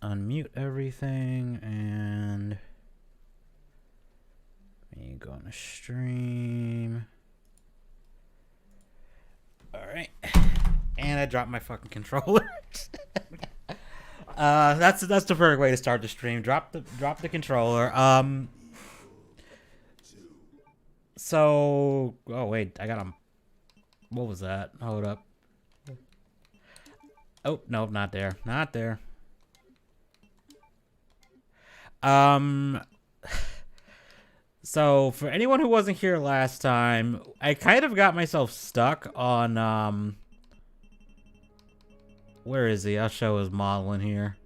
unmute everything and me go on the stream. Alright. And I dropped my fucking controller. That's the perfect way to start the stream. Drop the controller. So oh wait, I got him. What was that? Hold up. Oh, no, not there. Not there. So for anyone who wasn't here last time, I kind of got myself stuck on where is he? I'll show his model in here.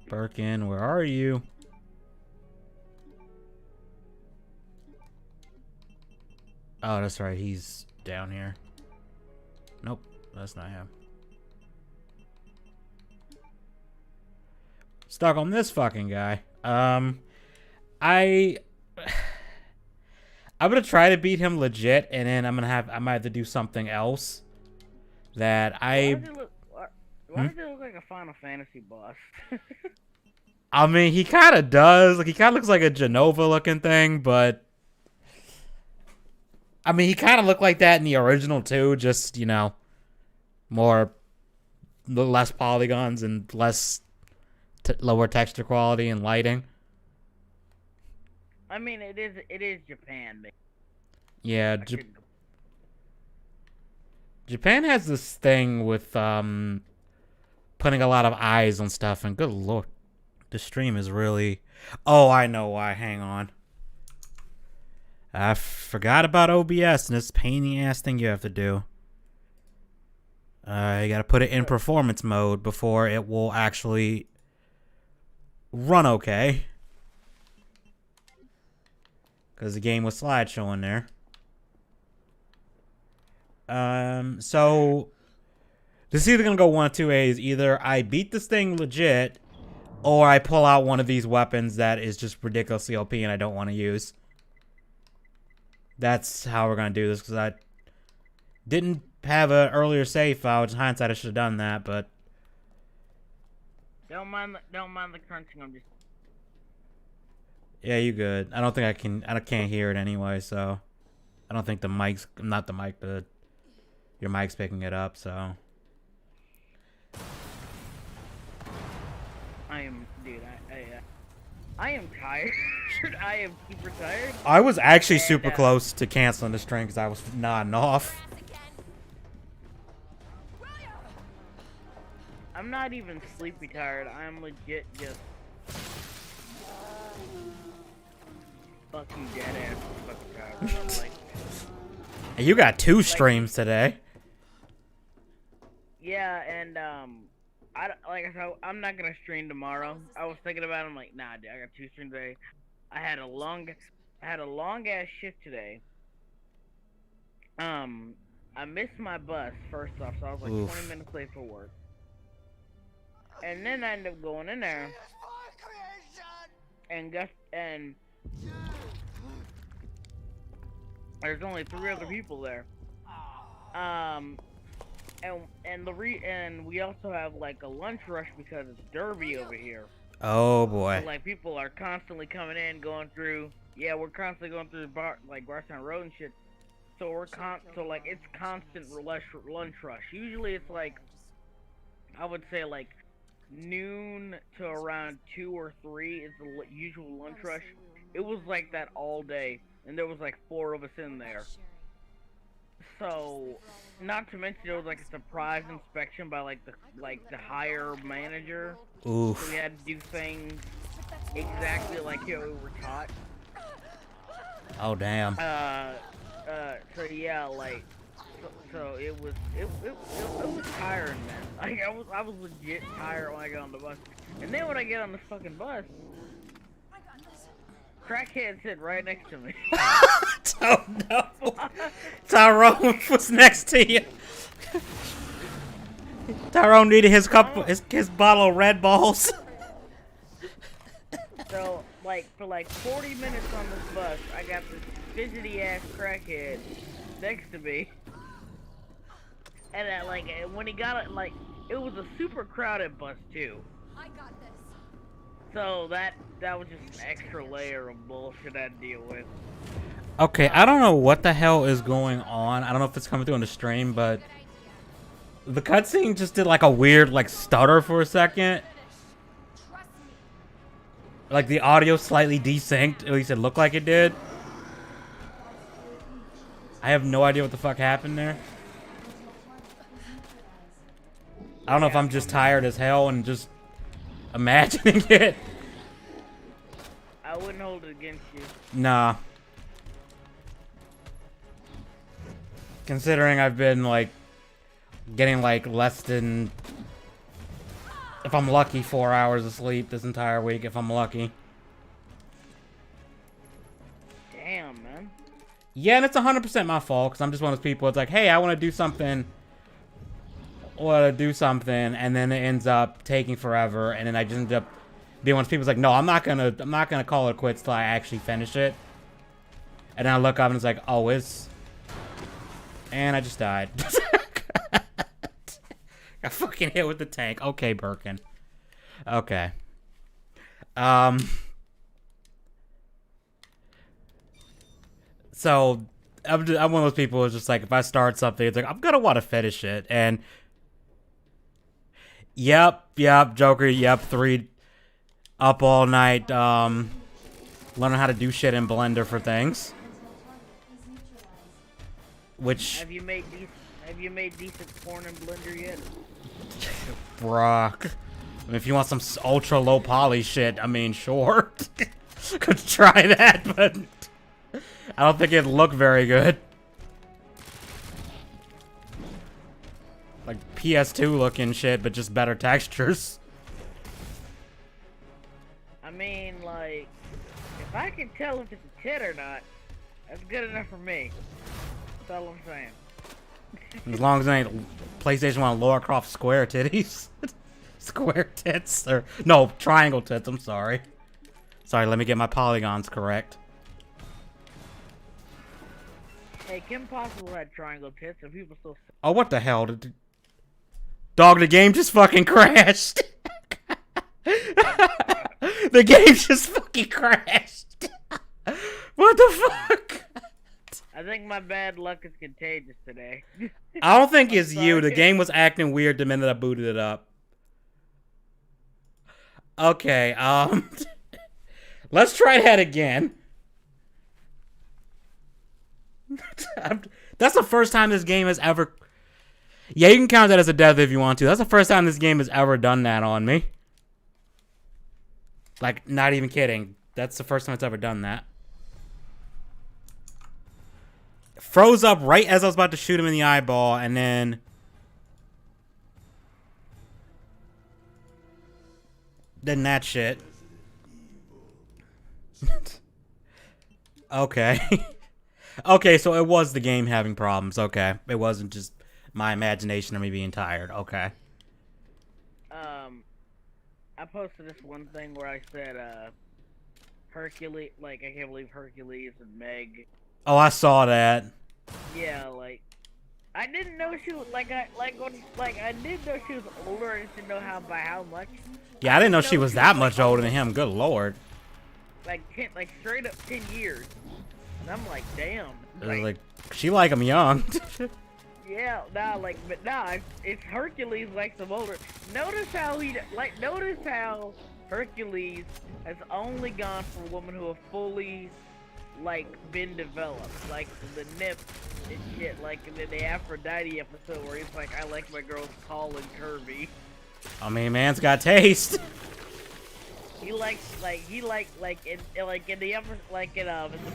Birkin, where are you? Oh, that's right. He's down here. Nope, that's not him. Stuck on this fucking guy. I'm gonna try to beat him legit, and then I might have to do something else. That Why does it look like a Final Fantasy boss? I mean, he kind of does. Like, he kind of looks like a Genova looking thing, but I mean, he kind of looked like that in the original too. Just, you know, less polygons and less lower texture quality and lighting. I mean, it is Japan. Yeah, Japan has this thing with putting a lot of eyes on stuff, and good lord, the stream is really... Oh, I know why. Hang on. I forgot about OBS and this pain in the ass thing you have to do. You gotta put it in performance mode before it will actually run okay. Because the game was slideshow in there. So this is either gonna go one of two ways. Either I beat this thing legit, or I pull out one of these weapons that is just ridiculously OP and I don't want to use. That's how we're gonna do this, because I didn't have an earlier save file. In hindsight, I should have done that, but don't mind the crunching. I'm just... Yeah, you good. I don't think I can't hear it anyway, so I don't think your mic's picking it up, so. I am tired. I am super tired. I was actually super close to canceling the stream because I was nodding off. I'm not even sleepy tired. I'm legit just fucking dead ass fucking tired. Like, And you got two streams today. yeah, and I'm not gonna stream tomorrow. I was thinking about it. I'm like, nah, dude, I got two streams today. I had a long ass shift today. I missed my bus first off, so I was like 20 minutes late for work. And then I ended up going in there and there's only 3 other people there. And we also have like a lunch rush because it's Derby over here. Oh boy. So, like, people are constantly coming in, going through. Yeah, we're constantly going through Barstown Road and shit. So it's constant lunch rush. Usually it's like, I would say like noon to around 2 or 3 is the usual lunch rush. It was like that all day, and there was like 4 of us in there. So, not to mention it was like a surprise inspection by like the higher manager. Oof. So we had to do things exactly like we were taught. Oh damn. So yeah, like, so it was tiring, man. Like I was legit tired when I got on the bus, and then when I get on the fucking bus, crackhead sit right next to me. Oh no. Tyrone was next to you. Tyrone needed his bottle of Red Balls. So, like, for like 40 minutes on this bus, I got this fidgety ass crackhead next to me. And when he got it, like, it was a super crowded bus too. I got this. So that was just an extra layer of bullshit I had to deal with. Okay, I don't know what the hell is going on. I don't know if it's coming through on the stream, but the cutscene just did like a weird like stutter for a second. Like the audio slightly desynced, at least it looked like it did. I have no idea what the fuck happened there. I don't know if I'm just tired as hell and just imagining it. I wouldn't hold it against you. Nah. Considering I've been like getting like less than, if I'm lucky, 4 hours of sleep this entire week, if I'm lucky. Damn, man. Yeah, and it's 100% my fault, because I'm just one of those people, it's like, hey, I want to do something, and then it ends up taking forever, and then I just end up being one of those people, it's like, no, I'm not gonna call it quits till I actually finish it. And then I look up and it's like, oh, and I just died. Got fucking hit with the tank. Okay, Birkin. Okay. So I'm one of those people who's just like, if I start something, it's like I'm gonna want to finish it. And yep, Joker, yep, 3 up all night, learning how to do shit in Blender for things. Which Have you made decent porn in Blender yet? Brock. I mean, if you want some ultra low poly shit, I mean, sure. Could try that, but I don't think it'd look very good. Like PS2 looking shit, but just better textures. I mean, like, if I can tell if it's a tit or not, that's good enough for me. That's all I'm saying. As long as it ain't PlayStation 1 Lara Croft square titties. Square tits, or no, triangle tits, I'm sorry. Sorry, let me get my polygons correct. Hey, Kim Possible had triangle tits, and people still. Oh, what the hell? Dog, the game just fucking crashed. The game just fucking crashed. What the fuck? I think my bad luck is contagious today. I don't think it's you. The game was acting weird the minute I booted it up. Okay, let's try that again. That's the first time this game has ever... Yeah, you can count that as a death if you want to. That's the first time this game has ever done that on me. Like, not even kidding. That's the first time it's ever done that. Froze up right as I was about to shoot him in the eyeball, and then... Then that shit. Okay. Okay, so it was the game having problems. Okay. It wasn't just my imagination or me being tired. Okay. I posted this one thing where I said, Hercules, like, I can't believe Hercules and Meg. Oh, I saw that. Yeah, like, I didn't know she was, I didn't know she was older, I just didn't know by how much. Yeah, I didn't know she was that much older than him. Good lord. Like straight up 10 years. And I'm like, damn. Like, she like him young. Yeah, it's Hercules likes him older. Notice how Hercules has only gone for women who have fully, been developed. Like, the nips and shit, like in the Aphrodite episode where he's like, I like my girls tall and curvy. I mean, man's got taste. He likes, in the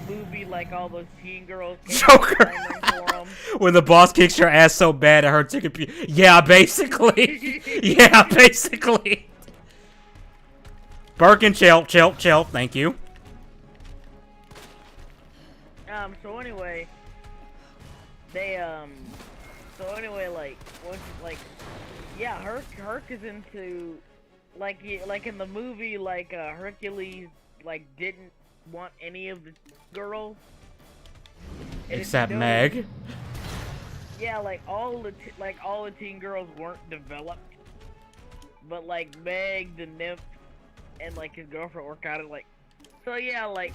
movie, all those teen girls Joker. for him. When the boss kicks your ass so bad it hurts your computer. Yeah, basically. Yeah, basically. Birkin, chill. Thank you. So anyway, Herc is into, in the movie, Hercules, didn't want any of the girls. Except Meg. Yeah, all the teen girls weren't developed. but like Meg, the nymph, and like his girlfriend work out of like. So yeah, like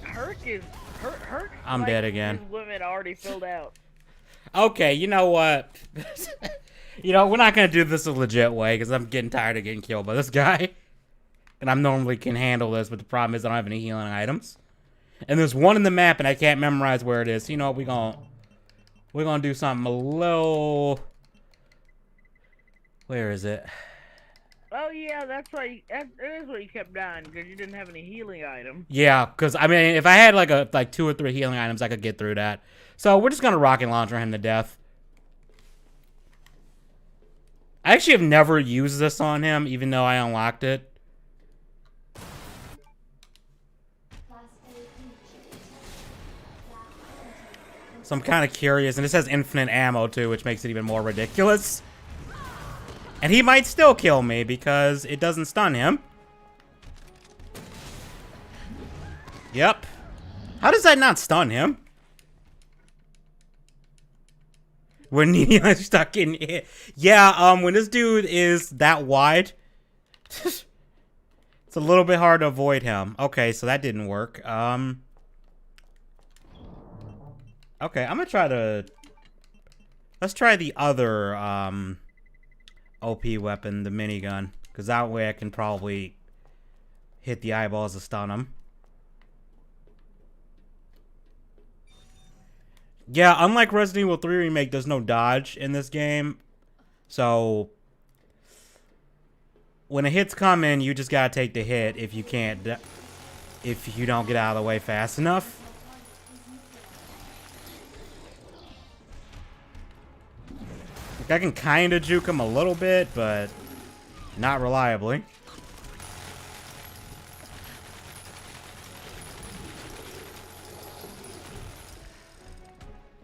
Herc I'm like dead again. his women already filled out. Okay, you know what? You know, we're not gonna do this a legit way because I'm getting tired of getting killed by this guy. And I normally can handle this, but the problem is I don't have any healing items. And there's one in the map and I can't memorize where it is. So, you know what, we're gonna do something a little. Where is it? Oh yeah, that's why. That is what you kept dying because you didn't have any healing items. Yeah, because I mean, if I had like 2 or 3 healing items, I could get through that. So we're just gonna rocket launcher him to death. I actually have never used this on him, even though I unlocked it. So I'm kind of curious, and it says infinite ammo too, which makes it even more ridiculous. And he might still kill me because it doesn't stun him. Yep. How does that not stun him? When he's stuck in it. Yeah, when this dude is that wide, it's a little bit hard to avoid him. Okay, so that didn't work. Okay, I'm gonna try to... Let's try the other, OP weapon, the minigun. Because that way I can probably hit the eyeballs to stun him. Yeah, unlike Resident Evil 3 Remake, there's no dodge in this game. So, when a hit's coming, you just gotta take the hit if you can't... if you don't get out of the way fast enough. Like, I can kind of juke him a little bit, but not reliably.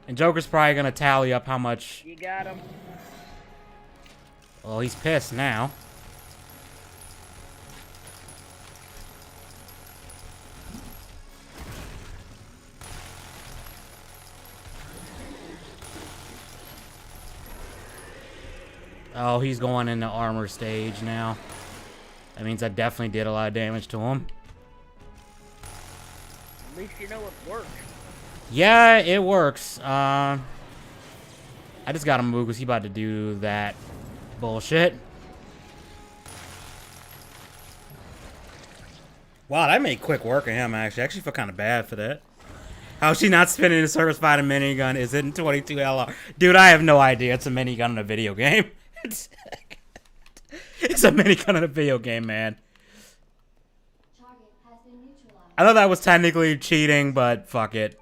And Joker's probably gonna tally up how much... You got him. Well, he's pissed now. Oh, he's going into armor stage now. That means I definitely did a lot of damage to him. At least you know it works. Yeah, it works. I just got him moved because he's about to do that bullshit. Wow, that made quick work of him, actually. I actually feel kind of bad for that. How's she not spinning a service fighter minigun? Is it in 22 LR? Dude, I have no idea. It's a minigun in a video game. It's a minigun in a video game, man. I know that was technically cheating, but fuck it.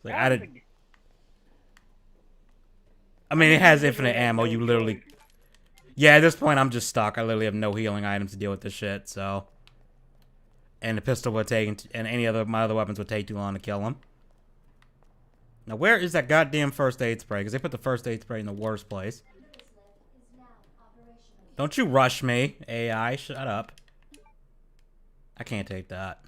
Like, I mean, it has infinite ammo. You literally... Yeah, at this point, I'm just stuck. I literally have no healing items to deal with this shit, so... And the pistol would take... And any other... My other weapons would take too long to kill him. Now, where is that goddamn first aid spray? Because they put the first aid spray in the worst place. Don't you rush me, AI. Shut up. I can't take that.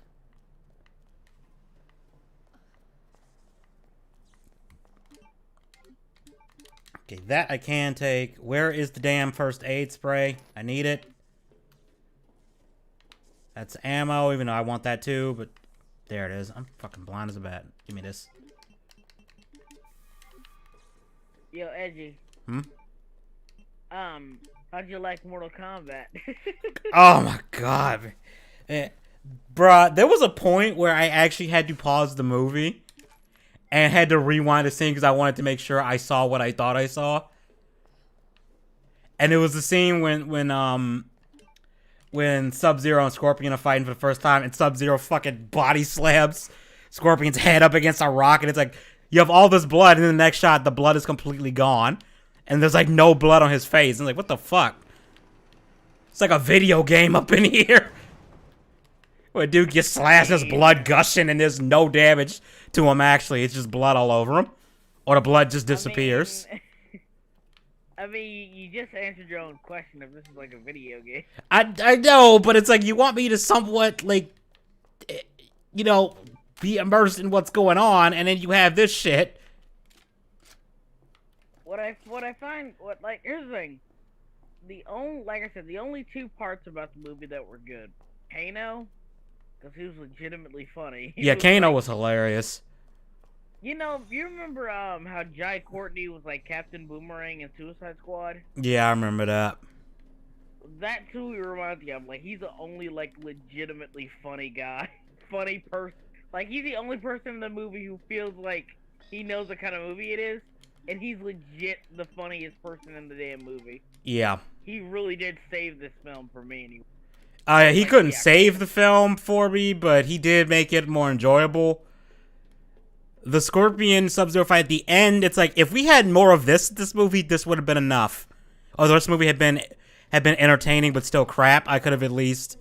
Okay, that I can take. Where is the damn first aid spray? I need it. That's ammo, even though I want that too, but there it is. I'm fucking blind as a bat. Give me this. Yo, Edgy. Hmm? How'd you like Mortal Kombat? Oh my god. Bruh, there was a point where I actually had to pause the movie and had to rewind the scene because I wanted to make sure I saw what I thought I saw. And it was the scene when Sub-Zero and Scorpion are fighting for the first time, and Sub-Zero fucking body slams Scorpion's head up against a rock, and it's like, you have all this blood, and in the next shot, the blood is completely gone. And there's like no blood on his face. And like, what the fuck? It's like a video game up in here. Where a dude gets slashed, there's blood gushing, and there's no damage to him, actually. It's just blood all over him. Or the blood just disappears. I mean, you just answered your own question if this is like a video game. I know, but it's like, you want me to somewhat, like, you know, be immersed in what's going on, and then you have this shit. what I find what like here's the thing. The only like I said, the only two parts about the movie that were good. Kano, because he was legitimately funny. He Yeah, was Kano like, was hilarious. you remember how Jai Courtney was like Captain Boomerang in Suicide Squad? Yeah, I remember that. That's who he reminds me of. Like he's the only like legitimately funny guy, funny person. Like he's the only person in the movie who feels like he knows what kind of movie it is, and he's legit the funniest person in the damn movie. Yeah. He really did save this film for me, and He like, couldn't yeah, save the film for me, but he did make it more enjoyable. The Scorpion Sub-Zero fight at the end, it's like, if we had more of this movie, this would have been enough. Or the rest of the movie had been entertaining, but still crap. I could have at least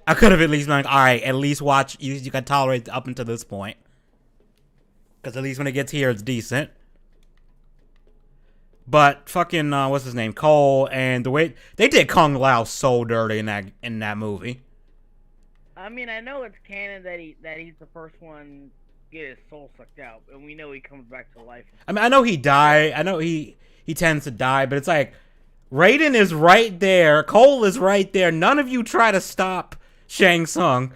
been like, alright, at least watch, you can tolerate up until this point. Because at least when it gets here, it's decent. But fucking what's his name, Cole, and the way they did Kung Lao so dirty in that movie. I mean, I know it's canon that he's the first one to get his soul sucked out, and we know he comes back to life. I mean, I know he died. I know he tends to die, but it's like Raiden is right there, Cole is right there. None of you try to stop Shang Tsung.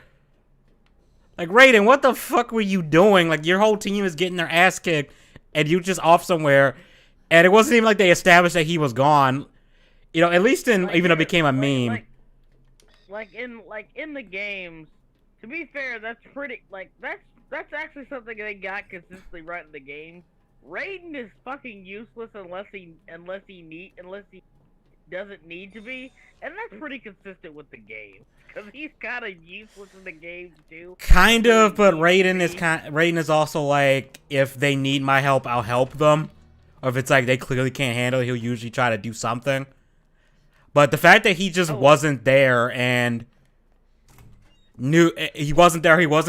Like, Raiden, what the fuck were you doing? Like, your whole team is getting their ass kicked, and you just off somewhere. And it wasn't even like they established that he was gone. You know, at least in, even though it became a meme. Like in the games, to be fair, that's pretty, like, that's actually something they got consistently right in the game. Raiden is fucking useless unless he doesn't need to be, and that's pretty consistent with the game. Because he's kind of useless in the game too. Kind of, but Raiden is also like, if they need my help, I'll help them. Or if it's like they clearly can't handle it, he'll usually try to do something. But the fact that he just wasn't there and he wasn't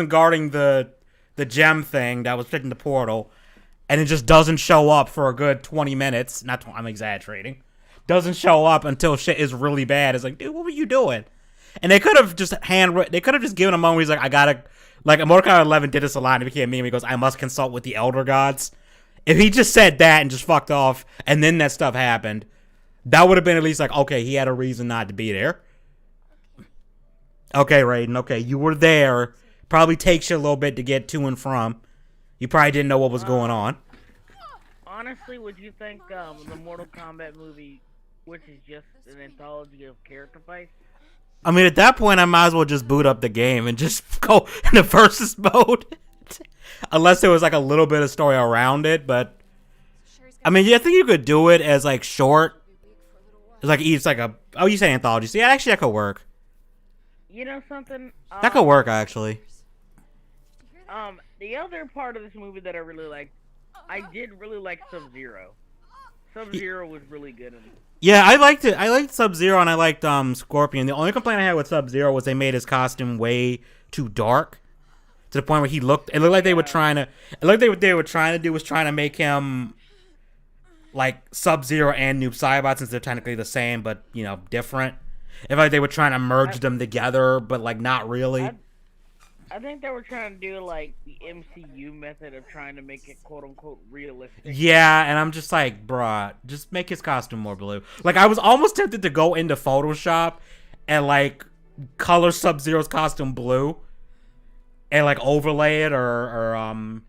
guarding the gem thing that was protecting the portal, and it just doesn't show up for a good 20 minutes. I'm exaggerating. Doesn't show up until shit is really bad. It's like, dude, what were you doing? And they could have just given him a moment where he's like, I gotta, like, Mortal Kombat 11 did this a lot, and it became a meme. He goes, I must consult with the Elder Gods. If he just said that and just fucked off, and then that stuff happened, that would have been at least like, okay, he had a reason not to be there. Okay, Raiden, okay, you were there. Probably takes you a little bit to get to and from. You probably didn't know what was going on. Honestly, would you think the Mortal Kombat movie, which is just an anthology of character fights? I mean, at that point, I might as well just boot up the game and just go into versus mode. Unless there was like a little bit of story around it, but I mean, yeah, I think you could do it as like short. It's like a, oh, you say anthology. So yeah, actually that could work. You know something? That could work actually. The other part of this movie that I really liked, I did really like Sub-Zero. Sub-Zero was really good in it. Yeah, I liked it. I liked Sub-Zero and I liked Scorpion. The only complaint I had with Sub-Zero was they made his costume way too dark. To the point where it looked like they were trying to, what they were trying to do was trying to make him like Sub-Zero and Noob Saibot, since they're technically the same, but, you know, different. It felt like they were trying to merge them together, but like not really. I think they were trying to do like the MCU method of trying to make it quote unquote realistic. Yeah, and I'm just like, bruh, just make his costume more blue. Like, I was almost tempted to go into Photoshop and like color Sub-Zero's costume blue. And like overlay it or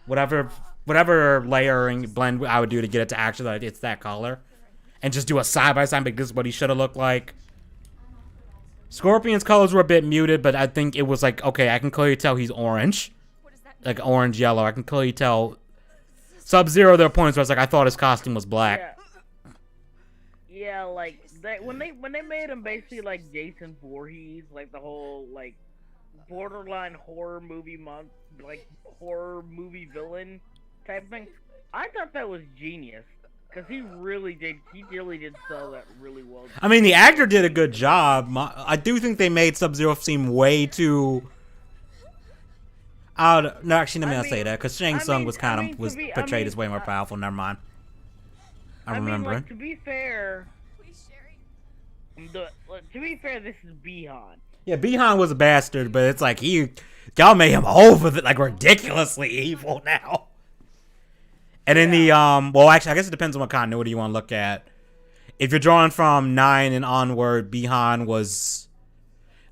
whatever layering blend I would do to get it to actually like it's that color, and just do a side by side. Like, this is what he should have looked like. Scorpion's colors were a bit muted, but I think it was like, okay, I can clearly tell he's orange, like orange yellow. I can clearly tell. Sub-Zero, there are points where it's like I thought his costume was black. Yeah, like when they made him basically like Jason Voorhees, like the whole like borderline horror movie horror movie villain type thing. I thought that was genius because he really did sell that really well. I mean, the actor did a good job. I do think they made Sub-Zero seem way too. No, actually, let me not say that because Shang Tsung was portrayed as way more powerful. Never mind. I'm remembering. Like, to be fair, this is Bihan. Yeah, Bihan was a bastard, but it's like y'all made him like ridiculously evil now. And in the well, actually, I guess it depends on what continuity you want to look at. If you're drawing from 9 and onward, Bihan was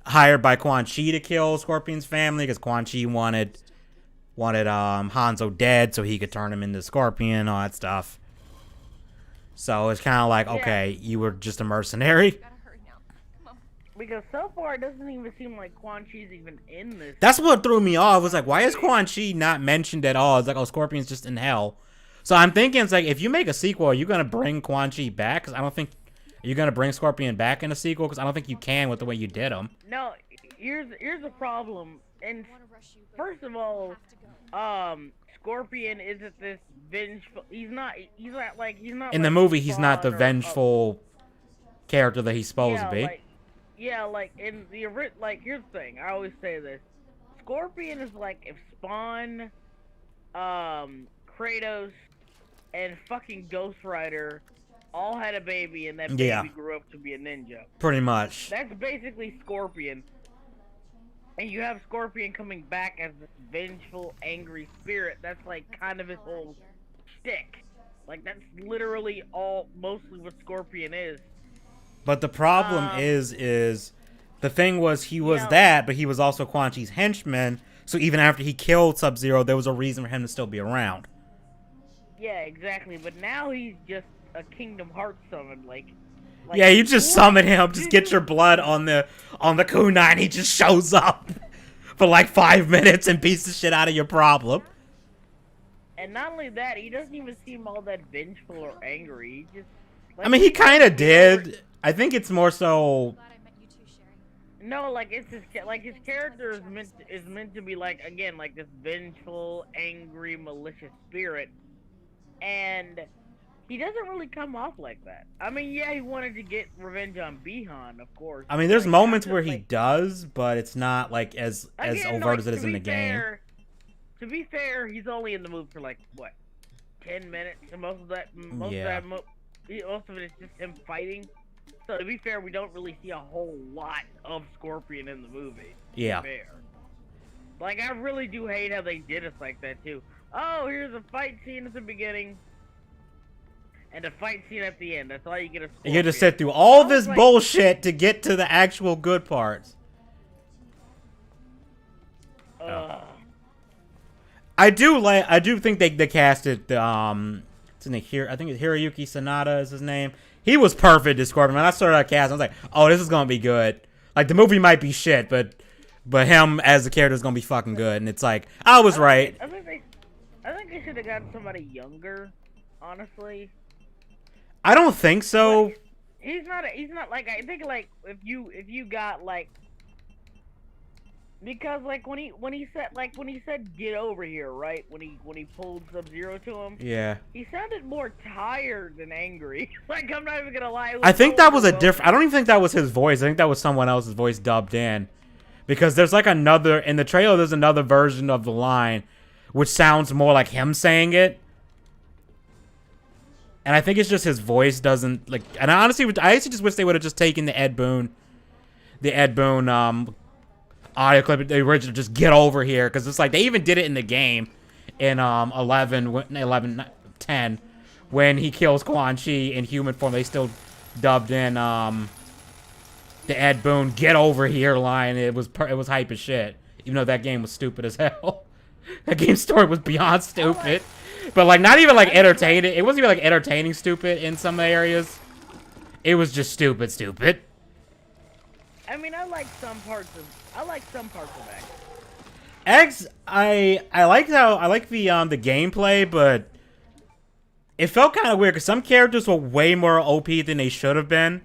hired by Quan Chi to kill Scorpion's family because Quan Chi wanted Hanzo dead so he could turn him into Scorpion, all that stuff. So it's kind of like, okay, you were just a mercenary. Because so far it doesn't even seem like Quan Chi's even in this. That's what threw me off. It was like, why is Quan Chi not mentioned at all? It's like, oh, Scorpion's just in hell. So I'm thinking, it's like, if you make a sequel, are you going to bring Quan Chi back? Because I don't think... Are you going to bring Scorpion back in a sequel? Because I don't think you can with the way you did him. No, here's the problem. And first of all, Scorpion isn't this vengeful... He's not in like the movie, he's not the vengeful character that he's supposed to be. Like in the here's the thing. I always say this: Scorpion is like if Spawn, Kratos, and fucking Ghost Rider all had a baby, and that baby grew up to be a ninja. Pretty much. That's basically Scorpion. And you have Scorpion coming back as this vengeful, angry spirit. That's like kind of his whole shtick. Like that's literally mostly what Scorpion is. But the problem is the thing was he was that, but he was also Quan Chi's henchman. So even after he killed Sub-Zero, there was a reason for him to still be around. Yeah, exactly. But now he's just a Kingdom Hearts summon, like yeah, you just summon him, just get your blood on the kunai, and he just shows up for like 5 minutes and beats the shit out of your problem. And not only that, he doesn't even seem all that vengeful or angry. He just I mean, he kind of did. I think it's more so. No, like it's his character is meant to be like again like this vengeful, angry, malicious spirit, and he doesn't really come off like that. I mean, yeah, he wanted to get revenge on Bihan, of course. I mean, there's moments where he does, but it's not like as overt as it is in the game. To be fair, he's only in the movie for like what, 10 minutes, and most of it is just him fighting. So to be fair, we don't really see a whole lot of Scorpion in the movie. Yeah. Fair. Like, I really do hate how they did us like that too. Oh, here's a fight scene at the beginning, and a fight scene at the end. That's all you get. You get to sit through all this bullshit to get to the actual good parts. I do think they casted it's in the I think it's Hiroyuki Sanada is his name. He was perfect as Scorpion. When I started that cast, I was like, oh, this is gonna be good. Like the movie might be shit, but him as a character is gonna be fucking good. And it's like, I was right. I think they should have gotten somebody younger, honestly. I don't think so. But he's not like, I think like if you got like, because like when he said get over here, right? When he pulled Sub-Zero to him, yeah, he sounded more tired than angry. Like, I'm not even gonna lie. I think that was a different. I don't even think that was his voice. I think that was someone else's voice dubbed in, because there's like another in the trailer. There's another version of the line, which sounds more like him saying it. And I think it's just his voice doesn't like. And I honestly just wish they would have just taken the Ed Boon audio clip, the original, just get over here, because it's like they even did it in the game in 10 when he kills Quan Chi in human form. They still dubbed in the Ed Boon get over here line. It was hype as shit, even though that game was stupid as hell. That game's story was beyond stupid, but like not even like entertaining. It wasn't even like entertaining stupid in some areas. It was just stupid. I mean, I like some parts of X. X, I like the gameplay, but it felt kind of weird because some characters were way more OP than they should have been.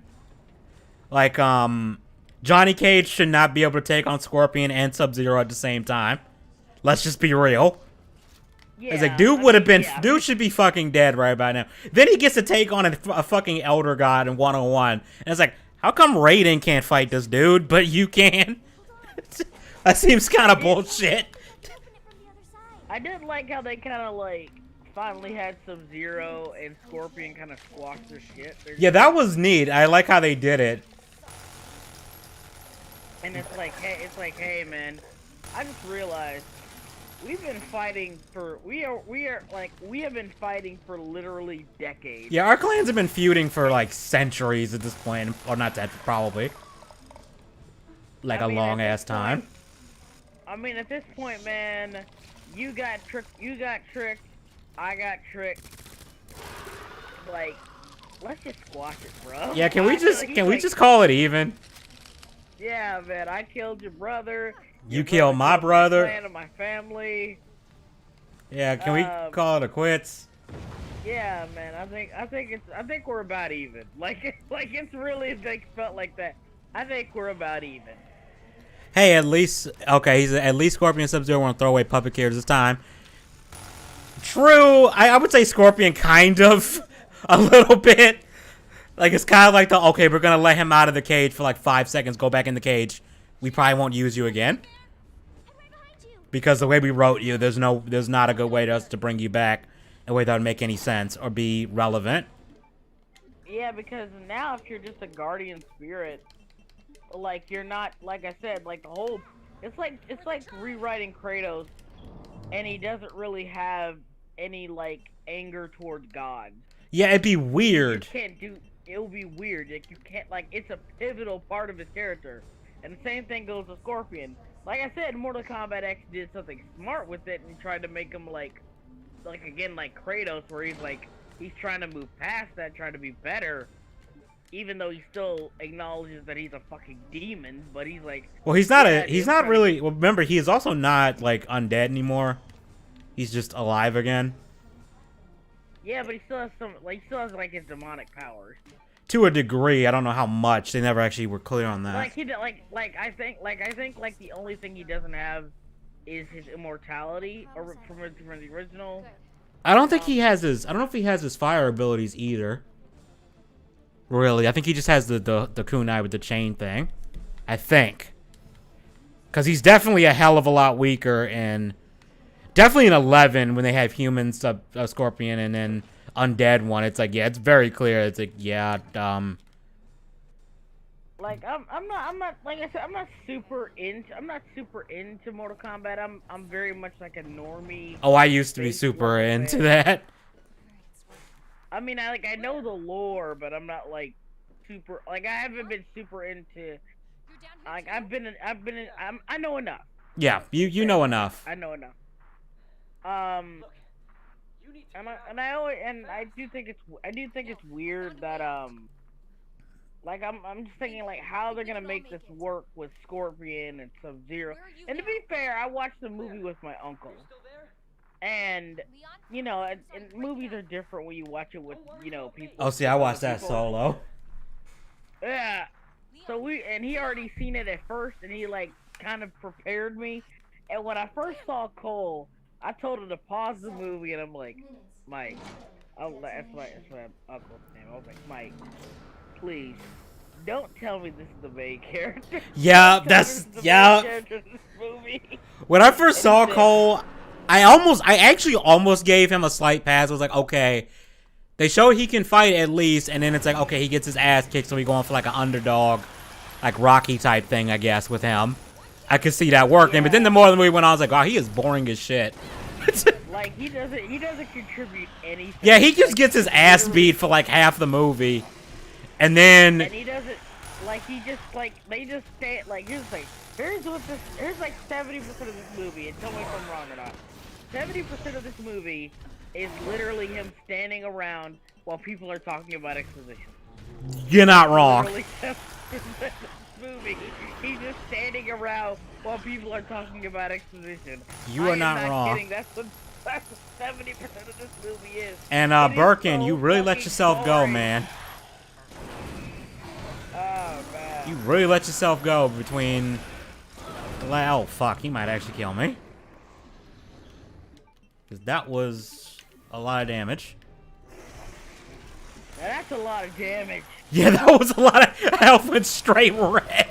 Like Johnny Cage should not be able to take on Scorpion and Sub-Zero at the same time. Let's just be real. Yeah, it's like dude should be fucking dead right by now. Then he gets to take on a fucking Elder God in 1-on-1, and it's like, how come Raiden can't fight this dude, but you can? That seems kind of bullshit. I did like how they kind of like finally had Sub-Zero and Scorpion kind of squash their shit. Yeah, that was neat. I like how they did it. And it's like, hey, man, I just realized, we've been fighting for we have been fighting for literally decades. Yeah, our clans have been feuding for like centuries at this point, or not that probably. Like a long ass time. I mean, at this point, man, you got tricked, I got tricked. Like, let's just squash it, bro. Yeah, can we just call it even? Yeah, man, I killed your brother. You killed my brother. My clan and my family. Yeah, can we call it a quits? Yeah, man, I think we're about even. Like it's really felt like that. I think we're about even. Hey, at least at least Scorpion Sub-Zero won't throw away puppet characters this time. True, I would say Scorpion kind of a little bit. Like it's kind of like okay, we're gonna let him out of the cage for like 5 seconds, go back in the cage. We probably won't use you again. Because the way we wrote you, there's not a good way to bring you back in a way that would make any sense or be relevant. Yeah, because now if you're just a guardian spirit, like you're not, like I said, like the whole, it's like rewriting Kratos, and he doesn't really have any like anger towards God. Yeah, it'd be weird. It'll be weird. Like you can't, like it's a pivotal part of his character, and the same thing goes with Scorpion. Like I said, Mortal Kombat X did something smart with it and tried to make him like again like Kratos, where he's trying to move past that, trying to be better, even though he still acknowledges that he's a fucking demon. But he's like, well, he's not really. Well, remember, he is also not like undead anymore. He's just alive again. Yeah, but he still has like his demonic powers. To a degree, I don't know how much. They never actually were clear on that. I think the only thing he doesn't have is his immortality, or from the original. I don't think he has his. I don't know if he has his fire abilities either. Really, I think he just has the kunai with the chain thing. I think, because he's definitely a hell of a lot weaker in. Definitely in 11 when they have human Scorpion and then undead one. It's like, yeah, it's very clear. It's like, yeah, like I'm not like I said, I'm not super into Mortal Kombat. I'm very much like a normie. Oh, I used to be super into that. I mean, I know the lore, but I'm not like super, like I haven't been super into, like I know enough. Yeah, you know enough. I know enough. And I do think it's weird that like I'm just thinking like how they're gonna make this work with Scorpion and Sub-Zero. And to be fair, I watched the movie with my uncle, and you know, and movies are different when you watch it with people. Oh, see, I watched that solo. Yeah. So he already seen it at first, and he like kind of prepared me. And when I first saw Cole, I told him to pause the movie, and I'm like, Mike, that's my uncle's name. I was like, Mike, please, don't tell me this is the main character. Yeah, When I first saw Cole, I actually almost gave him a slight pass. I was like, okay, they show he can fight at least, and then it's like, okay, he gets his ass kicked, so he's going for like an underdog, like Rocky type thing, I guess, with him. I could see that working, but then the more the movie went on, I was like, oh, he is boring as shit. Like he doesn't contribute anything. Yeah, he just gets his ass beat for like half the movie, and then he doesn't they just stay like here's like 70% of this movie, and tell me if I'm wrong or not. 70% of this movie is literally him standing around while people are talking about exposition. You're not wrong. Movie. He's just standing around while people are talking about exposition. You are not wrong. Kidding. That's what 70% of this movie is. And Birkin, you really let yourself go, man. Oh man. You really let yourself go between. Oh fuck, he might actually kill me. Because that was a lot of damage. Now that's a lot of damage. Yeah, that was a lot of health. Went straight red.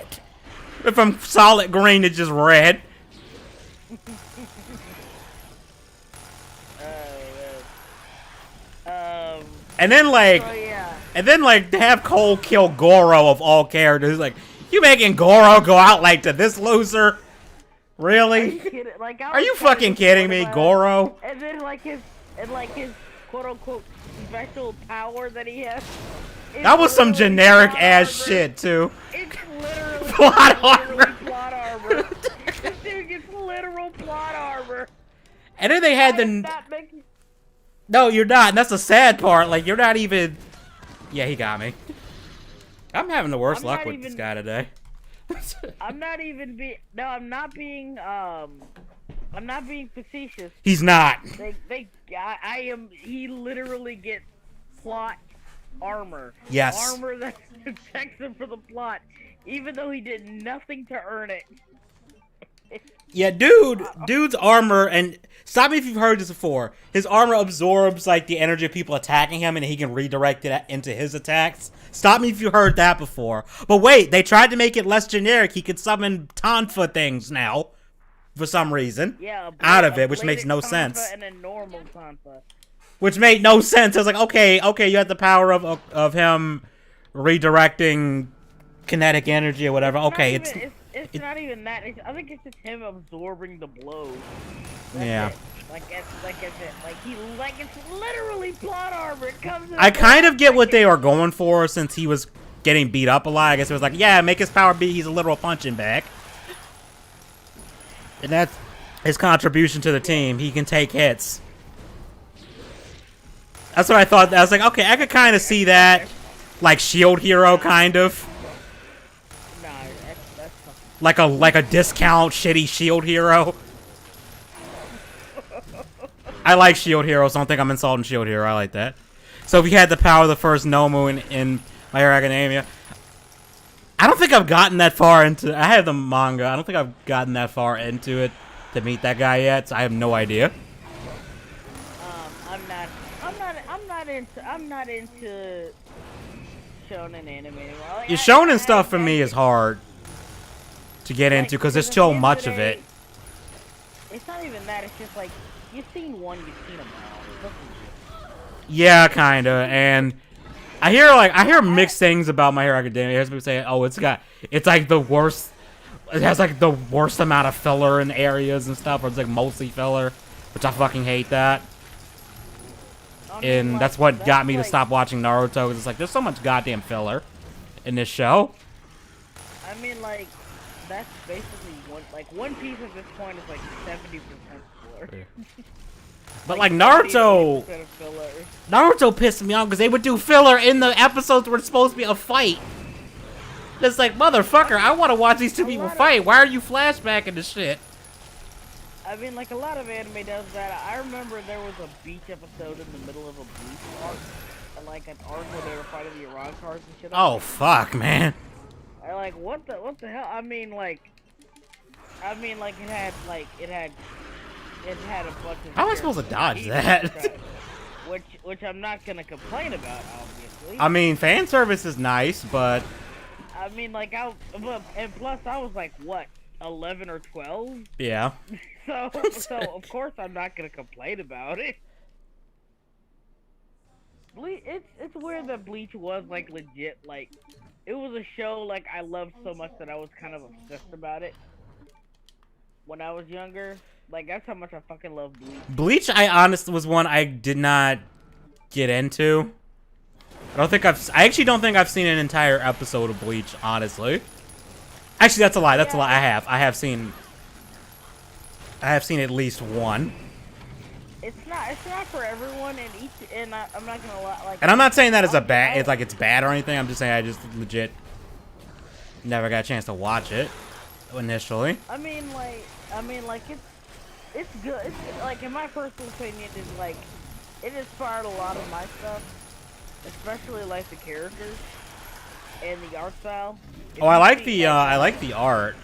From solid green to just red. And then like, to have Cole kill Goro of all characters, like, you making Goro go out like to this loser? Really? Are you kidding? like I Are was you kinda fucking kidding me, disappointed by Goro? that. And then like his quote unquote special power that he has. That was some Literally generic plot ass armor. shit too. It's literally Plot literally armor. plot armor. This dude gets literal plot armor. And then they I had am the. not making. No, you're not. And that's the sad part. Like you're not even. Yeah, he got me. I'm having the worst I'm luck not with even- this guy today. I'm not even being. No, I'm not being. I'm not being facetious. He's not. I am. He literally gets plot armor. Yes. Armor that protects him for the plot, even though he did nothing to earn it. Yeah, dude's armor, and stop me if you've heard this before. His armor absorbs like the energy of people attacking him, and he can redirect it into his attacks. Stop me if you heard that before. But wait, they tried to make it less generic. He could summon Tonfa things now, for some reason. Yeah, out of it, which makes no sense. And a normal Tonfa. Which made no sense. I was like, okay, you have the power of him redirecting kinetic energy or whatever. Okay, It's not even that. I think it's just him absorbing the blows. That's yeah. it. Like it's literally plot armor. It comes. I kind of get what they were going for since he was getting beat up a lot. I guess it was like, yeah, make his power be he's a literal punching bag. And that's his contribution to the team. He can take hits. That's what I thought. I was like, okay, I could kind of see that. Like Shield Hero, kind of. Nah, that's Like a discount shitty Shield Hero. I like Shield Hero, so I don't think I'm insulting Shield Hero. I like that. So if you had the power of the first Nomu in My Hero Academia, I don't think I've gotten that far into. I have the manga. I don't think I've gotten that far into it to meet that guy yet. So I have no idea. I'm not into shonen anime anymore. Like, Your shonen stuff for me is hard to get into because there's so much of it. It's not even that. It's just like you've seen one, you've seen them all. Yeah, kinda. And I hear mixed things about My Hero Academia. I hear people say, "Oh, it's like the worst. It has like the worst amount of filler in areas and stuff, or it's like mostly filler," which I fucking hate that. And that's what got me to stop watching Naruto. Cause it's like there's so much goddamn filler in this show. I mean, like that's basically One Piece at this point is like 70% filler. But like Naruto pissed me off because they would do filler in the episodes where it's supposed to be a fight. It's like, motherfucker, I want to watch these two people fight. Why are you flashbacking this shit? I mean, like a lot of anime does that. I remember there was a beach episode in the middle of a Bleach arc, like an arc where they were fighting the Iran cars and shit. Oh fuck, man. I like what the hell? I mean, like it had a bunch of. How am I supposed to dodge that? Which I'm not gonna complain about, obviously. I mean, fan service is nice, but I mean, like and plus I was like what, 11 or 12? yeah. So of course I'm not gonna complain about it. It's weird that Bleach was like legit, like it was a show like I loved so much that I was kind of obsessed about it when I was younger. Like that's how much I fucking love Bleach. Bleach, I honestly was one I did not get into. I actually don't think I've seen an entire episode of Bleach, honestly. Actually, that's a lie. That's a lie. I have seen at least one. It's not for everyone, and I'm not gonna lie. Like, and I'm not saying that it's bad or anything. I'm just saying I just legit never got a chance to watch it initially. I mean, like it's good. It's like in my personal opinion, is like it inspired a lot of my stuff, especially like the characters and the art style. I like the art.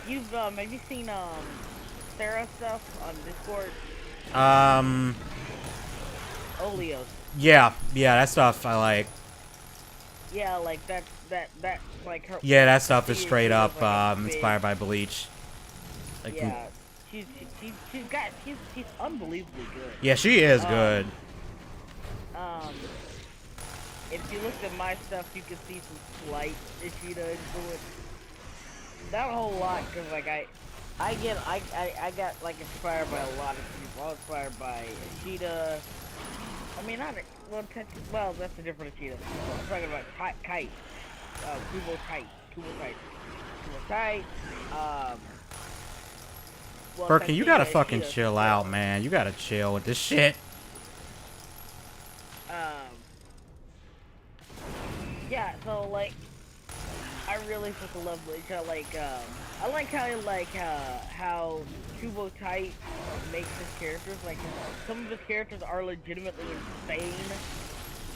Have you seen Sarah stuff on Discord? Oleos. Yeah, that stuff I like. Yeah, like that like her. Yeah, that stuff is straight up inspired by Bleach. Like, yeah, she's unbelievably good. Yeah, she is good. If you looked at my stuff, you could see some slight Ishida influence. Not a whole lot, cause like I got like inspired by a lot of people. I was inspired by Ashita. I mean, not well, that's a different Ashita. I'm talking about Kite, Kubo Kite, Kubo Kite, Kubo Kite. Well, Birkin, you gotta fucking Ashita. chill out, man. You gotta chill with this shit. Um, yeah. So like, I really fucking love Bleach. I like how Kubo Tight makes his characters like some of his characters are legitimately insane,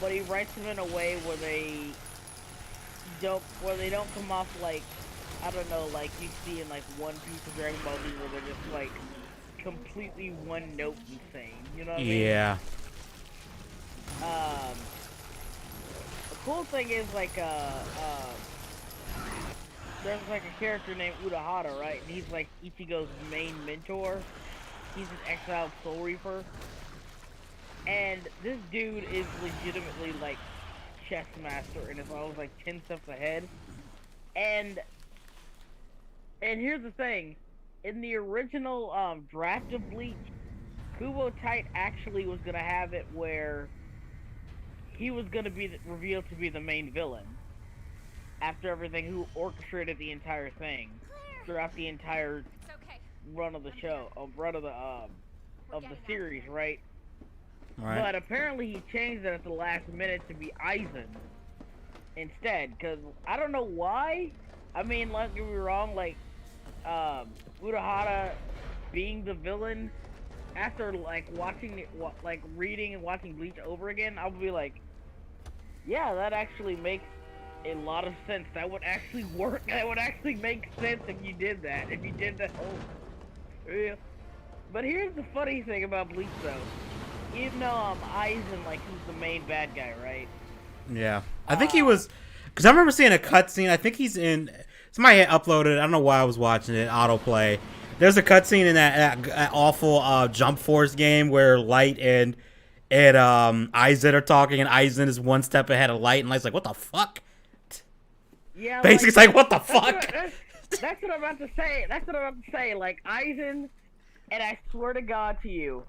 but he writes them in a way where they don't come off like, I don't know, like you see in like One Piece or Dragon Ball Z where they're just like completely one note insane. You know what I mean? Yeah. The cool thing is like there's like a character named Urahara, right? And he's like Ichigo's main mentor. He's an exiled Soul Reaper. And this dude is legitimately like chess master and is always like 10 steps ahead. And here's the thing. In the original draft of Bleach, Kubo Tight actually was gonna have it where he was gonna be revealed to be the main villain. After everything, who orchestrated the entire thing throughout the entire run of the show, run of the series, right? Right. But apparently he changed it at the last minute to be Aizen instead, because I don't know why. I mean, don't get me wrong, like Urahara being the villain, after like reading and watching Bleach over again, I'll be like, yeah, that actually makes a lot of sense. That would actually work. That would actually make sense if you did that. If you did that whole... Yeah. But here's the funny thing about Bleach, though. Even though Aizen, like, he's the main bad guy, right? Yeah. I think he was... Because I remember seeing a cutscene. I think he's in... Somebody had uploaded it. I don't know why I was watching it. Autoplay. There's a cutscene in that awful Jump Force game where Light and Aizen are talking, and Aizen is one step ahead of Light, and Light's like, what the fuck? Yeah, basically, it's like, what the fuck? That's what I'm about to say. That's what I'm about to say. Like, Aizen, and I swear to God to you,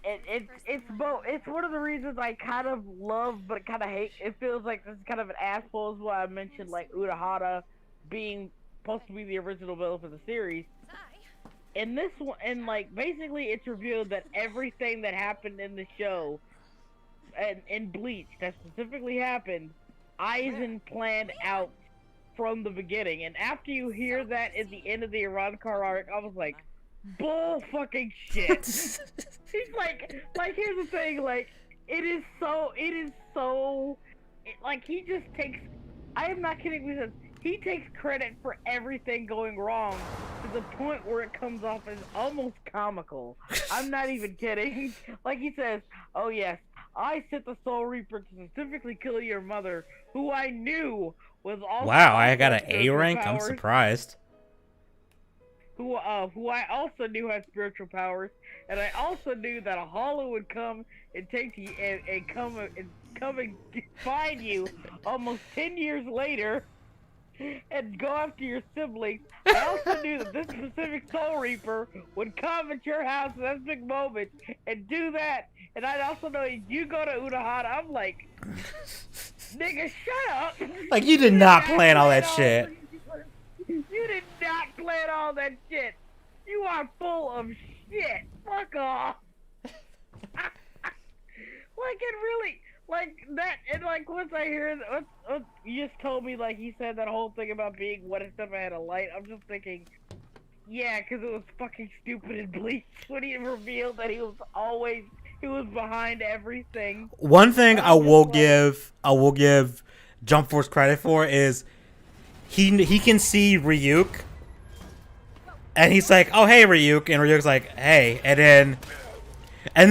it's both. It's one of the reasons I kind of love, but kind of hate. It feels like this is kind of an asshole, is why I mentioned, like, Urahara being supposed to be the original villain for the series. In this one, and, like, basically it's revealed that everything that happened in the show, and in Bleach, that specifically happened, Aizen planned out from the beginning. And after you hear that at the end of the Iran-Car arc, I was like, bull fucking shit. He's like, here's the thing, like, it is so, like, he just takes, I am not kidding because he takes credit for everything going wrong to the point where it comes off as almost comical. I'm not even kidding. Like he says, oh yes, I sent the Soul Reaper to specifically kill your mother, who I knew was also... Wow, I got an A rank? I'm surprised. Who I also knew had spiritual powers, and I also knew that a hollow would come and take you and come and find you almost 10 years later and go after your siblings. I also knew that this specific Soul Reaper would come at your house at that big moment and do that. And I also know you go to Urahara. I'm like, nigga, shut up. Like, you did not plan all that shit. You did not plan all that shit. You are full of shit. Fuck off. Like, it really... Like, that, and like, once I hear that, you just told me, like, he said that whole thing about being one step ahead of Light, I'm just thinking, yeah, because it was fucking stupid in Bleach when he revealed that he was behind everything. One thing I will give Jump Force credit for is he can see Ryuk, and he's like, oh, hey, Ryuk, and Ryuk's like, hey, and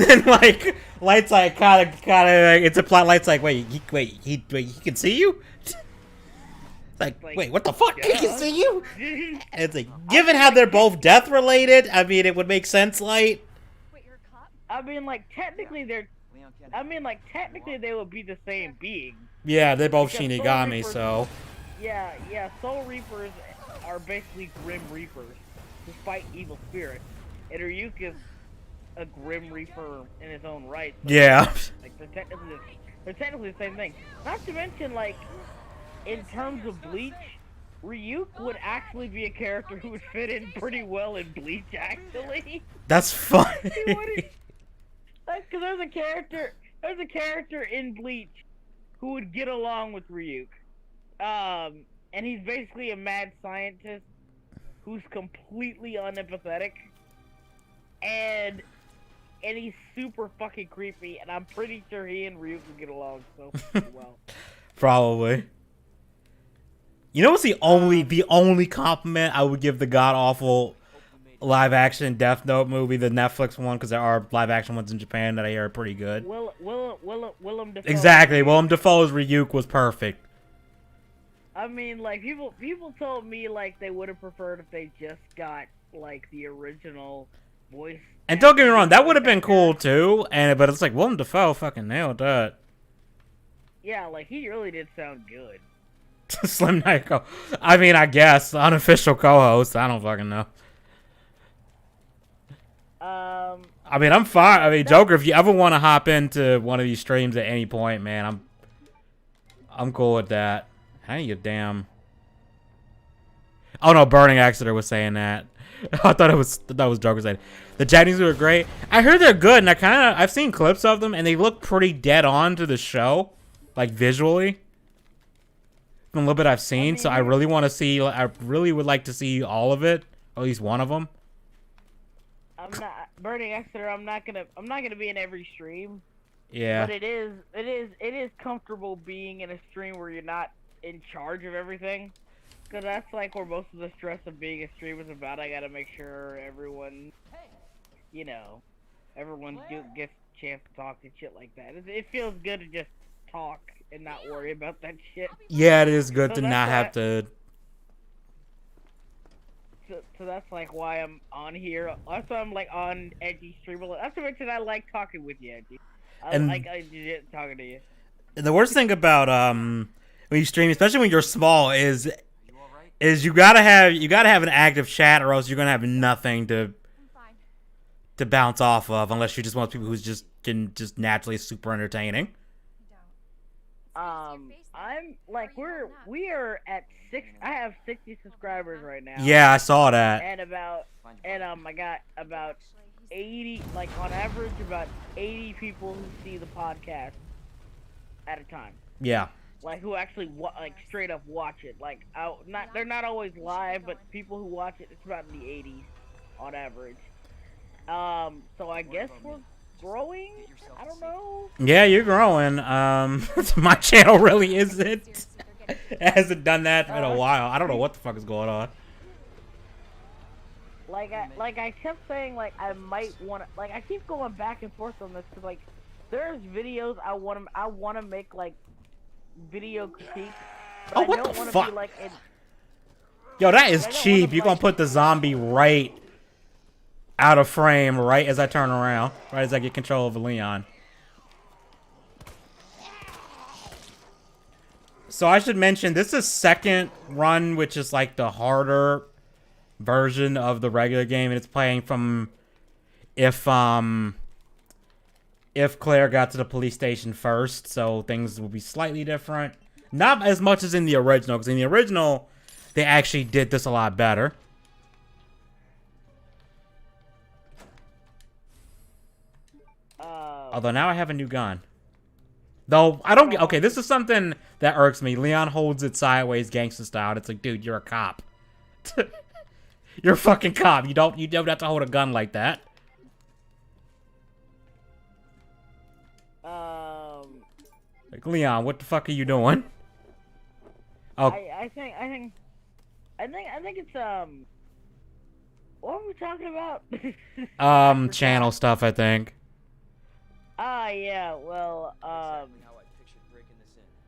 then like, Light's like, kind of, like, it's a plot. Light's like, wait, he can see you? Like, wait, what the fuck? Yeah. He can see you? And it's like, given how they're both death related, I mean, it would make sense, Light. I mean, like, technically they would be the same being. Yeah, they're both Shinigami, so. Yeah, Soul Reapers are basically Grim Reapers. to fight evil spirits, and Ryuk is a Grim Reaper in his own right. So Yeah. like they're technically the same thing. Not to mention, like, in terms of Bleach, Ryuk would actually be a character who would fit in pretty well in Bleach. Actually, That's he would, funny. because there's a character in Bleach who would get along with Ryuk. And he's basically a mad scientist who's completely unempathetic, and he's super fucking creepy. And I'm pretty sure he and Ryuk would get along so well. Probably. You know what's the only compliment I would give the god awful live action Death Note movie, the Netflix one, because there are live action ones in Japan that I hear are pretty good. Willem Dafoe. Exactly. Willem Dafoe's Ryuk was perfect. I mean, like, people told me, like, they would have preferred if they just got, like, the original voice. And don't get me wrong, that would have been cool too. But it's like Willem Dafoe fucking nailed that. Yeah, like, he really did sound good. Slim Nyko. I mean, I guess unofficial co-host. I don't fucking know. I mean, I'm fine. I mean, Joker, if you ever want to hop into one of these streams at any point, man, I'm cool with that. How you damn? Oh no, Burning Exeter was saying that. I thought it was Joker saying the Japanese were great. I heard they're good, and I've seen clips of them, and they look pretty dead on to the show, like visually. From a little bit I've seen, so I really want to see. I really would like to see all of it, at least one of them. I'm not Burning Exeter. I'm not gonna be in every stream. Yeah. But it is comfortable being in a stream where you're not in charge of everything. Because that's like where most of the stress of being a streamer is about. I gotta make sure everyone, everyone gets a chance to talk and shit like that. It feels good to just talk and not worry about that shit. Yeah, it is good to not have to. So that's like why I'm on here. That's why I'm like on Edgy stream. That's the reason I like talking with you, Edgy. I like talking to you. The worst thing about when you stream, especially when you're small, is you gotta have an active chat, or else you're gonna have nothing to bounce off of, unless you just want people who's just naturally super entertaining. I'm like we are at I have 60 subscribers right now. Yeah, I saw that. And I got about 80, like on average about 80 people who see the podcast at a time. Yeah. Like who actually like straight up watch it. Like they're not always live, but people who watch it, it's about in the 80s on average. So I guess we're growing. I don't know. Yeah, you're growing. My channel really isn't. It hasn't done that in a while. I don't know what the fuck is going on. Like I kept saying, like, I might want to, like, I keep going back and forth on this, because, like, there's videos I want to make, like, video critiques. Oh, what the fuck? Be, like, yo, that is cheap. You're gonna put the zombie right out of frame right as I turn around. Right as I get control of Leon. So I should mention, this is second run, which is like the harder version of the regular game, and it's playing from if Claire got to the police station first, so things will be slightly different. Not as much as in the original, because in the original, they actually did this a lot better. Although now I have a new gun. Though, I don't get... Okay, this is something that irks me. Leon holds it sideways, gangster style. It's like, dude, you're a cop. You're a fucking cop. You don't have to hold a gun like that. Like, Leon, what the fuck are you doing? Oh. I think it's, what were we talking about? Channel stuff, I think. Yeah, well,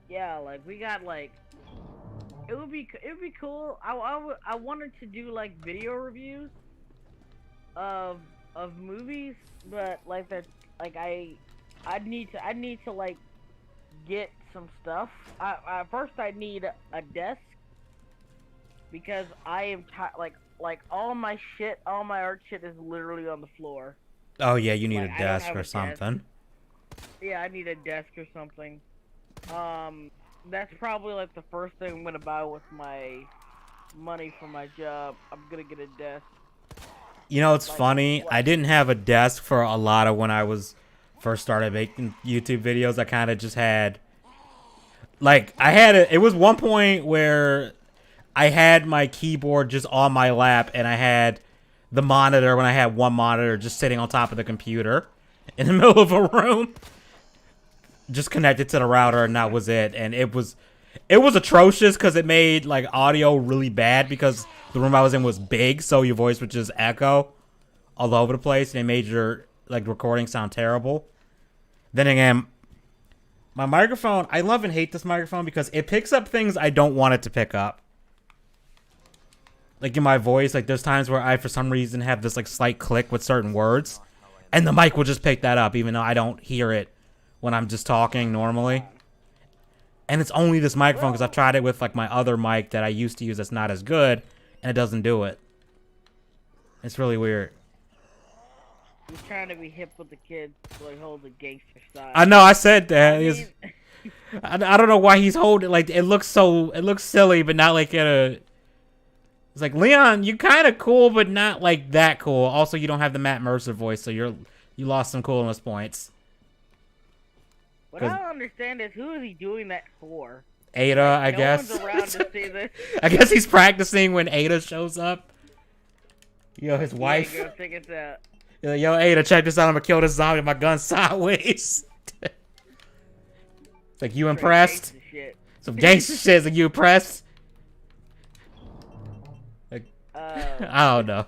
yeah, like, we got, like, it would be cool. I wanted to do, like, video reviews of movies, but, like, that, like, I'd need to, like, get some stuff. First I need a desk, because I am like, like all my shit, all my art shit is literally on the floor. Oh yeah, you need a Like I don't desk have or a desk. something. Yeah, I need a desk or something. Um, that's probably like the first thing I'm gonna buy with my money for my job. I'm gonna get a desk. You know, it's Like, funny. what? I didn't have a desk for a lot of when I was first started making YouTube videos. I kind of just had, like, it was one point where I had my keyboard just on my lap and I had the monitor when I had one monitor just sitting on top of the computer in the middle of a room, just connected to the router, and that was it. And it was atrocious because it made like audio really bad because the room I was in was big, so your voice would just echo all over the place, and it made your like recording sound terrible. Then again, my microphone, I love and hate this microphone because it picks up things I don't want it to pick up. Like in my voice, like there's times where I for some reason have this like slight click with certain words, and the mic will just pick that up even though I don't hear it when I'm just talking normally. And it's only this microphone because I've tried it with like my other mic that I used to use that's not as good, and it doesn't do it. It's really weird. He's trying to be hip with the kids, so he holds a gangster style. I know, I said that. I mean, I don't know why he's holding, like, it looks silly, but not like it's like, Leon, you kind of cool, but not like that cool. Also, you don't have the Matt Mercer voice, so you lost some coolness points. what I don't understand is who is he doing that for? Ada, I no guess. one's around to see this. I guess he's practicing when Ada shows up. Yo, his wife. Yeah, think it's a... Yo, Ada, check this out. I'm gonna kill this zombie with my gun sideways. It's like, you impressed? Some gangster shit. It's like, you impressed? Like, I don't know.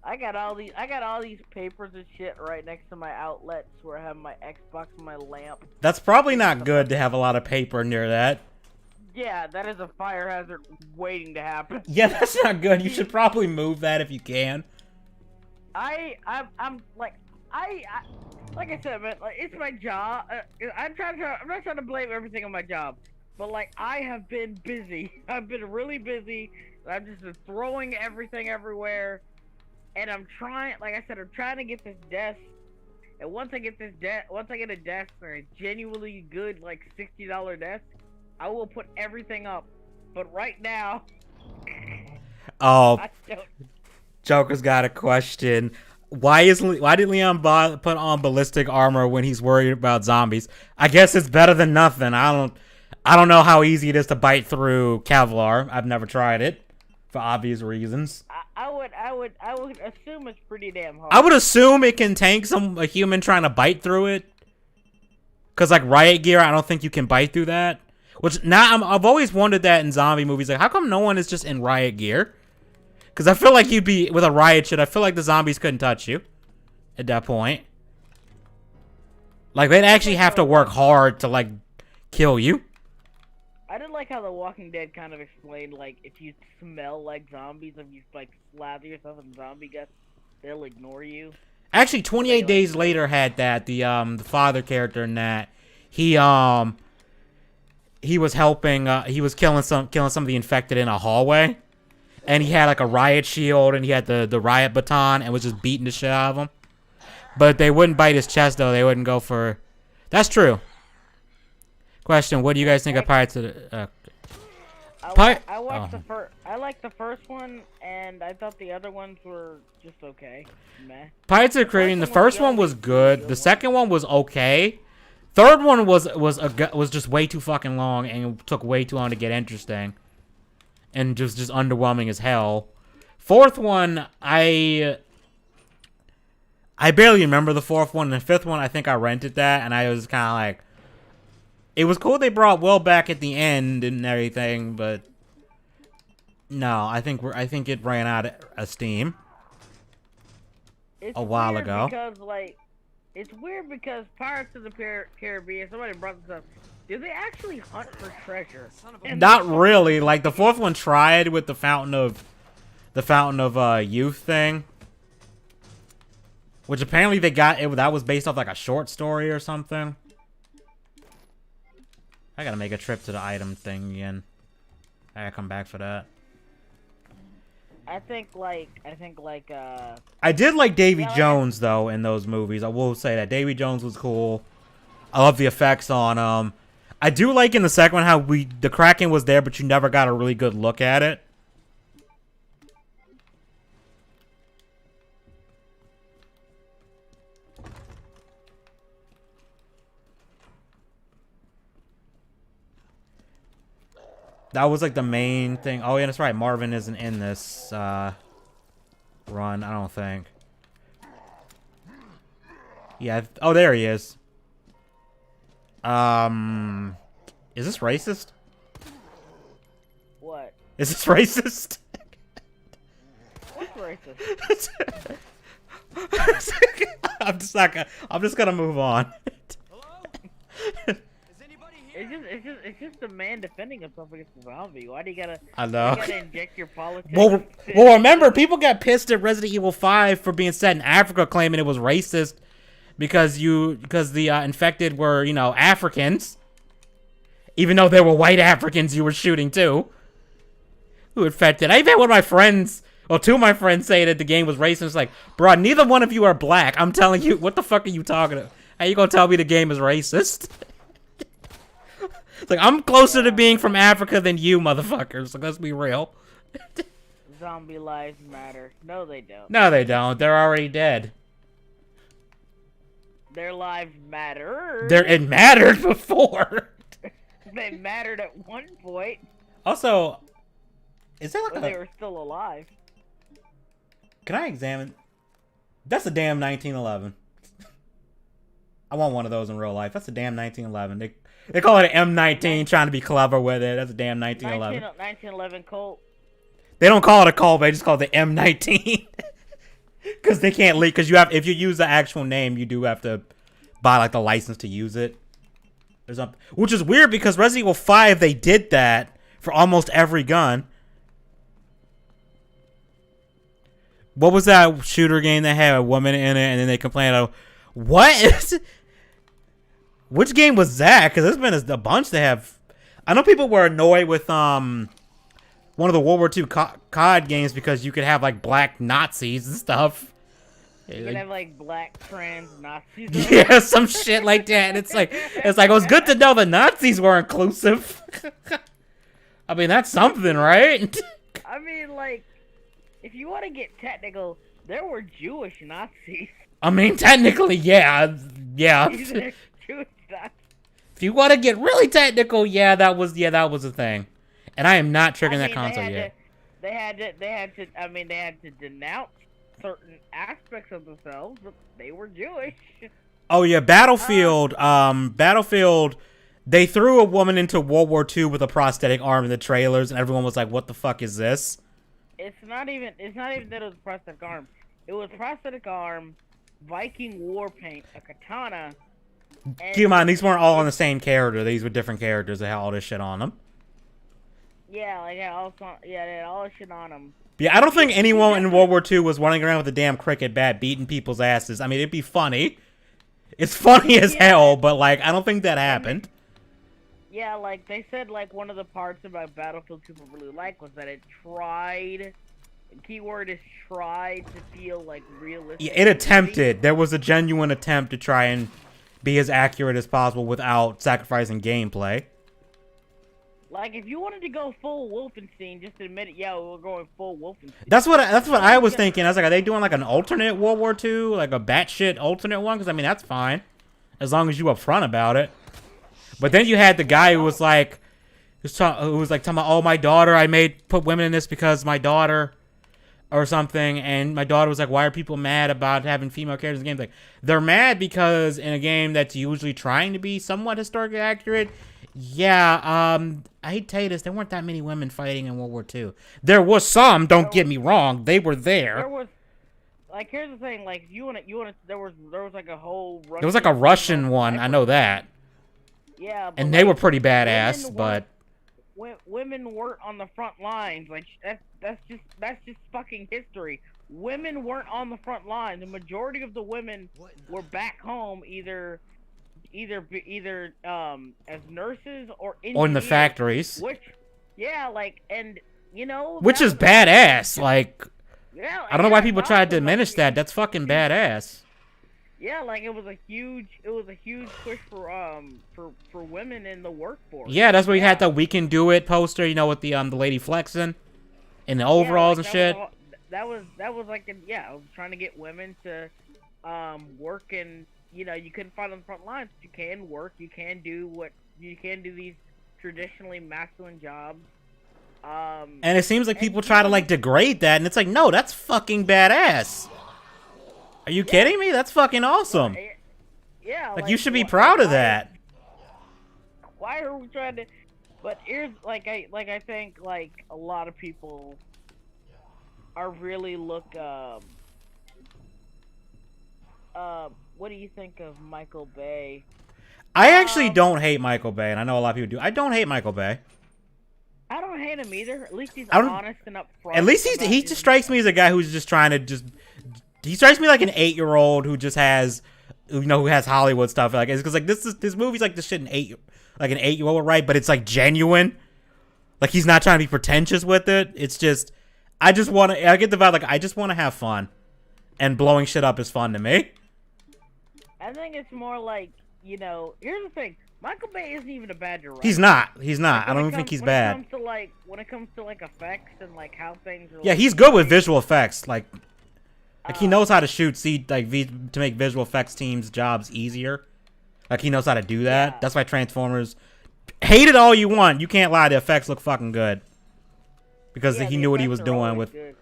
I got all these papers and shit right next to my outlets where I have my Xbox and my lamp. That's probably not good to have a lot of paper near that. Yeah, that is a fire hazard waiting to happen. Yeah, that's not good. You should probably move that if you can. I'm like I said, man, like it's my job. I'm not trying to blame everything on my job, but like I have been busy. I've been really busy. I've just been throwing everything everywhere, and I'm trying. Like I said, I'm trying to get this desk. And once I get a desk or a genuinely good like $60 desk, I will put everything up. But right now, oh, Joker's got a question. Why did Leon put on ballistic armor when he's worried about zombies? I guess it's better than nothing. I don't know how easy it is to bite through Kevlar. I've never tried it for obvious reasons. I would assume it's pretty damn hard. I would assume it can tank a human trying to bite through it. Cause like riot gear, I don't think you can bite through that. Which now I've always wondered that in zombie movies. Like, how come no one is just in riot gear? Because I feel like you'd be with a riot shit. I feel like the zombies couldn't touch you at that point. Like, they'd actually have to work hard to, like, kill you. I didn't like how The Walking Dead kind of explained, like, if you smell like zombies, if you, like, slather yourself in zombie guts, they'll ignore you. Actually, 28 Days Later had that. The father character in that. He was helping, he was killing some of the infected in a hallway. And he had like a riot shield, and he had the riot baton, and was just beating the shit out of them. But they wouldn't bite his chest, though. They wouldn't go for... That's true. Question, what do you guys think of Pirates of the... I watched the first... I liked the first one, and I thought the other ones were just okay. Meh. Pirates of the Caribbean, the first one was good. The second one was okay. Third one was just way too fucking long, and it took way too long to get interesting. And just underwhelming as hell. Fourth one, I barely remember the fourth one. And the fifth one, I think I rented that, and I was kind of like, it was cool they brought Will back at the end and everything, but no, I think it ran out of steam a while ago. Because like, it's weird because Pirates of the Caribbean. Somebody brought this up. Do they actually hunt for treasure? Not really. Like the fourth one tried with the Fountain of Youth thing, which apparently they got it. That was based off like a short story or something. I gotta make a trip to the item thing again. I gotta come back for that. I did like Davy yeah, like I, Jones though in those movies. I will say that Davy Jones was cool. I love the effects on I do like in the second one how the Kraken was there, but you never got a really good look at it. That was like the main thing. Oh yeah, that's right. Marvin isn't in this run, I don't think. Yeah. Oh, there he is. Is this racist? what? Is this racist? What's racist? I'm just gonna move on. It's just a man defending himself against a zombie. Why do you gotta? I know. You gotta inject your politics. Well, remember, people got pissed at Resident Evil 5 for being set in Africa, claiming it was racist because the infected were, you know, Africans, even though they were white Africans you were shooting too. Who infected? I even had one of my friends, well, two of my friends say that the game was racist. It's like, bro, neither one of you are black. I'm telling you, what the fuck are you talking about? How you gonna tell me the game is racist? It's like, I'm closer to being from Africa than you, motherfuckers. So let's be real. Zombie lives matter. No, they don't. No, they don't. They're already dead. Their lives matter. It mattered before. They mattered at one point. Also, is there like when they were still alive. Can I examine? That's a damn 1911. I want one of those in real life. That's a damn 1911. They call it an M19, trying to be clever with it. That's a damn 1911. 1911 Colt. They don't call it a Colt, they just call it the M19. Because they can't leak. Because if you use the actual name, you do have to buy like the license to use it. Which is weird because Resident Evil 5, they did that for almost every gun. What was that shooter game that had a woman in it, and then they complained about, what? Which game was that? Because there's been a bunch that have. I know people were annoyed with one of the World War II COD games because you could have like black Nazis and stuff. You could have like black trans Nazis. Yeah, some shit like that. And it's like it was good to know the Nazis were inclusive. I mean, that's something, right? I mean, like, if you want to get technical, there were Jewish Nazis. I mean, technically, yeah. Jewish Nazis. If you want to get really technical, that was a thing. And I am not triggering that console yet. They had to denounce certain aspects of themselves, but they were Jewish. Oh yeah, Battlefield. Battlefield. They threw a woman into World War II with a prosthetic arm in the trailers, and everyone was like, "What the fuck is this?" It's not even that it was a prosthetic arm. It was prosthetic arm, Viking war paint, a katana. Keep in mind, these weren't all on the same character. These were different characters that had all this shit on them. Yeah, they had all this shit on them. Yeah, I don't think anyone in World War II was running around with a damn cricket bat beating people's asses. I mean, it'd be funny. It's funny as hell, but, like, I don't think that happened. Yeah, like, they said, like, one of the parts about Battlefield people really liked was that it tried, the keyword is tried to feel, like, realistic. Yeah, it attempted. There was a genuine attempt to try and be as accurate as possible without sacrificing gameplay. Like, if you wanted to go full Wolfenstein, just admit it, yeah, we're going full Wolfenstein. That's what I was thinking. I was like, are they doing, like, an alternate World War II? Like, a batshit alternate one? Because, I mean, that's fine. As long as you upfront about it. But then you had the guy who was like, talking about, oh, my daughter, I put women in this because my daughter, or something, and my daughter was like, why are people mad about having female characters in games? Like, they're mad because in a game that's usually trying to be somewhat historically accurate, I hate to tell you this, there weren't that many women fighting in World War II. There was some, don't get me wrong, they were there. There was, like, here's the thing, like, there was like a whole Russian... There was like a Russian one, I know that. Yeah, and they were pretty badass, but women weren't on the front lines. Like, that's just fucking history. Women weren't on the front line. The majority of the women were back home, either as nurses or in the factories. Which, yeah, like, and which that is was a badass. Like, yeah, I don't know why yeah, it's people try to awesome. Like, diminish that. That's fucking badass. yeah, like it was a huge push for women in the workforce. Yeah, that's Like, where you had yeah, the "We Can Do It" poster, with the lady flexing in the yeah, overalls like and that was shit. all. That was like yeah, I was trying to get women to work and you couldn't find on the front lines. But you can work. You can do these traditionally masculine jobs. And it seems like And people try to like degrade that, and it's like, no, that's fucking badass. Are you yeah, kidding me? That's fucking but awesome. yeah, Like, you should be like proud of that. why are we trying to? But here's I think like a lot of people are really what do you think of Michael Bay? I actually Um, don't hate Michael Bay, and I know a lot of people do. I don't hate Michael Bay. I don't hate him either. At least he's I don't. honest and At upfront least about he his. just strikes me as a guy who's just trying to just. He strikes me like an 8-year-old who just has, who has Hollywood stuff. Like, it's because like this movie's like the shit like an 8-year-old would write, but it's like genuine. Like, he's not trying to be pretentious with it. It's just, I get the vibe like I just want to have fun, and blowing shit up is fun to me. I think it's more like Here's the thing: Michael Bay isn't even a bad director. He's not. He's Like, not. I don't even think he's bad. When it comes to like effects and like how things are. Yeah, Like, he's good with visual effects. Like he uh, knows how to shoot. To make visual effects teams' jobs easier. Like, he knows how to do that. Yeah. That's why Transformers. Hate it all you want. You can't lie. The effects look fucking good. Because yeah, he the knew what he effects was are doing always with good.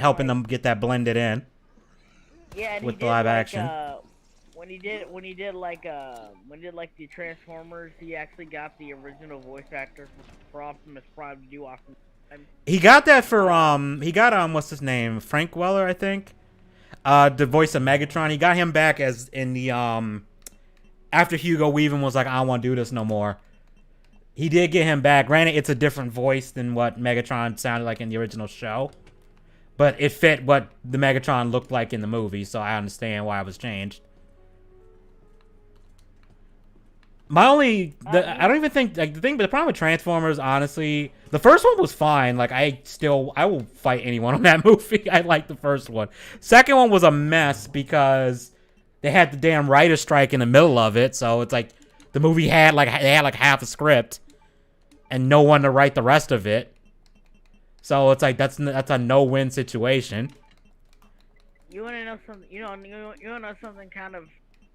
helping Like, them get that blended in yeah, and with he the did live like action. when he did like the Transformers, he actually got the original voice actor for Optimus Prime to do Optimus Prime. He got that for he got what's his name? Frank Weller, I think. The voice of Megatron. He got him back as in the after Hugo Weaving was like, I don't want to do this no more. He did get him back. Granted, it's a different voice than what Megatron sounded like in the original show. But it fit what the Megatron looked like in the movie, so I understand why it was changed. I don't even think, like, the problem with Transformers, honestly, the first one was fine. Like, I will fight anyone on that movie. I like the first one. Second one was a mess because they had the damn writer's strike in the middle of it, so it's like the movie they had like half a script and no one to write the rest of it. So it's like that's a no-win situation. You want to know something? You want to know something kind of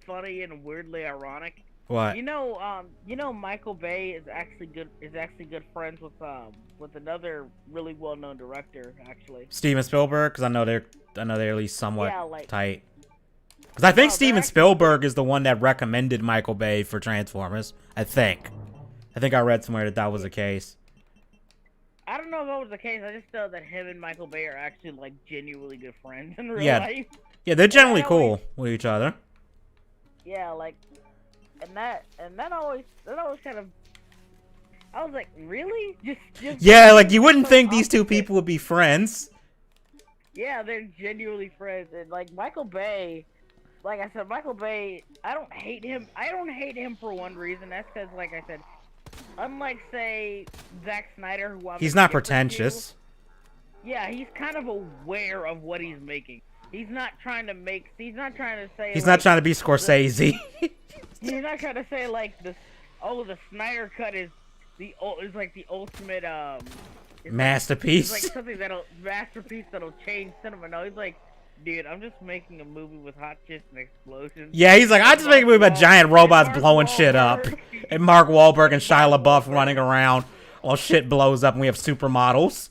funny and weirdly ironic? What? Michael Bay is actually good friends with another really well-known director, actually. Steven Spielberg, because I know they're at least somewhat tight. Because I think No, Steven Spielberg is the one that recommended Michael Bay for Transformers. I think I read somewhere that was the case. I don't know if that was the case. I just know that him and Michael Bay are actually like genuinely good friends in real life. Yeah, they're generally cool with each other. Yeah, like, and that always kind of. I was like, really? Just yeah, like you wouldn't so think these two opposite. people would be friends. Yeah, they're genuinely friends, and like Michael Bay, like I said, Michael Bay, I don't hate him. I don't hate him for one reason. That's because, like I said, unlike say Zack Snyder, who he's not pretentious. Yeah, he's kind of aware of what he's making. He's not trying to say. He's not trying to be Scorsese. He's not trying to say like the Snyder cut is like the ultimate masterpiece. It's like something masterpiece that'll change cinema. No, he's like, dude, I'm just making a movie with hot chicks and explosions. Yeah, he's like, I just make a movie about giant robots blowing shit up, and Mark Wahlberg and Shia LaBeouf running around while shit blows up, and we have supermodels.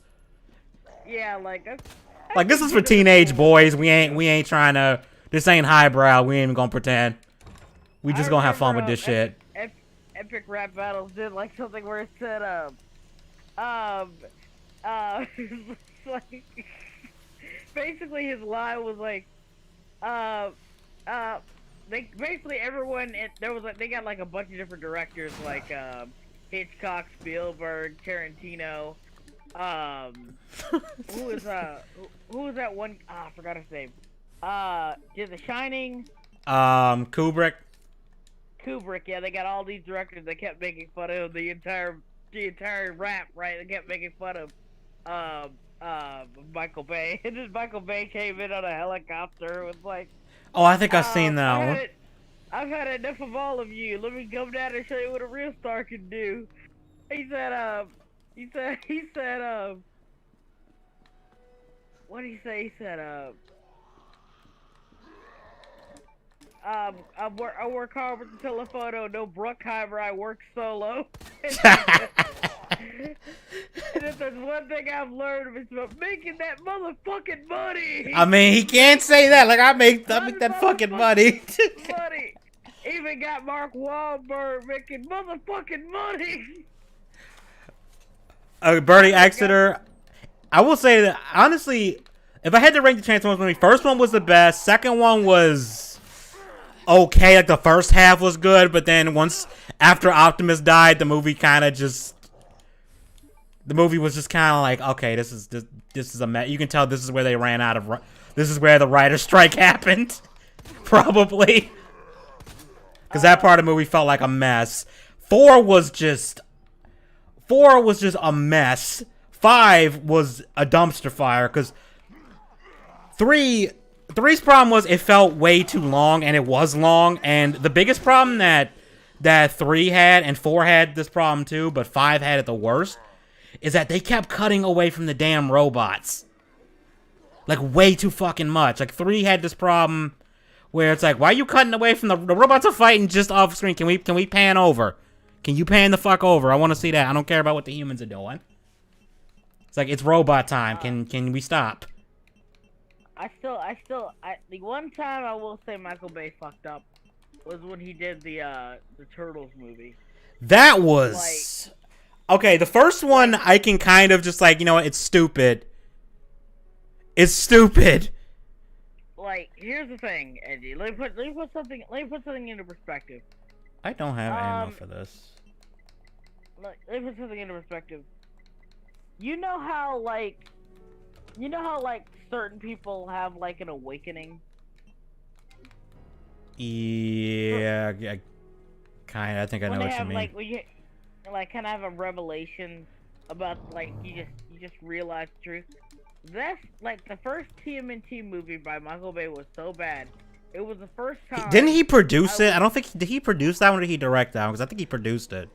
Yeah, like this is for teenage boys. We ain't trying to. This ain't highbrow. We ain't even gonna pretend. We just gonna have fun with this shit. Epic Rap Battles did like something where it said like, basically his line was like they got like a bunch of different directors like Hitchcock, Spielberg, Tarantino, who was that one? I forgot his name. Did The Shining? Kubrick. Kubrick, yeah, they got all these directors that kept making fun of the entire rap, right? They kept making fun of Michael Bay. And then Michael Bay came in on a helicopter with like, Oh, I think I've seen that I had one. it. I've had enough of all of you. Let me come down and show you what a real star can do. He said, what did he say? He said, I work hard with the telephoto. No Bruckheimer, I work solo. And if there's one thing I've learned, it's about making that motherfucking money. I mean, he can't say that. Like, I make that fucking money. Money. Even got Mark Wahlberg making motherfucking money. Bernie Exeter. I will say that, honestly, if I had to rank the Transformers movie, first one was the best. Second one was okay. Like, the first half was good, but then once, after Optimus died, the movie kind of just... The movie was just kind of like, okay, this is a mess. You can tell this is where they ran out of... This is where the writer's strike happened. Probably. Because that part of the movie felt like a mess. 4 was just a mess. 5 was a dumpster fire. Because 3's problem was it felt way too long, and it was long. And the biggest problem that 3 had, and 4 had this problem too, but 5 had it the worst, is that they kept cutting away from the damn robots. Like, way too fucking much. Like, 3 had this problem where it's like, why are you cutting away from the robots are fighting just off screen? Can we pan over? Can you pan the fuck over? I want to see that. I don't care about what the humans are doing. It's like, it's robot time. Can we stop? The one time I will say Michael Bay fucked up was when he did the Turtles movie. That was... Okay, the first one, I can kind of just like, you know what, it's stupid. It's stupid. Like, here's the thing, Edgy. Let me put something into perspective. I don't have ammo for this. Let me put something into perspective. You know how like certain people have like an awakening? Yeah, kind of. I think I know what you mean. Like, when you like kind of have a revelation about like you just realize the truth. That's like the first TMNT movie by Michael Bay was so bad. It was the first time. Didn't he produce it? I don't think did he produce that one or did he direct that one? Because I think he produced it.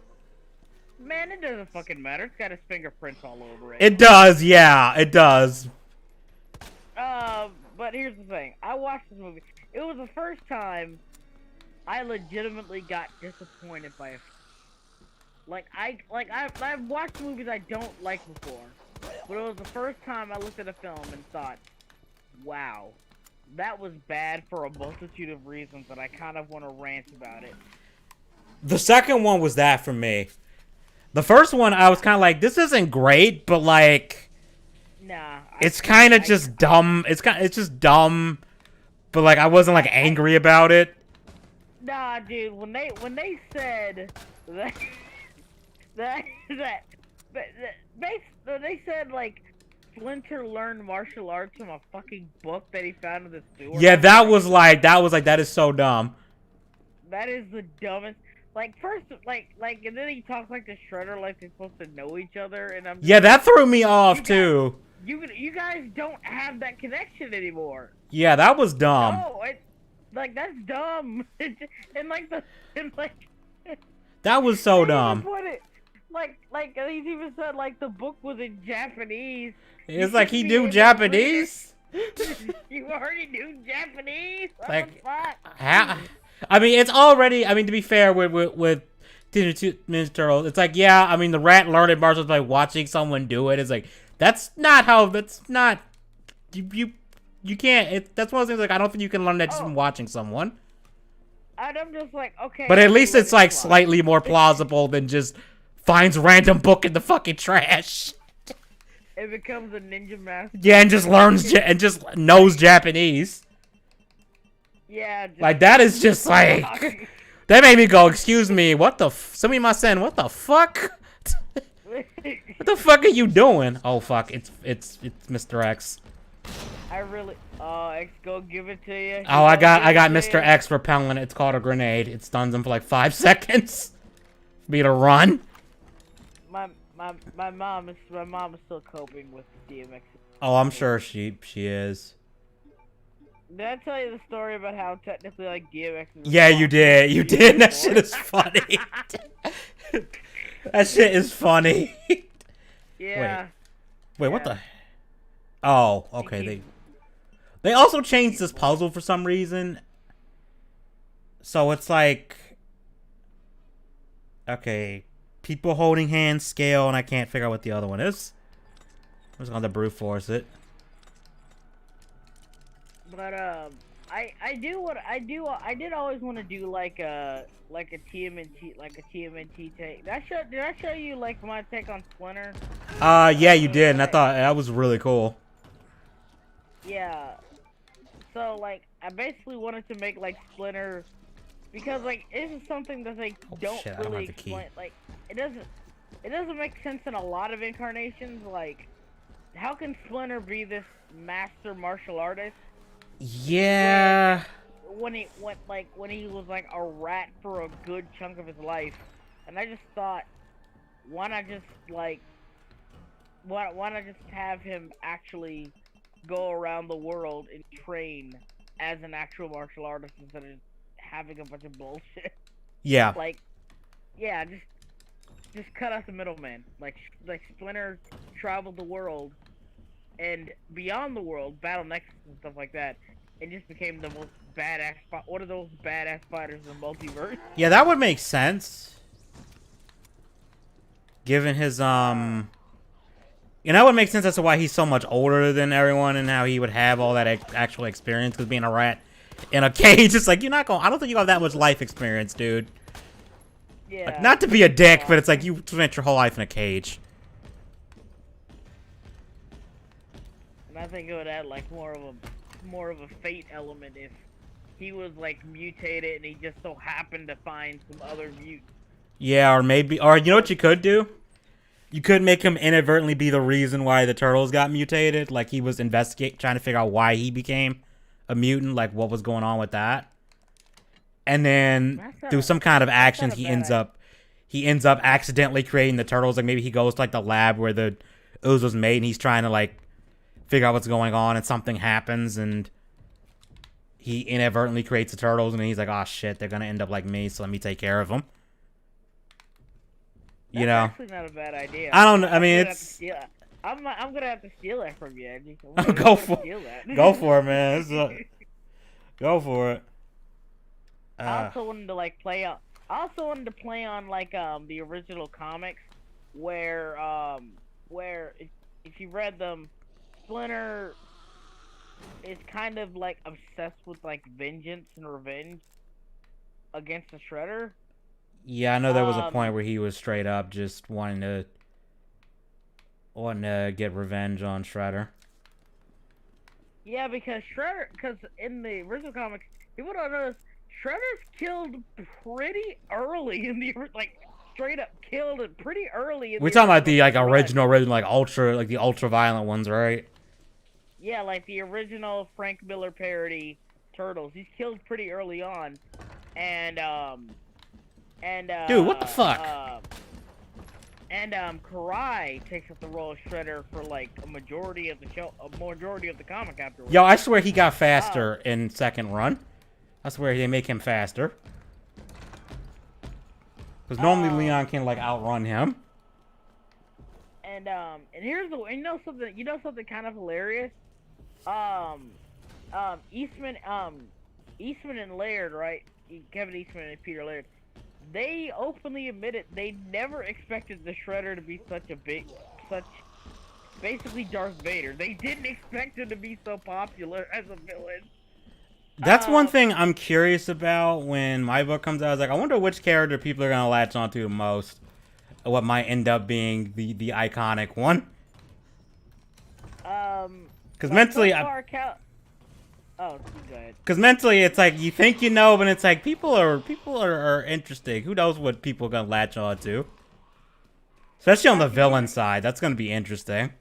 Man, it doesn't fucking matter. It's got his fingerprints all over it. It does, yeah, it does. But here's the thing. I watched this movie. It was the first time I legitimately got disappointed by a. I've watched movies I don't like before, but it was the first time I looked at a film and thought, wow, that was bad for a multitude of reasons that I kind of want to rant about it. The second one was that for me. The first one, I was kind of like, this isn't great, but like, nah, it's kind of just dumb. It's just dumb, but like, I wasn't like angry about it. Nah, dude, when they said that. They said like Splinter learned martial arts from a fucking book that he found in the sewer. Yeah, that is so dumb. That is the dumbest. Like first, and then he talks like the Shredder, like they're supposed to know each other, and I'm. Yeah, that threw me off too. You guys don't have that connection anymore. Yeah, that was dumb. No, that's dumb. That was so dumb. Like he's even said like the book was in Japanese. It's like he knew Japanese. You already knew Japanese. What like, the fuck? How? I mean, it's already. I mean, to be fair, with Teenage Mutant Ninja Turtles, it's like, yeah. I mean, the rat learned martial arts by watching someone do it. It's like that's not how. That's not. You can't. That's one of those things. Like, I don't think you can learn that just from watching someone. And I'm just like, okay. But at least it's like slightly more plausible than just finds random book in the fucking trash. It becomes a ninja master. Yeah, and just learns and just knows Japanese. Yeah. Like, that is just like... That made me go, excuse me, what the Sumimasen, what the fuck? What the fuck are you doing? Oh, fuck, it's Mr. X. X, go give it to you. Oh, I got Mr. X repelling. It's called a grenade. It stuns him for like 5 seconds. For me to run. my mom is still coping with DMX. Oh, I'm sure she is. Did I tell you the story about how technically like DMX is Yeah, you responsible did. for You the did. That shit war? is funny. That shit is funny. Wait. Yeah, Wait, what yeah. the? Oh, He okay. keeps They also he changed keeps this puzzle for some reason. So it's like, okay, people holding hands, scale, and I can't figure out what the other one is. I'm just gonna brute force it. But I did always want to do like a TMNT take. Did I show you like my take on Splinter? Yeah, you Game did, and I night? thought that was really cool. Yeah. So like I basically wanted to make like Splinter because like this is something that they Oh don't shit, I don't really have the key. explain. Like it doesn't make sense in a lot of incarnations. Like how can Splinter be this master martial artist when Yeah. when he was like a rat for a good chunk of his life, and I just thought, why not just like why not just have him actually go around the world and train as an actual martial artist instead of having a bunch of bullshit. Yeah. Like, yeah, just cut out the middleman. Like Splinter traveled the world and beyond the world, battle nexus and stuff like that, and just became the most badass. One of those badass fighters in the multiverse. Yeah, that would make sense. Given his Uh, you know, that would make sense as to why he's so much older than everyone and how he would have all that actual experience. Because being a rat in a cage, it's like you're not going. I don't think you have that much life experience, dude. yeah. Like, not to be a dick, but it's like you spent your whole life in a cage. And I think it would add like more of a fate element if he was like mutated and he just so happened to find some other mute. Yeah, or maybe, or you know what you could do? You could make him inadvertently be the reason why the turtles got mutated. Like he was trying to figure out why he became a mutant, like what was going on with that. And then through some kind of That's actions, not a bad idea. he ends up accidentally creating the turtles. Like maybe he goes to like the lab where the ooze was made, and he's trying to like figure out what's going on, and something happens, and he inadvertently creates the turtles, and then he's like, "Oh shit, they're gonna end up like me, so let me take care of them." You That's know, actually not a bad idea. I don't know. I I'm mean, gonna have to it's steal. I'm gonna have to steal that from you, Edgy. go I'm gonna for steal that. go for it, man. Go for it. I also wanted to like play on. I also wanted to play on like the original comics, where if you read them, Splinter is kind of like obsessed with like vengeance and revenge against the Shredder. Yeah, I know there was a point Um, where he was straight up just wanting to get revenge on Shredder. yeah, because in the original comics, people don't know this. Shredder's killed pretty early in the like straight up killed it pretty early in We're the talking about the original like run. original like ultra violent ones, right? Yeah, like the original Frank Miller parody Turtles. He's killed pretty early on, and and Dude, what the fuck? Karai takes up the role of Shredder for like a majority of the show, a majority of the comic afterwards. Yo, I swear he got Uh, faster in second run. I swear they make him faster. Because normally Leon can like outrun him. and here's the you know something kind of hilarious. Um, Eastman Eastman and Laird, right? Kevin Eastman and Peter Laird. They openly admitted they never expected the Shredder to be such basically Darth Vader. They didn't expect him to be so popular as a villain. That's one thing I'm curious about when my book comes out. I was like, I wonder which character people are gonna latch onto the most. What might end up being the iconic one. Because Like so mentally, far, oh, go ahead. because mentally, it's like you think you know, but it's like are interesting. Who knows what people are gonna latch on to? Especially on the villain side, that's gonna be interesting.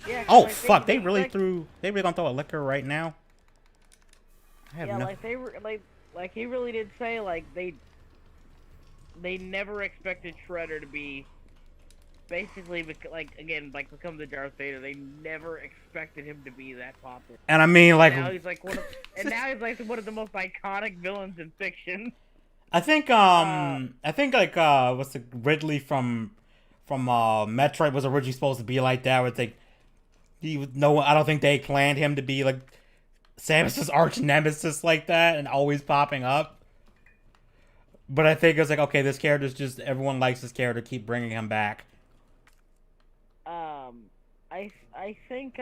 Yeah, Oh like fuck! They really like, gonna throw a liquor right now. I have yeah, no. like they were like he really did say like they they never expected Shredder to be basically become the Darth Vader. They never expected him to be that popular. And I mean, like, Now he's like one of the most iconic villains in fiction. I think like what's the Ridley from Metroid was originally supposed to be like that. Where it's like he was no, I don't think they planned him to be like Samus's arch nemesis like that and always popping up. But I think it's like, okay, this character's just everyone likes this character, keep bringing him back. I think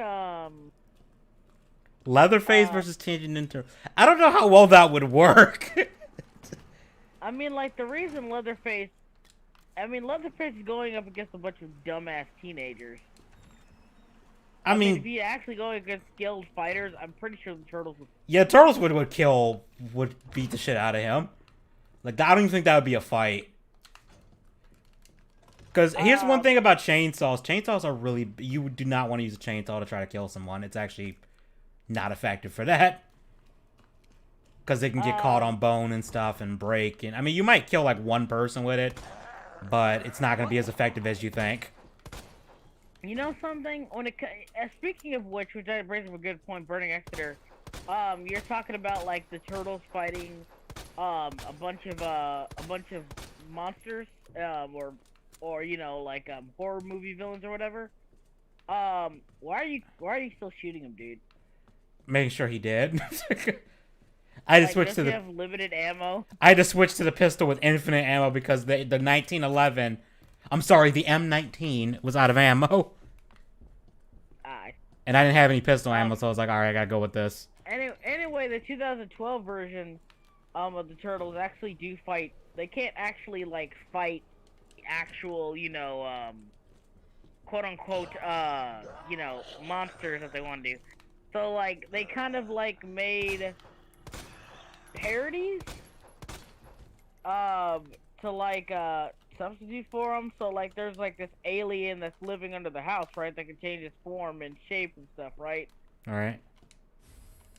Leatherface versus Teenage Ninja. I don't know how well that would work. I mean, like, the reason Leatherface is going up against a bunch of dumbass teenagers. I mean, if he actually going against skilled fighters, I'm pretty sure the Turtles would. Yeah, Turtles would beat the shit out of him. Like, I don't even think that would be a fight. Because here's one thing about chainsaws. Chainsaws are really... You do not want to use a chainsaw to try to kill someone. It's actually not effective for that. Because they can get caught on bone and stuff and break. And I mean, you might kill, like, one person with it. But it's not going to be as effective as you think. You know something? Speaking of which brings up a good point, Burning Exeter. You're talking about, like, the Turtles fighting a bunch of monsters, or you know, like horror movie villains or whatever. Why are you still shooting him, dude? Making sure he did. I just switched to the. Have limited ammo. I just switched to the pistol with infinite ammo because the 1911. I'm sorry, the M19 was out of ammo. Aye. And I didn't have any pistol ammo, so I was like, all right, I gotta go with this. Anyway, the 2012 version of the Turtles actually do fight. They can't actually like fight actual, you know, quote unquote, you know, monsters that they want to do. So like they kind of like made parodies to like substitute for them. So like there's like this alien that's living under the house, right? That can change its form and shape and stuff, right? All right.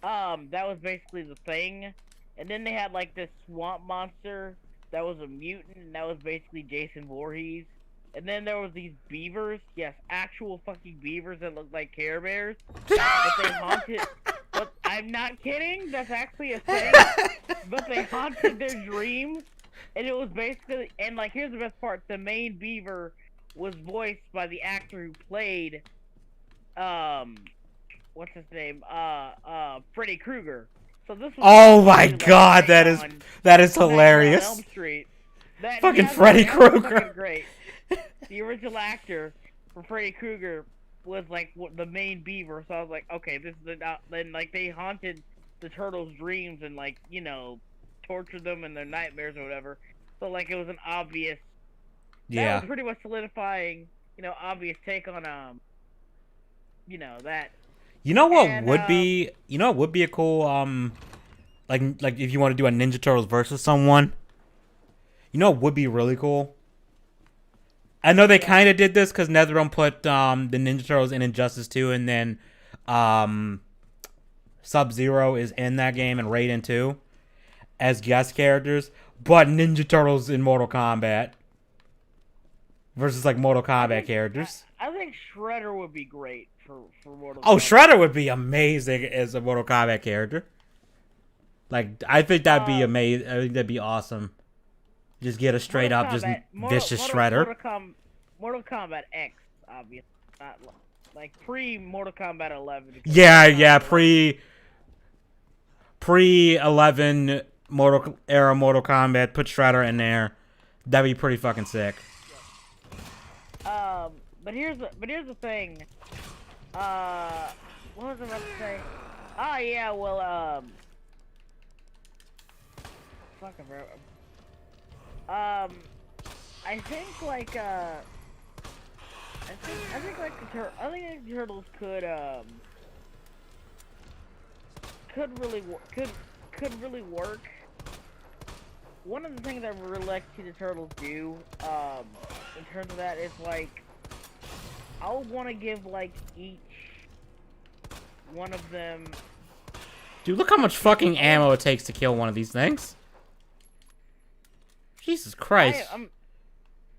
That was basically the thing. And then they had like this swamp monster that was a mutant, and that was basically Jason Voorhees. And then there was these beavers, yes, actual fucking beavers that looked like Care Bears. But they haunted. But I'm not kidding. That's actually a thing. But they haunted their dreams, and it was basically. And like, here's the best part: the main beaver was voiced by the actor who played, what's his name? Freddy Krueger. So this was oh my god, that is hilarious. Elm Street. Fucking Freddy Krueger. Great. The original actor for Freddy Krueger was like the main beaver, so I was like, okay, this is then like they haunted the turtles' dreams and like, you know, tortured them in their nightmares or whatever. So like it was an obvious. Yeah. That was pretty much solidifying, you know, obvious take on you know that. You know what would be a cool like if you want to do a Ninja Turtles versus someone. You know what would be really cool? I know they kind of did this because NetherRealm put the Ninja Turtles in Injustice 2, and then Sub-Zero is in that game and Raiden 2 as guest characters, but Ninja Turtles in Mortal Kombat versus like Mortal Kombat characters. I think Shredder would be great for Mortal Kombat. Oh, Shredder would be amazing as a Mortal Kombat character. Like, I think that'd be amazing. I think that'd be awesome. Just get a straight up, just vicious Shredder. Mortal Kombat X, obviously. Not like pre-Mortal Kombat 11. Yeah, pre-11 Mortal Kombat. Put Shredder in there. That'd be pretty fucking sick. But here's the thing. What was I about to say? Oh yeah, well, fucking bro. I think like I think the turtles could really work. One of the things I really like to see the turtles do, in terms of that, is like I would want to give like each one of them. Dude, look how much fucking ammo it takes to kill one of these things. Jesus Christ.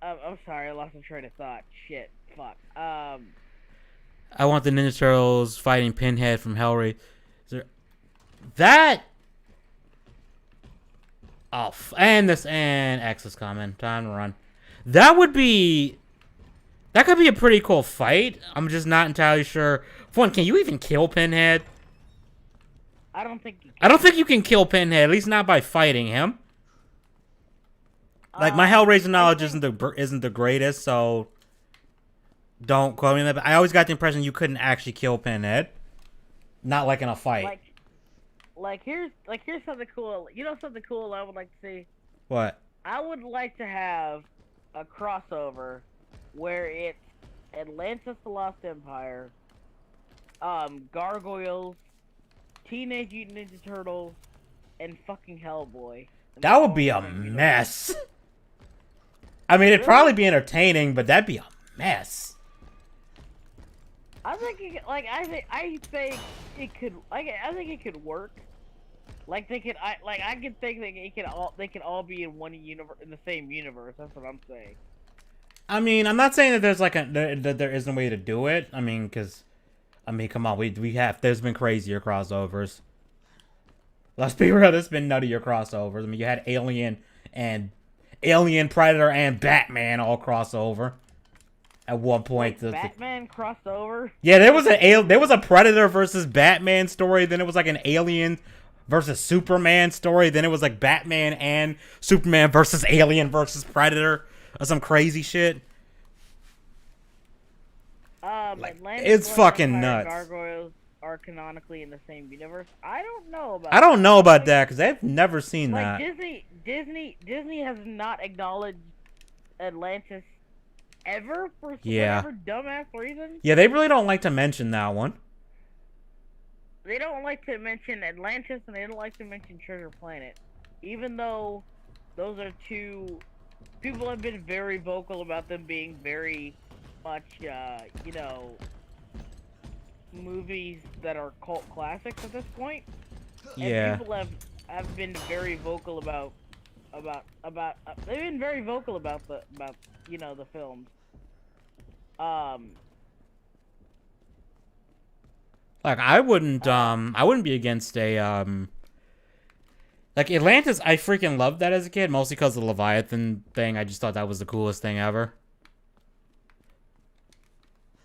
I'm sorry, I lost my train of thought. Shit, fuck. I want the Ninja Turtles fighting Pinhead from Hellraiser. That. Oh, and X is coming. Time to run. That would be. That could be a pretty cool fight. I'm just not entirely sure. For one, can you even kill Pinhead? I don't think you can. I don't think you can kill Pinhead, at least not by fighting him. Like, my Hellraiser knowledge isn't the greatest, so don't quote me on that. But I always got the impression you couldn't actually kill Pinhead. Not like in a fight. Like here's something cool. You know something cool I would like to see? What? I would like to have a crossover where it's Atlantis the Lost Empire, Gargoyles, Teenage Mutant Ninja Turtles, and fucking Hellboy. And that would be a mess. I mean, it'd probably be entertaining, but that'd be a mess. I think it could work. Like they could, I could think that they could all be in one universe, in the same universe. That's what I'm saying. I mean, I'm not saying that there isn't a way to do it. I mean, come on, there's been crazier crossovers. Let's be real, there's been nuttier crossovers. I mean, you had Alien, Predator, and Batman all crossover. At one point, Batman crossover. Yeah, there was a Predator versus Batman story. Then it was like an Alien versus Superman story. Then it was like Batman and Superman versus Alien versus Predator or some crazy shit. It's fucking nuts. Gargoyles are canonically in the same universe. I don't know about that because I've never seen that. Disney has not acknowledged Atlantis ever for whatever dumbass reason. Yeah, they really don't like to mention that one. They don't like to mention Atlantis, and they don't like to mention Treasure Planet, even though those are two people have been very vocal about them being very much, movies that are cult classics at this point. Yeah. And people have been very vocal about they've been very vocal about the films. Like I wouldn't be against a like Atlantis. I freaking loved that as a kid, mostly because of the Leviathan thing. I just thought that was the coolest thing ever.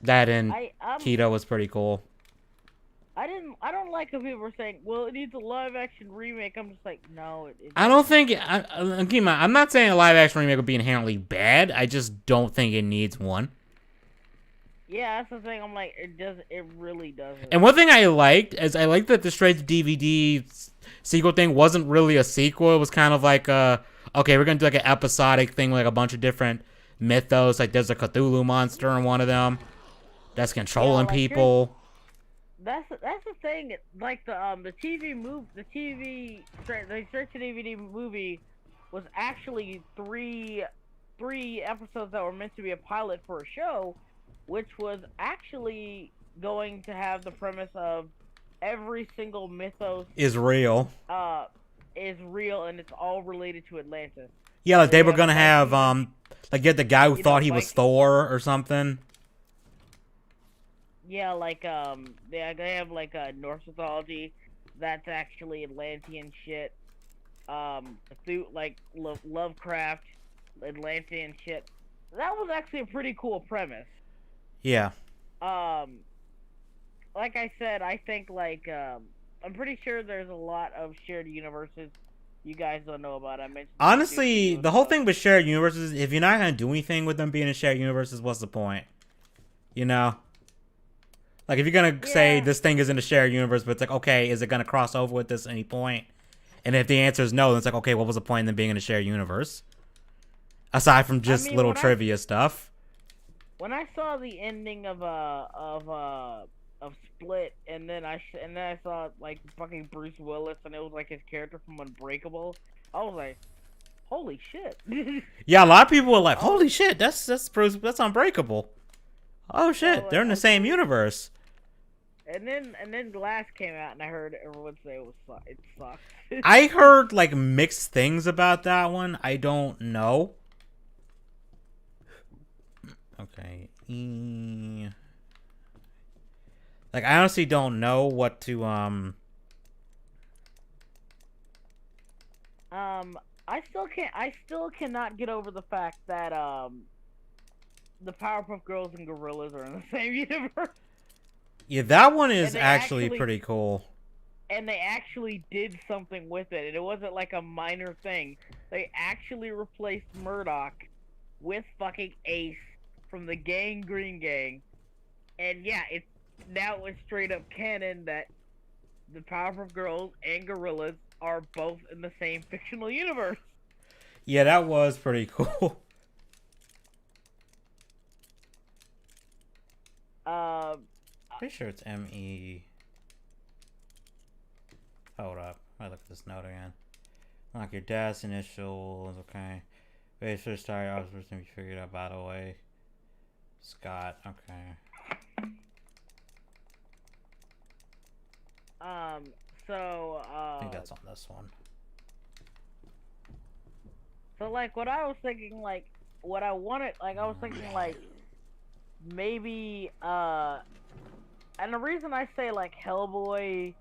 That and Keto was pretty cool. I don't like how people were saying, well, it needs a live-action remake. I'm just like, no. I don't think... I'm not saying a live-action remake would be inherently bad. I just don't think it needs one. Yeah, that's the thing. I'm like, it really doesn't. And one thing I liked is I liked that the straight-to-DVD sequel thing wasn't really a sequel. It was kind of like, okay, we're going to do like an episodic thing with like a bunch of different mythos. Like there's a Cthulhu monster in one of them that's controlling people. That's the thing. Like the straight to DVD movie was actually three episodes that were meant to be a pilot for a show, which was actually going to have the premise of every single mythos is real. Is real, and it's all related to Atlantis. Yeah, like they were gonna have get the guy who thought he was Thor or something. Yeah, like they have like a Norse mythology that's actually Atlantean shit. Like Lovecraft, Atlantean shit. That was actually a pretty cool premise. Yeah. Like I said, I think like I'm pretty sure there's a lot of shared universes you guys don't know about. I mentioned. Honestly, the whole thing with shared universes, if you're not gonna do anything with them being in shared universes, what's the point? You know. Like, if you're going to say this thing is in a shared universe, but it's like, okay, is it going to cross over with this at any point? And if the answer is no, then it's like, okay, what was the point in them being in a shared universe? Aside from just little trivia stuff. When I saw the ending of Split, and then I saw, like, fucking Bruce Willis, and it was, like, his character from Unbreakable, I was like, holy shit. Yeah, a lot of people were like, holy shit, that's Unbreakable. Oh shit, they're in the same universe. And then Glass came out, and I heard everyone say it sucked. I heard like mixed things about that one. I don't know. Okay. Like I honestly don't know what to I still cannot get over the fact that the Powerpuff Girls and Gorillas are in the same universe. Yeah, that one is And actually pretty cool. they actually did something with it, and it wasn't like a minor thing. They actually replaced Murdoch with fucking Ace from the Gang Green Gang, and yeah, it's straight up canon that the Powerpuff Girls and Gorillas are both in the same fictional universe. Yeah, that was pretty cool. Pretty sure it's M-E. Hold up. I look at this note again. Like your dad's initials, okay. Wait, first story I was supposed to be figured out by the way. Scott, okay. I think that's on this one. So like what I was thinking, like what I wanted, like I was thinking like maybe and the reason I say like Hellboy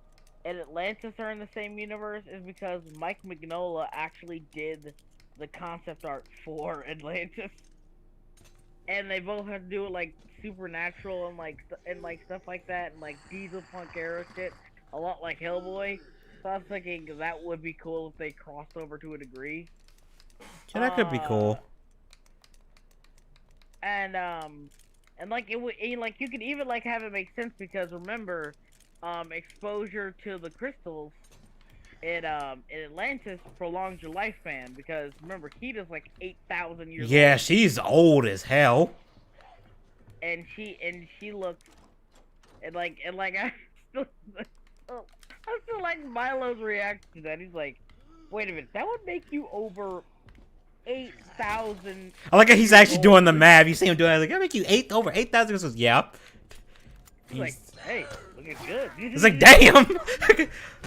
and Atlantis are in the same universe is because Mike Mignola actually did the concept art for Atlantis, and they both have to do it like supernatural and like stuff like that, and like diesel punk era shit, a lot like Hellboy. So I was thinking that would be cool if they crossed over to a degree. Yeah, that could be cool. And like it would, like you could even like have it make sense because remember, exposure to the crystals in Atlantis prolongs your lifespan because remember Kita's like 8,000 years old. Yeah, she's old as hell. And she looks and like I still like Milo's reaction to that. He's like, wait a minute, that would make you over 8,000. I like how he's actually doing the math. You see him doing it. Like, I make you over 8,000. He says, yeah. He's like, hey, looking good. He's like, damn.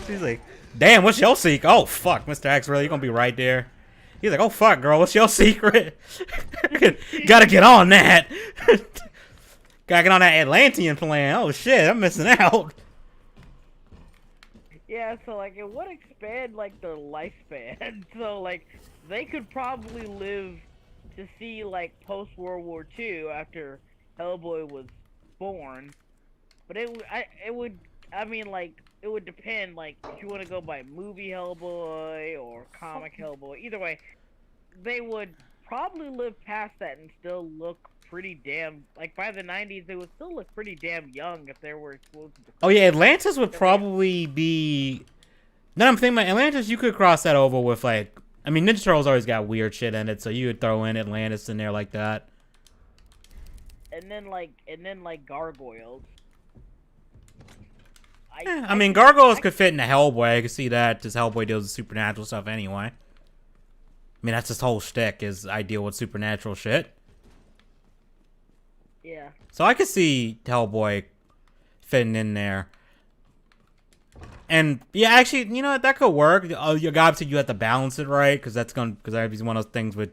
He's like, damn, what's your secret? Oh, fuck, Mr. X, really? You're going to be right there. He's like, oh, fuck, girl, what's your secret? Gotta get on that. Gotta get on that Atlantean plan. Oh, shit, I'm missing out. Yeah, so, like, it would expand, like, their lifespan. So, like, they could probably live to see, like, post-World War II after Hellboy was born. But it would depend, like, if you want to go by movie Hellboy or comic Hellboy. Either way, they would probably live past that and still look pretty damn, like, by the 90s, they would still look pretty damn young if they were exposed to. Oh, yeah, Atlantis would probably be... Now I'm thinking about Atlantis, you could cross that over with, like... I mean, Ninja Turtles always got weird shit in it, so you would throw in Atlantis in there like that. And then, like, Gargoyles. I mean, Gargoyles could fit in Hellboy. I could see that, because Hellboy deals with supernatural stuff anyway. I mean, that's his whole shtick, is I deal with supernatural shit. Yeah. So I could see Hellboy fitting in there. And, yeah, actually, you know what, that could work. Obviously, you have to balance it right, because that'd be one of those things with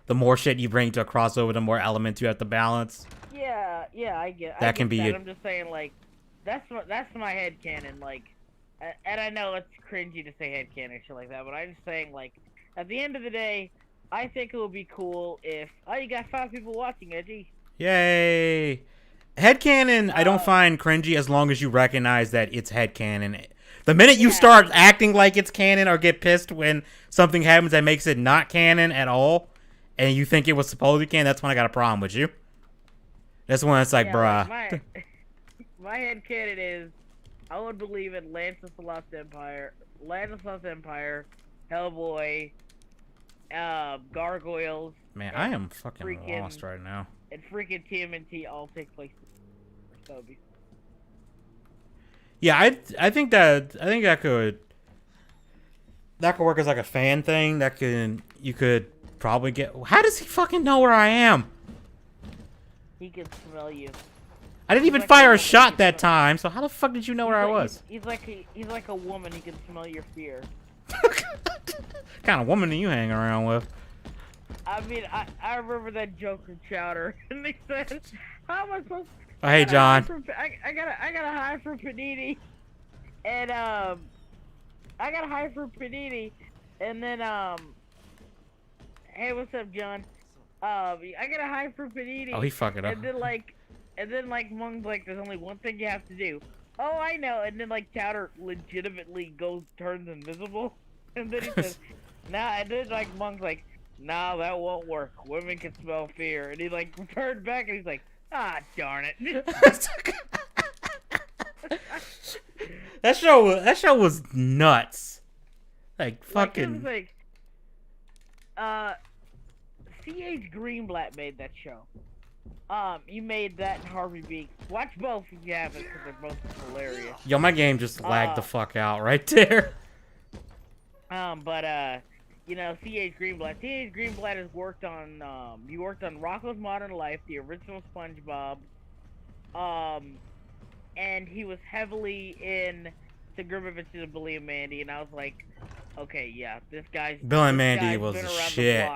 the more shit you bring to a crossover, the more elements you have to balance. Yeah, I get that. Can be that. I'm just saying, like, that's my headcanon, like, and I know it's cringy to say headcanon shit like that, but I'm just saying, like, at the end of the day, I think it would be cool if, oh, you got 5 people watching, Edgy. Yay! Headcanon, I don't find cringy as long as you recognize that it's headcanon. The minute you start acting like it's canon or get pissed when something happens that makes it not canon at all, and you think it was supposed to be canon, that's when I got a problem with you. That's when it's like, bruh. My headcanon is, I would believe Atlantis the Lost Empire, Hellboy, Gargoyles. Man, I am fucking lost right now. And freaking TMNT all take place. So yeah, I think that could work as like a fan thing. You could probably get. How does he fucking know where I am? He can smell you. I didn't He's even like fire a woman, he shot can that smell. time, so how the fuck did you know where I was? He's like a woman. He can smell your fear. What kind of woman are you hanging around with? I mean, I remember that joke from Chowder, and they said, "How am I supposed? Oh, hey, John. I gotta hide from Panini, and I gotta hide from Panini, and then hey, what's up, John? I gotta hide from Panini, Oh, he fucking up. and then Mung's like, there's only one thing you have to do. Oh, I know. And then like Chowder legitimately turns invisible, and then he says, nah. And then like Mung's like, nah, that won't work. Women can smell fear. And he like turned back and he's like, ah, darn it. That show was nuts. Like fucking. Like, C.H. Greenblatt made that show. You made that and Harvey Beak. Watch both if you haven't, because they're both hilarious. Yo, my game just lagged the fuck out right there. You know, C.H. Greenblatt. C.H. Greenblatt has worked on, he worked on Rocko's Modern Life, the original SpongeBob, and he was heavily in The Grim Adventures of Billy and Mandy, and I was like, okay, yeah, Bill and Mandy was the shit.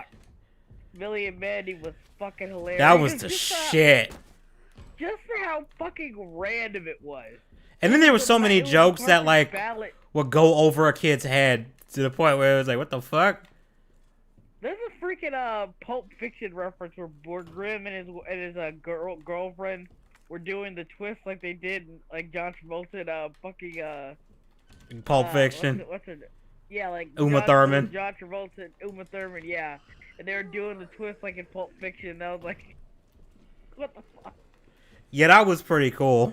Billy and Mandy was fucking hilarious. That was the shit. Just for how fucking random it was. And then there were so many jokes that like would go over a kid's head to the point where it was like, what the fuck? There's a freaking Pulp Fiction reference where Grimm and his girlfriend were doing the twist like they did like John Travolta in Pulp Fiction. What's it? Yeah, like Uma Thurman. John Travolta and Uma Thurman, yeah. And they were doing the twist like in Pulp Fiction, and I was like, what the fuck? Yeah, that was pretty cool.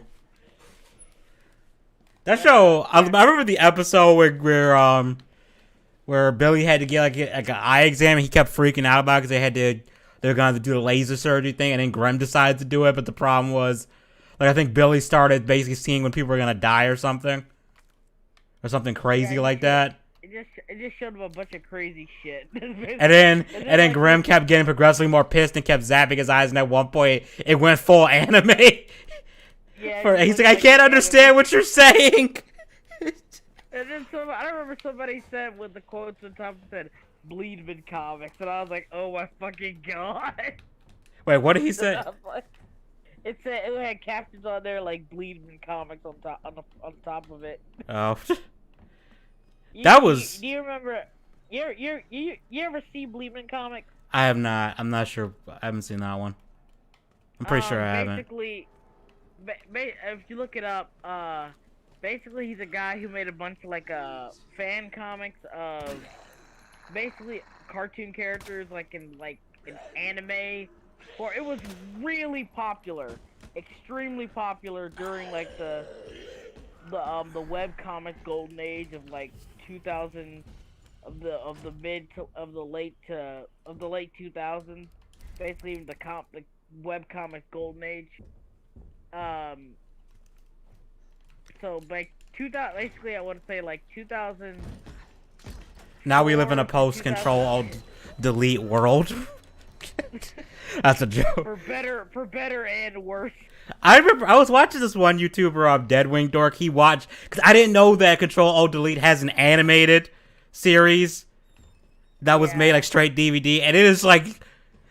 That show, I remember the episode where Billy had to get like an eye exam, and he kept freaking out about it because they were going to do the laser surgery thing, and then Graham decided to do it, but the problem was, like, I think Billy started basically seeing when people were going to die or something crazy like that. It just showed him a bunch of crazy shit. and then Grimm kept getting progressively more pissed and kept zapping his eyes, and at one point it went full anime. Yeah, he's like, I can't understand what you're saying. And then I remember somebody said with the quotes on top said Bleedman Comics, and I was like, oh my fucking god. Wait, what did he say? It had captions on there like Bleedman Comics on top of it. Oh. Do you remember? You ever see Bleedman Comics? I have not. I'm not sure. I haven't seen that one. I'm pretty sure I haven't. Basically, if you look it up, basically he's a guy who made a bunch of like fan comics of basically cartoon characters like in anime. Or it was really popular, extremely popular during like the web comic golden age of like 2000 of the late 2000s, basically the web comic golden age. So by 2000, basically I want to say like 2000. Now we live in a post-Control-Alt-Delete world. That's a joke. For better and worse. I remember I was watching this one YouTuber, Deadwing Dork. He watched, because I didn't know that Control-Alt-Delete has an animated series that was made like straight DVD, and it is like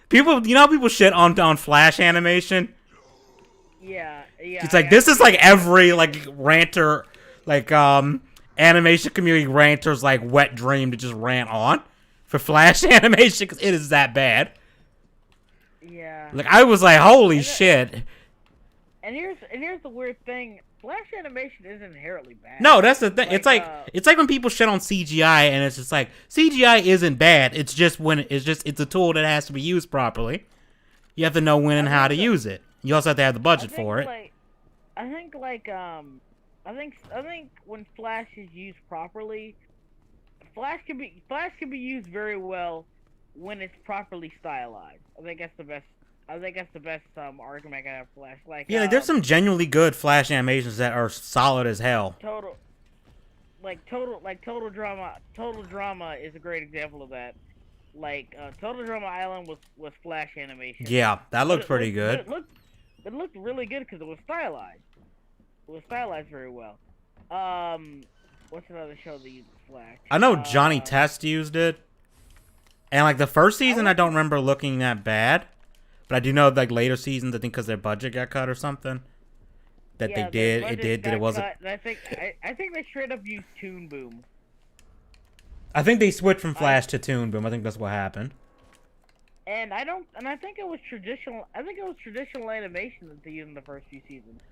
people, you know, how people shit on Flash animation. Yeah. It's like this is like every like ranter, like animation community ranter's like wet dream to just rant on for Flash animation because it is that bad. Yeah. Like I was like, holy shit. And here's the weird thing: Flash animation isn't inherently bad. No, that's the thing. It's like when people shit on CGI, and it's just like CGI isn't bad. It's just it's a tool that has to be used properly. You have to know when and how to use it. You also have to have the budget for it. I think when Flash is used properly, Flash can be used very well when it's properly stylized. I think that's the best argument I can have for Flash. Like there's some genuinely good Flash animations that are solid as hell. Total Drama is a great example of that. Like Total Drama Island was Flash animation. Yeah, that looked pretty good. it looked really good because it was stylized. It was stylized very well. Um, what's another show that uses Flash? I know Johnny Test used it. And, like, the first I season, I like don't it. remember looking that bad. But I do know, like, later seasons, I think because their budget got cut or something, that they Yeah, their did. It budget did. That it got wasn't. cut, and I think they straight up used Toon Boom. I think they switched from I Flash to Toon Boom. I think that's what happened. and I don't and I think it was traditional. I think it was traditional animation that they used in the first few seasons.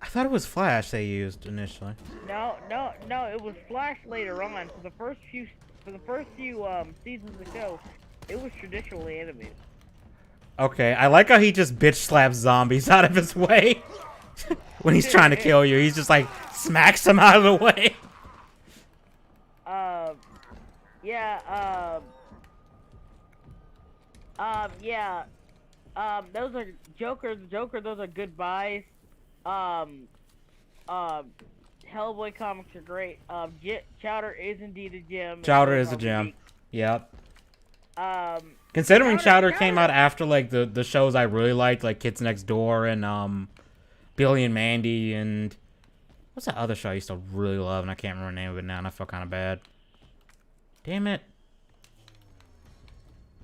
I thought it was Flash they used initially. No. It was Flash later on. For the first few seasons of the show, it was traditionally animated. Okay, I like how he just bitch slaps zombies out of his way. When he's trying to kill you, he's just like smacks them out of the way. Yeah. Yeah. Those are Joker. Those are good buys. Um, Hellboy comics are great. Chowder is indeed a gem. Chowder is a gem. Yep. Um, Considering Chowder came out after like the shows I really liked, like Kids Next Door and Billy and Mandy and what's that other show I used to really love and I can't remember the name of it now and I feel kind of bad. Damn it.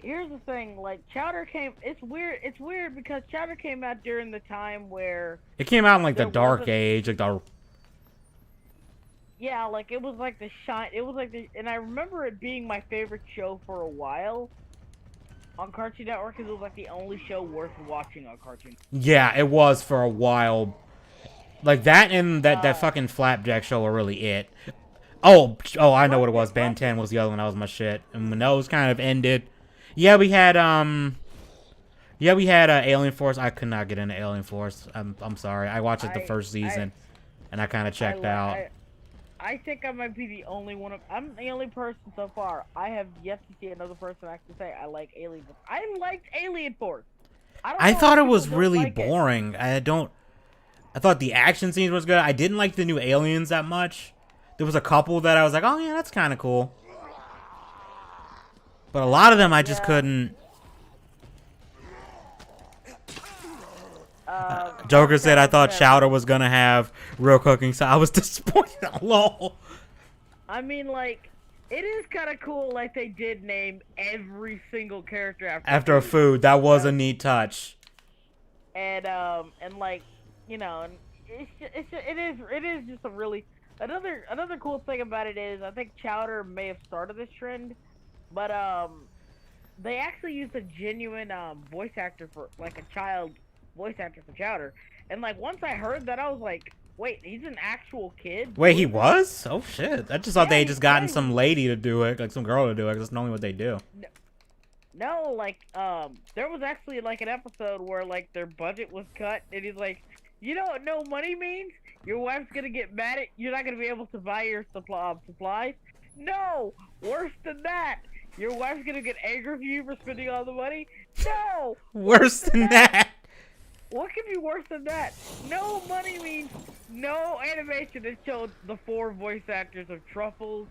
Here's the thing, like Chowder came. It's weird because Chowder came out during the time where It came out in like the there dark wasn't- age, like the Yeah, like it was like the shine. It was like the, and I remember it being my favorite show for a while on Cartoon Network because it was like the only show worth watching on Cartoon. yeah, it was for a while. Like that and that fucking Flapjack show were really it. Oh, I know what it was. Ben 10 was the other one. That was my shit. And when those kind of ended, yeah, we had Alien Force. I could not get into Alien Force. I'm sorry. I watched it the first season, and I kind of checked out. I think I might be the only one of. I'm the only person so far. I have yet to see another person actually say I like Alien Force. I liked Alien Force. I thought it was really boring. I thought the action scenes was good. I didn't like the new aliens that much. There was a couple that I was like, oh yeah, that's kind of cool. But a lot of them I just couldn't. Joker said I thought Chowder was gonna have real cooking, so I was disappointed. Lol. I mean, like, it is kind of cool. Like they did name every single character after a food. That was a neat touch. And like, you know, and it is just a really another cool thing about it is I think Chowder may have started this trend, but they actually used a genuine voice actor for like a child voice actor for Chowder, and like once I heard that I was like, wait, he's an actual kid? Wait, he was? Oh shit! I just thought they had just gotten some lady to do it, like some girl to do it. That's normally what they do. No, like there was actually like an episode where like their budget was cut, and he's like, you know what no money means? Your wife's gonna get mad at you're not gonna be able to buy your supplies. No, worse than that. Your wife's gonna get angry with you for spending all the money. No, worse than that. What could be worse than that? No money means no animation. It showed the 4 voice actors of Truffles,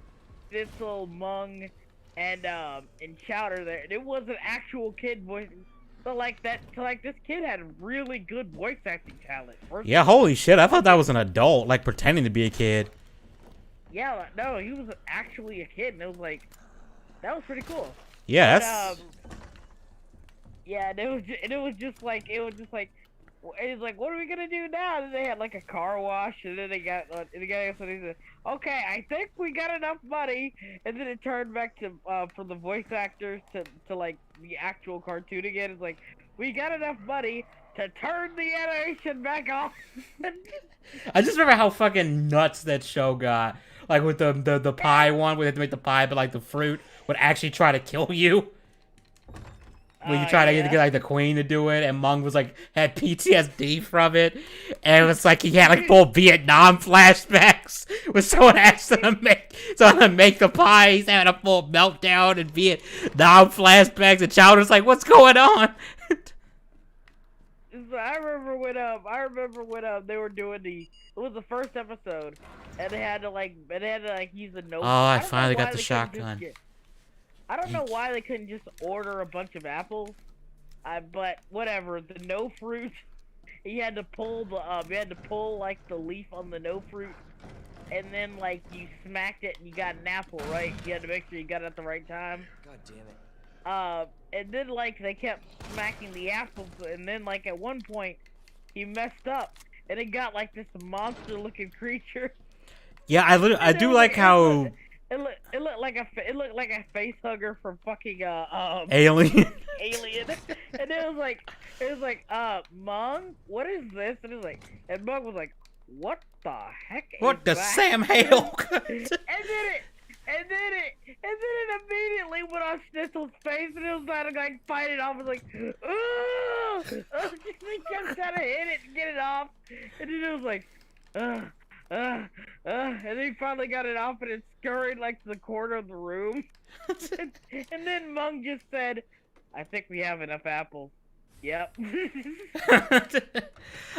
Stitzel, Mung, and Chowder there. And it was an actual kid voice. So like this kid had really good voice acting talent. Yeah, holy shit! I thought that was an adult, like pretending to be a kid. Yeah, no, he was actually a kid, and it was like that was pretty cool. Yeah, that's. Yeah, and it was just like it's like, what are we gonna do now? And then they had like a car wash, and then they got he said, okay, I think we got enough money, and then it turned back to for the voice actors to like the actual cartoon again. It's like we got enough money to turn the animation back off. I just remember how fucking nuts that show got, like with the pie one, where they had to make the pie, but like the fruit would actually try to kill you. When you try to get like the queen to do it, and Mung was like had PTSD from it, and it was like he had like full Vietnam flashbacks. When someone asked him to make the pie, he's having a full meltdown and Vietnam flashbacks, and Chowder's like, "What's going on?" So I remember when they were doing it was the first episode, and they had to use the note. Oh, I finally got the shotgun. I don't know why they couldn't just order a bunch of apples, but whatever. The no fruit you had to pull like the leaf on the no fruit, and then like you smacked it and you got an apple, right? You had to make sure you got it at the right time. God damn it. And then like they kept smacking the apples, and then like at one point he messed up, and it got like this monster-looking creature. Yeah, I do like how It looked like a face hugger from fucking Alien. Alien. And it was like Mung, what is this? And it was like, and Mung was like, what the heck What is the that? Sam Hale? And then it immediately went on Schnitzel's face, and it was like fight it off. It was like, oh, he kept trying to hit it and get it off, and then it was like, and then he finally got it off, and it scurried like to the corner of the room. And then Mung just said, "I think we have enough apples." Yep.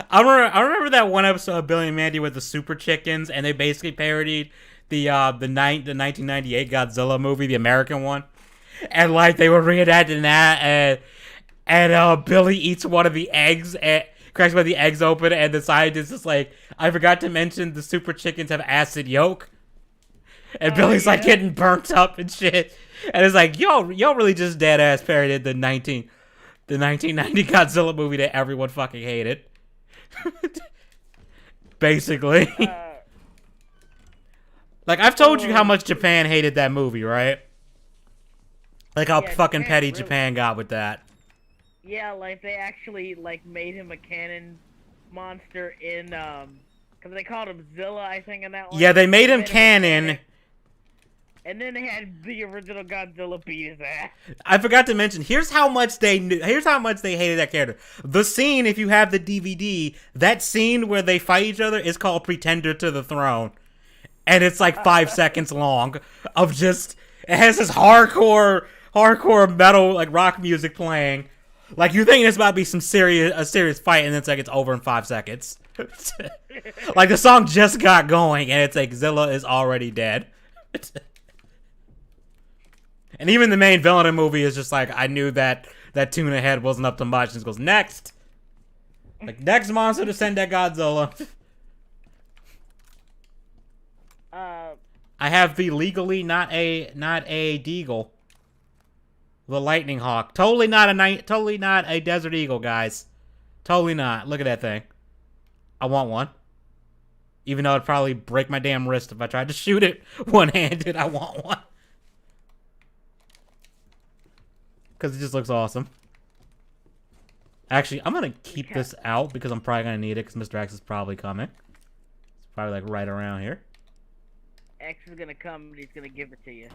I remember that one episode of Billy and Mandy with the Super Chickens, and they basically parodied the 1998 Godzilla movie, the American one, and like they were reenacting that, and Billy eats one of the eggs and cracks one of the eggs open, and the scientist is like, I forgot to mention the Super Chickens have acid yolk, and Billy's like getting burnt up and shit, and it's like y'all really just dead ass parodied the 1990 Godzilla movie that everyone fucking hated. Basically. Like, I've told you how much Japan hated that movie, right? Like how fucking Japan, petty really. Japan got with that. Yeah, like they actually like made him a cannon monster in because they called him Zilla, I think, in that one. Yeah, they made him a canon. And then they had the original Godzilla beat his ass. I forgot to mention, here's how much they hated that character. The scene, if you have the DVD, that scene where they fight each other is called Pretender to the Throne. And it's like 5 seconds long of just, it has this hardcore metal, like rock music playing. Like you think it's about to be a serious fight, and it's like it's over in 5 seconds. Like the song just got going, and it's like Zilla is already dead. And even the main villain of the movie is just like, I knew that tuna head wasn't up to much, and just goes, next. Like, next monster to send at Godzilla. I have the legally not a deagle. The lightning hawk. Totally not a desert eagle, guys. Totally not. Look at that thing. I want one. Even though it'd probably break my damn wrist if I tried to shoot it one-handed, I want one. Because it just looks awesome. Actually, I'm going to keep this out because I'm probably going to need it because Mr. X is probably coming. It's probably like right around here. X is going to come and he's going to give it to you.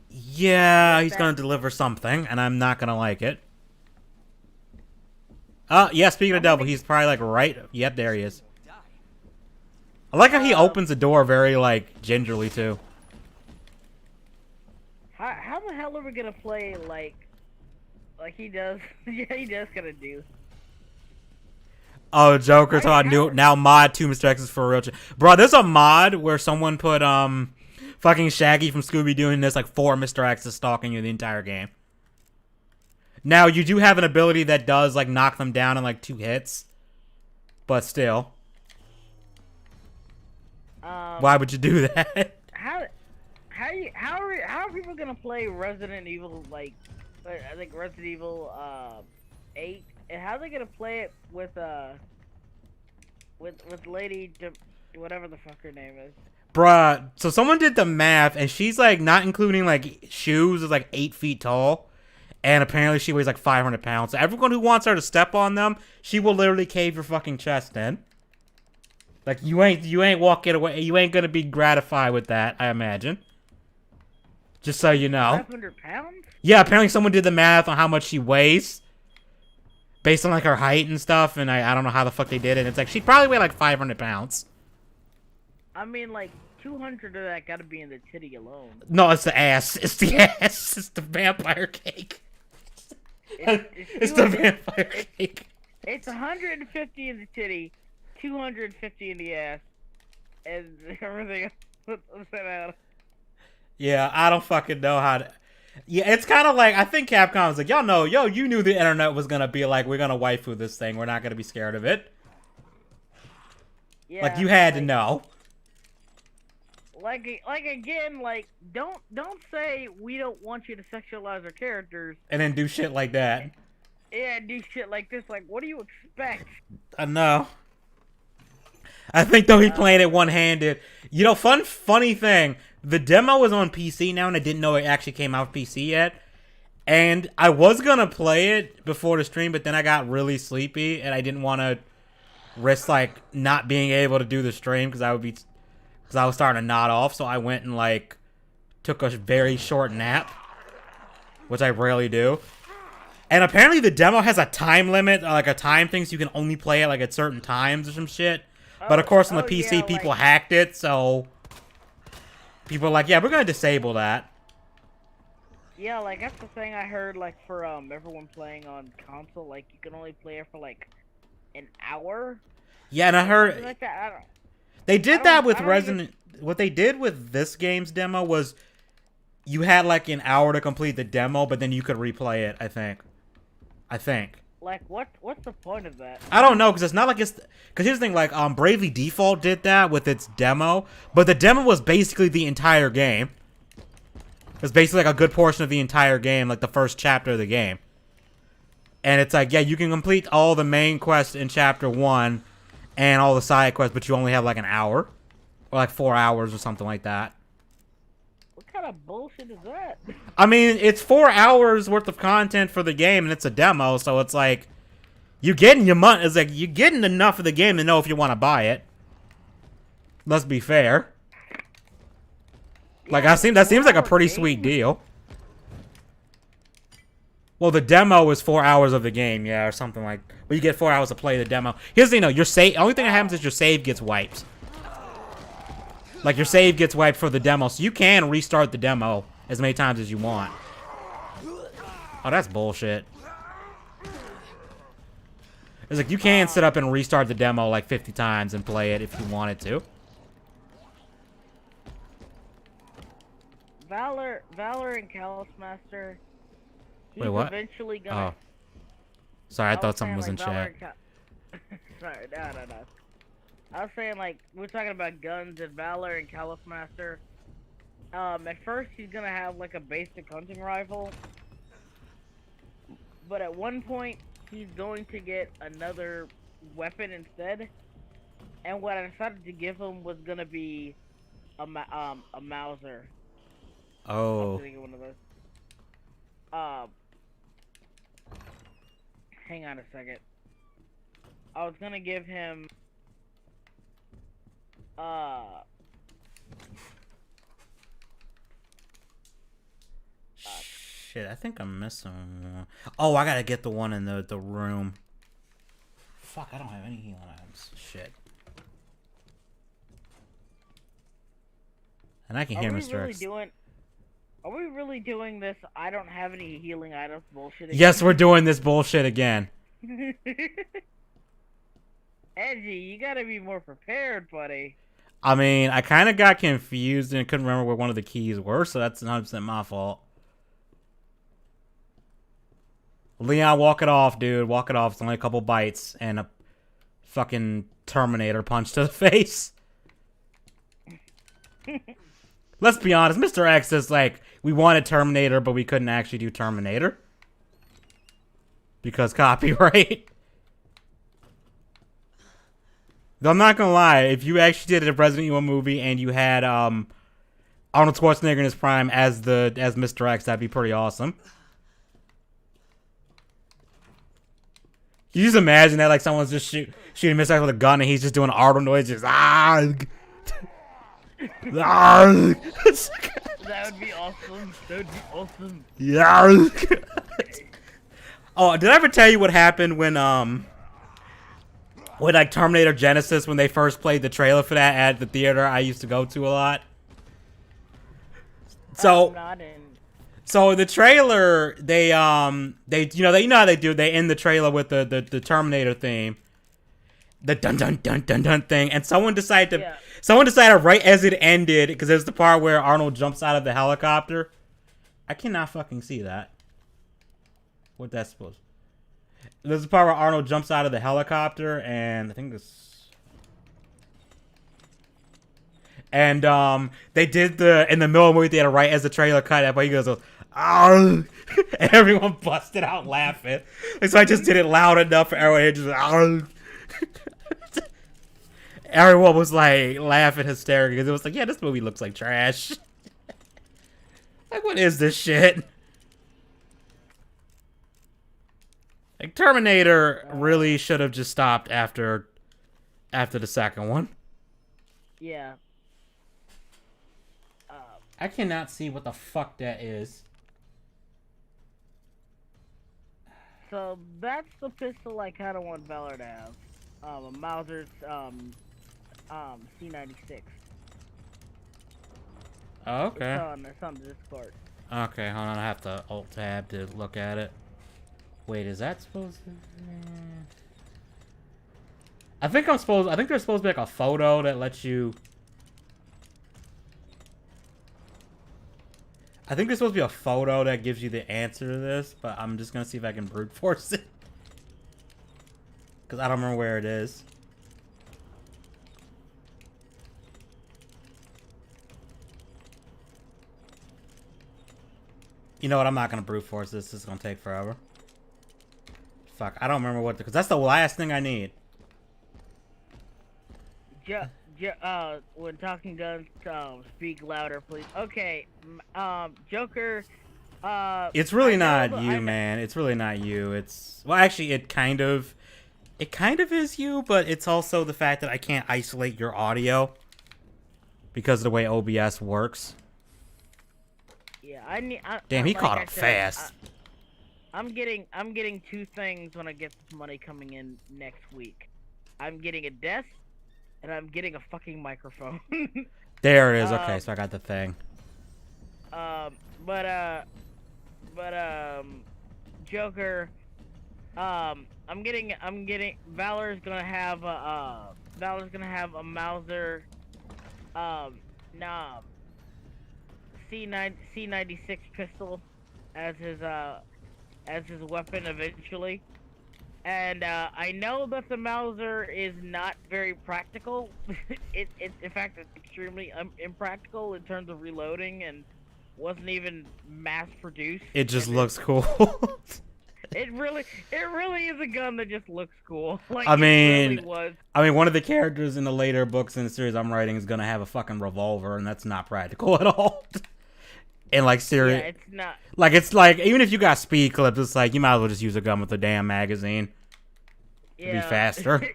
Yeah, he's going to deliver something, and I'm not going to like it. Yeah, speaking of devil, he's probably like right. Yep, there he is. I like how he opens the door very like gingerly too. How the hell are we gonna play like he does? Yeah, he does gonna do. Oh, Joker thought now mod 2 Mr. X is for real. Bro, there's a mod where someone put fucking Shaggy from Scooby-Doo in this, like 4 Mr. X's stalking you the entire game. Now you do have an ability that does like knock them down in like 2 hits, but still. Why would you do that? How are people gonna play Resident Evil like I think Resident Evil 8? And how are they gonna play it with Lady whatever the fuck her name is? Bruh, so someone did the math, and she's like not including like shoes is like 8 feet tall, and apparently she weighs like 500 pounds. So everyone who wants her to step on them, she will literally cave your fucking chest in. Like you ain't walking away. You ain't gonna be gratified with that, I imagine. Just so you know. 500 pounds? Yeah, apparently someone did the math on how much she weighs, based on like her height and stuff, and I don't know how the fuck they did it. It's like she probably weighed like 500 pounds. I mean, like 200 of that gotta be in the titty alone. No, it's the ass. It's the ass. It's the vampire cake. It's the vampire cake. It's 150 in the titty, 250 in the ass, and everything else out. Yeah, I don't fucking know how to. Yeah, it's kind of like, I think Capcom was like, y'all know, yo, you knew the internet was gonna be like, we're gonna waifu this thing. We're not gonna be scared of it. Yeah, Like, you had to know. Like again, like don't say we don't want you to sexualize our characters. And then do shit like that. Yeah, do shit like this. Like, what do you expect? I know. I think though he playing it one-handed. You know, funny thing. The demo is on PC now, and I didn't know it actually came out PC yet. And I was gonna play it before the stream, but then I got really sleepy, and I didn't want to risk like not being able to do the stream because I was starting to nod off. So I went and like took a very short nap, which I rarely do. And apparently the demo has a time limit, like a time thing, so you can only play it like at certain times or some shit. But of course on the PC, yeah, people like, hacked it, so people are like, yeah, we're gonna disable that. Yeah, like that's the thing I heard. Like for everyone playing on console, like you can only play it for like an hour. Yeah, and I heard like that. They did that with Resident. What they did with this game's demo was you had like an hour to complete the demo, but then you could replay it. I think. Like what's the point of that? I don't know, because it's not like it's. Because here's the thing, like Bravely Default did that with its demo, but the demo was basically the entire game. It was basically like a good portion of the entire game, like the first chapter of the game. And it's like, yeah, you can complete all the main quests in chapter 1 and all the side quests, but you only have like an hour. Or like 4 hours or something like that. What kind of bullshit is that? I mean, it's 4 hours worth of content for the game, and it's a demo, so it's like, you're getting your money. It's like, you're getting enough of the game to know if you want to buy it. Let's be fair. Like, that seems like a pretty sweet deal. Well, the demo is 4 hours of the game, yeah, or something like. But you get 4 hours to play the demo. Here's the thing, though, your save. Only thing that happens is your save gets wiped. Like, your save gets wiped for the demo, so you can restart the demo as many times as you want. Oh, that's bullshit. It's like, you can sit up and restart the demo like 50 times and play it if you wanted to. Valor and Callous Master. Wait, what? Eventually gonna. Oh. Sorry, I thought someone was in chat. Sorry, no. I was saying, like, we're talking about guns and Valor and Callous Master. At first he's gonna have, like, a basic hunting rifle. But at one point, he's going to get another weapon instead. And what I decided to give him was gonna be a Mauser. Oh. One of those. Hang on a second. I was gonna give him Shit, I think I'm missing one. Oh, I gotta get the one in the room. Fuck, I don't have any healing items. Shit. And I can hear Mr. X. Are we really doing this? I don't have any healing items bullshit again? Yes, we're doing this bullshit again. Edgy, you gotta be more prepared, buddy. I mean, I kind of got confused and couldn't remember where one of the keys were, so that's 100% my fault. Leon, walk it off, dude. Walk it off. It's only a couple bites and a fucking Terminator punch to the face. Let's be honest, Mr. X is like, we wanted Terminator, but we couldn't actually do Terminator. Because copyright. Though I'm not gonna lie, if you actually did a Resident Evil movie and you had Arnold Schwarzenegger in his prime as Mr. X, that'd be pretty awesome. Can you just imagine that, like, someone's just shooting Mr. X with a gun and he's just doing Arnold noises, That would be awesome. That would be awesome. Yeah. Oh, did I ever tell you what happened when like Terminator Genesis, when they first played the trailer for that at the theater I used to go to a lot? So the trailer, they you know how they do, they end the trailer with the Terminator theme. The dun dun dun dun dun thing, and someone decided right as it ended, because there's the part where Arnold jumps out of the helicopter, I cannot fucking see that. What that's supposed. There's a part where Arnold jumps out of the helicopter, and I think this. And they did in the middle of the movie they had to write as the trailer cut, but he goes, "Arr!" And everyone busted out laughing. And so I just did it loud enough for everyone to just "Arr!" Everyone was like laughing hysterically because it was like, yeah, this movie looks like trash. Like, what is this shit? Like, Terminator really should have just stopped after the second one. Yeah. I cannot see what the fuck that is. So that's the pistol I kind of want Valor to have. A Mauser's C96. Oh, okay. It's on the Discord. Okay, hold on. I have to alt tab to look at it. Wait, is that supposed to? I think there's supposed to be like a photo that lets you. I think there's supposed to be a photo that gives you the answer to this, but I'm just gonna see if I can brute force it. Because I don't remember where it is. You know what? I'm not gonna brute force this. This is gonna take forever. Fuck, I don't remember what because that's the last thing I need. When talking guns, speak louder, please. Okay, Joker. It's really not you, man. It's really not you. It's well, actually, it kind of is you, but it's also the fact that I can't isolate your audio because of the way OBS works. Yeah, Damn, he like caught I up said, fast. I'm getting two things when I get this money coming in next week. I'm getting a desk, and I'm getting a fucking microphone. There it is. Okay, so I got the thing. Joker. I'm getting. Valor's gonna have a Mauser. C96 pistol as his weapon eventually. And I know that the Mauser is not very practical. In fact, it's extremely impractical in terms of reloading, and wasn't even mass produced. It just looks cool. It really is a gun that just looks cool. Like, I mean, it really was. One of the characters in the later books in the series I'm writing is gonna have a fucking revolver, and that's not practical at all. And like, serious, Yeah, it's not. Like, it's like even if you got speed clips, it's like you might as well just use a gun with a damn magazine. To be faster.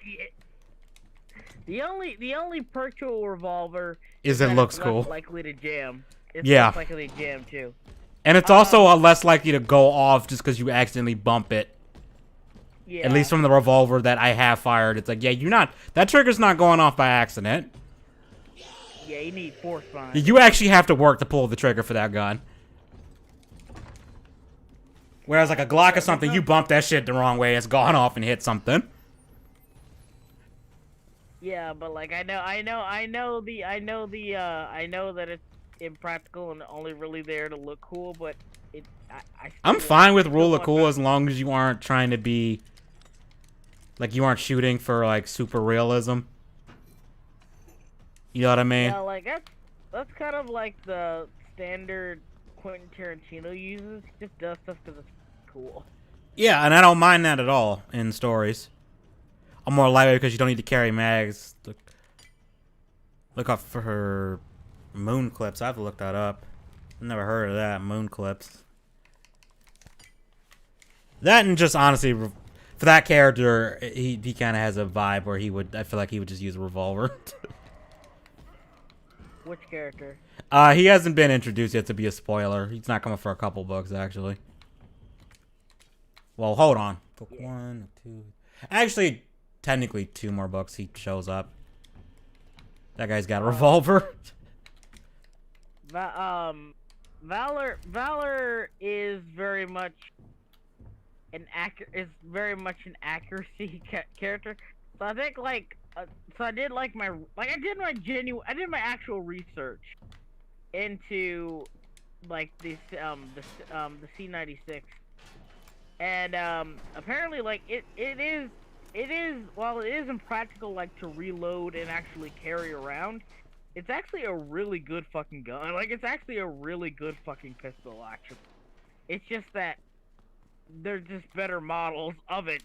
The only perk to a revolver is it looks cool. Likely to jam. It's less likely to jam too. And it's also less likely to go off just because you accidentally bump it. Yeah. At least from the revolver that I have fired, it's like, yeah, that trigger's not going off by accident. Yeah, you need force behind. You actually have to work to pull the trigger for that gun. Whereas like a Glock or something, you bump that shit the wrong way, it's gone off and hit something. Yeah, but like I know that it's impractical and only really there to look cool, but I'm fine with rule of cool as long as you aren't trying to be like you aren't shooting for like super realism. You know what I mean? Yeah, like that's kind of like the standard Quentin Tarantino uses. He just does stuff because it's cool. Yeah, and I don't mind that at all in stories. I'm more likely because you don't need to carry mags. Look up for her moon clips. I've looked that up. Never heard of that. Moon clips. That and just honestly, for that character, he kind of has a vibe where I feel like he would just use a revolver. Which character? He hasn't been introduced yet to be a spoiler. He's not coming for a couple books, actually. Well, hold on. Book 1, 2... Actually, technically 2 more books he shows up. That guy's got a revolver. Valor is very much an accuracy character. So I think I did my actual research into like the C96, and apparently like it is while it is impractical like to reload and actually carry around, it's actually a really good fucking gun. Like it's actually a really good fucking pistol. Actually, it's just that they're just better models of it.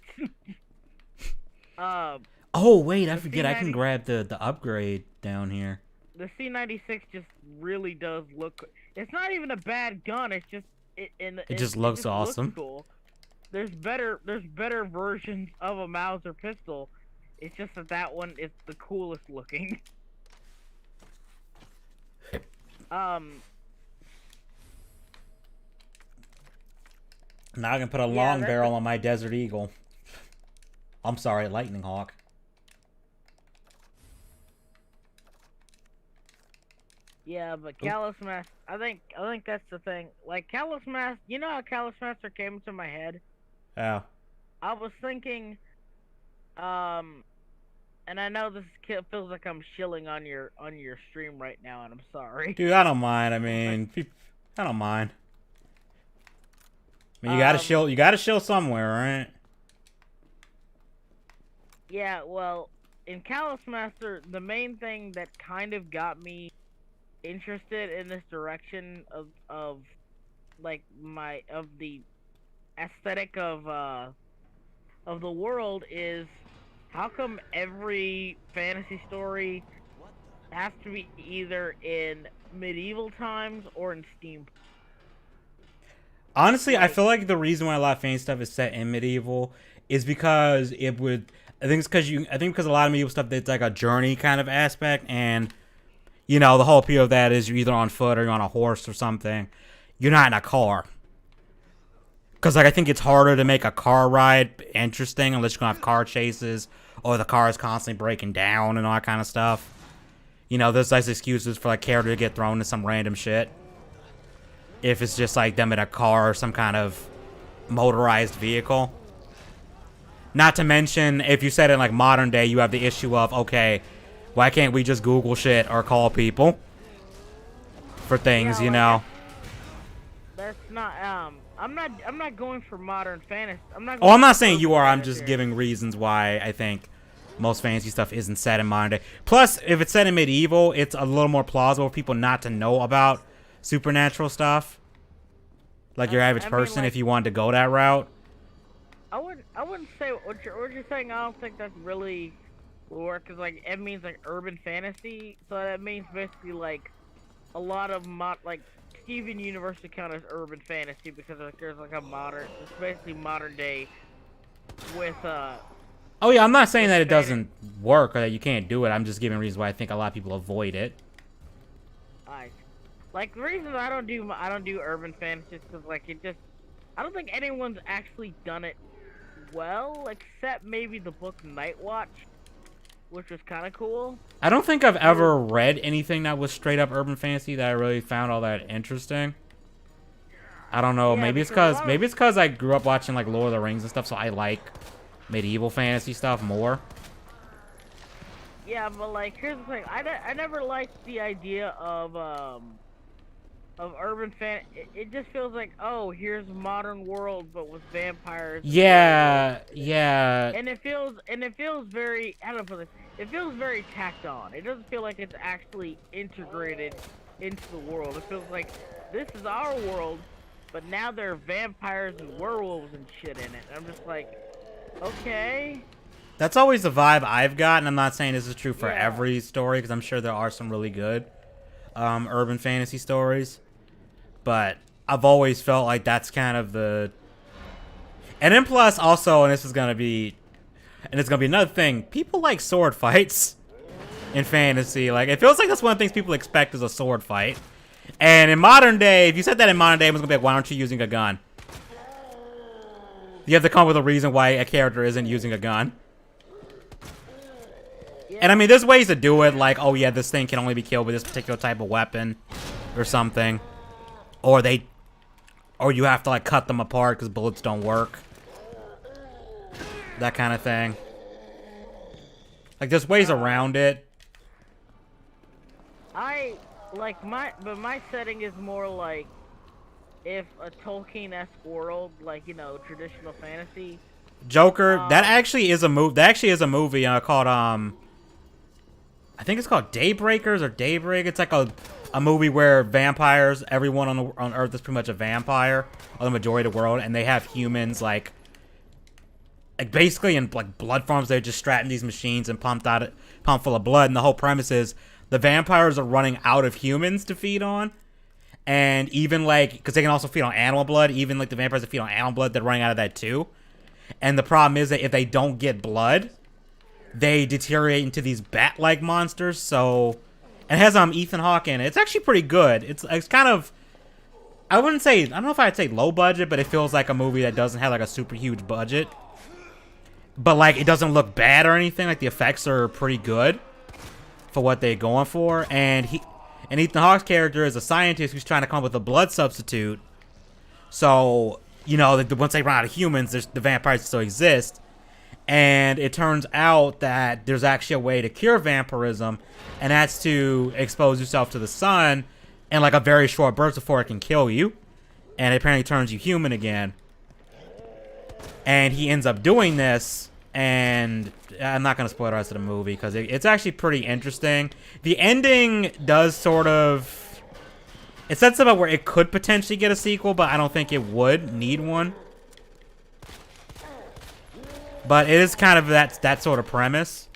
um, Oh wait, I the forget. I can C90 grab the upgrade down here. the C96 just really does look. It's not even a bad gun. It's just It just it looks just looks awesome. cool. There's better versions of a Mauser pistol. It's just that that one is the coolest looking. Um, Now I can put a yeah, long that's barrel on my Desert Eagle. I'm sorry, Lightning Hawk. yeah, but Oop. Callus Master. I think that's the thing. Like Callus Master, you know how Callus Master came into my head. Yeah. I was thinking, um, and I know this feels like I'm shilling on your stream right now, and I'm sorry. Dude, I don't mind. I mean, I don't mind. I mean, Um, you gotta shill somewhere, right? yeah, well, in Callus Master, the main thing that kind of got me interested in this direction of like my of the aesthetic of the world is how come every fantasy story has to be either in medieval times or in steam? Honestly, I Like, feel like the reason why a lot of fantasy stuff is set in medieval is because it would. I think it's because you. I think because a lot of medieval stuff, it's like a journey kind of aspect, and you know the whole appeal of that is you're either on foot or you're on a horse or something. You're not in a car. Because like I think it's harder to make a car ride interesting unless you're gonna have car chases or the car is constantly breaking down and all that kind of stuff. You know, there's nice excuses for like character to get thrown into some random shit. If it's just like them in a car or some kind of motorized vehicle. Not to mention, if you said in like modern day, you have the issue of, okay, why can't we just Google shit or call people for yeah, things, you like know? that's not I'm not going for modern fantasy. I'm not Oh, I'm going not for saying you urban are. I'm fantasy just or giving anything. reasons why I think most fantasy stuff isn't set in modern day. Plus, if it's set in medieval, it's a little more plausible for people not to know about supernatural stuff. Like your average I mean, person, like if you wanted to go that route. I wouldn't say what you're saying. I don't think that's really will work because like it means like urban fantasy. So that means basically like a lot of like Steven Universe would count as urban fantasy because like there's like a modern, it's basically modern day with Oh yeah, I'm not saying with that it fantasy. doesn't work or that you can't do it. I'm just giving reasons why I think a lot of people avoid it. Like the reason I don't do urban fantasy is because like it just I don't think anyone's actually done it well except maybe the book Night Watch, which was kind of cool. I don't think I've There was ever read anything that was straight up urban fantasy that I really found all that interesting. I don't know. yeah because a lot of Maybe it's because I grew up watching like Lord of the Rings and stuff, so I like medieval fantasy stuff more. yeah, but like here's the thing, I never liked the idea of urban fan. It just feels like, oh, here's modern world but with vampires and werewolves, Yeah, yeah. and it feels very, I don't know, it feels very tacked on. It doesn't feel like it's actually integrated into the world. It feels like this is our world, but now there are vampires and werewolves and shit in it. And I'm just like, okay, That's always the vibe I've got, and I'm not saying this is true for yeah, every story because I'm sure there are some really good urban fantasy stories. But I've always felt like that's kind of the. And then plus also, and this is gonna be, and it's gonna be another thing. People like sword fights in fantasy. Like it feels like that's one of the things people expect is a sword fight. And in modern day, if you said that in modern day, everyone's gonna be like, "Why aren't you using a gun?" You have to come up with a reason why a character isn't using a gun. And I yeah, mean, there's ways to do it, like, oh yeah, this thing can only be killed with this particular type of weapon, or something, or or you have to like cut them apart because bullets don't work, that kind of thing. Like, there's ways uh, around it. I like my, but my setting is more like if a Tolkien-esque world, like traditional fantasy. Joker. That Um, actually is a movie. That actually is a movie called I think it's called Daybreakers or Daybreak. It's like a movie where vampires, everyone on Earth is pretty much a vampire, or the majority of the world, and they have humans like basically in like blood farms. They're just strapped in these machines and pumped full of blood. And the whole premise is the vampires are running out of humans to feed on. And even like, because they can also feed on animal blood, even like the vampires that feed on animal blood, they're running out of that too. And the problem is that if they don't get blood, they deteriorate into these bat-like monsters. So, and it has Ethan Hawke in it. It's actually pretty good. It's kind of, I wouldn't say, I don't know if I'd say low budget, but it feels like a movie that doesn't have like a super huge budget. But like, it doesn't look bad or anything. Like the effects are pretty good for what they're going for. And Ethan Hawke's character is a scientist who's trying to come up with a blood substitute. So, once they run out of humans, the vampires still exist. And it turns out that there's actually a way to cure vampirism, and that's to expose yourself to the sun in like a very short burst before it can kill you. And it apparently turns you human again. And he ends up doing this, and I'm not going to spoil the rest of the movie because it's actually pretty interesting. The ending does sort of... It sets up where it could potentially get a sequel, but I don't think it would need one. But it is kind of that sort of premise.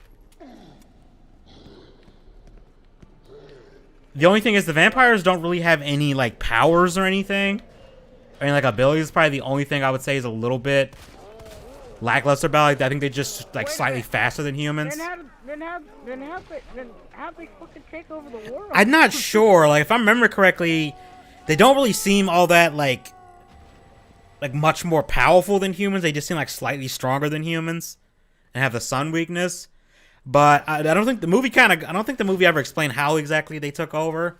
The only thing is the vampires don't really have any like powers or anything. I mean, like abilities is probably the only thing I would say is a little bit lackluster about it. I think they just like slightly faster than humans. Then how they fucking take over the world? I'm not sure. Like if I remember correctly, they don't really seem all that like much more powerful than humans. They just seem like slightly stronger than humans and have the sun weakness. But I don't think the movie I don't think the movie ever explained how exactly they took over.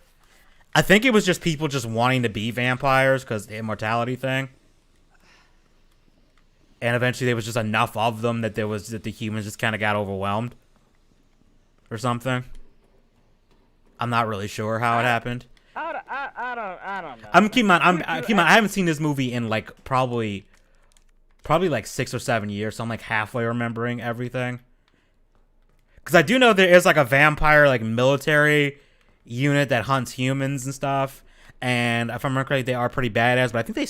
I think it was just people just wanting to be vampires because the immortality thing. And eventually there was just enough of them that the humans just kind of got overwhelmed or something. I'm not really sure how it happened. I don't know. I haven't seen this movie in like probably like 6 or 7 years, so I'm like halfway remembering everything. Because I do know there is like a vampire like military unit that hunts humans and stuff, and if I remember correctly, they are pretty badass. But I think they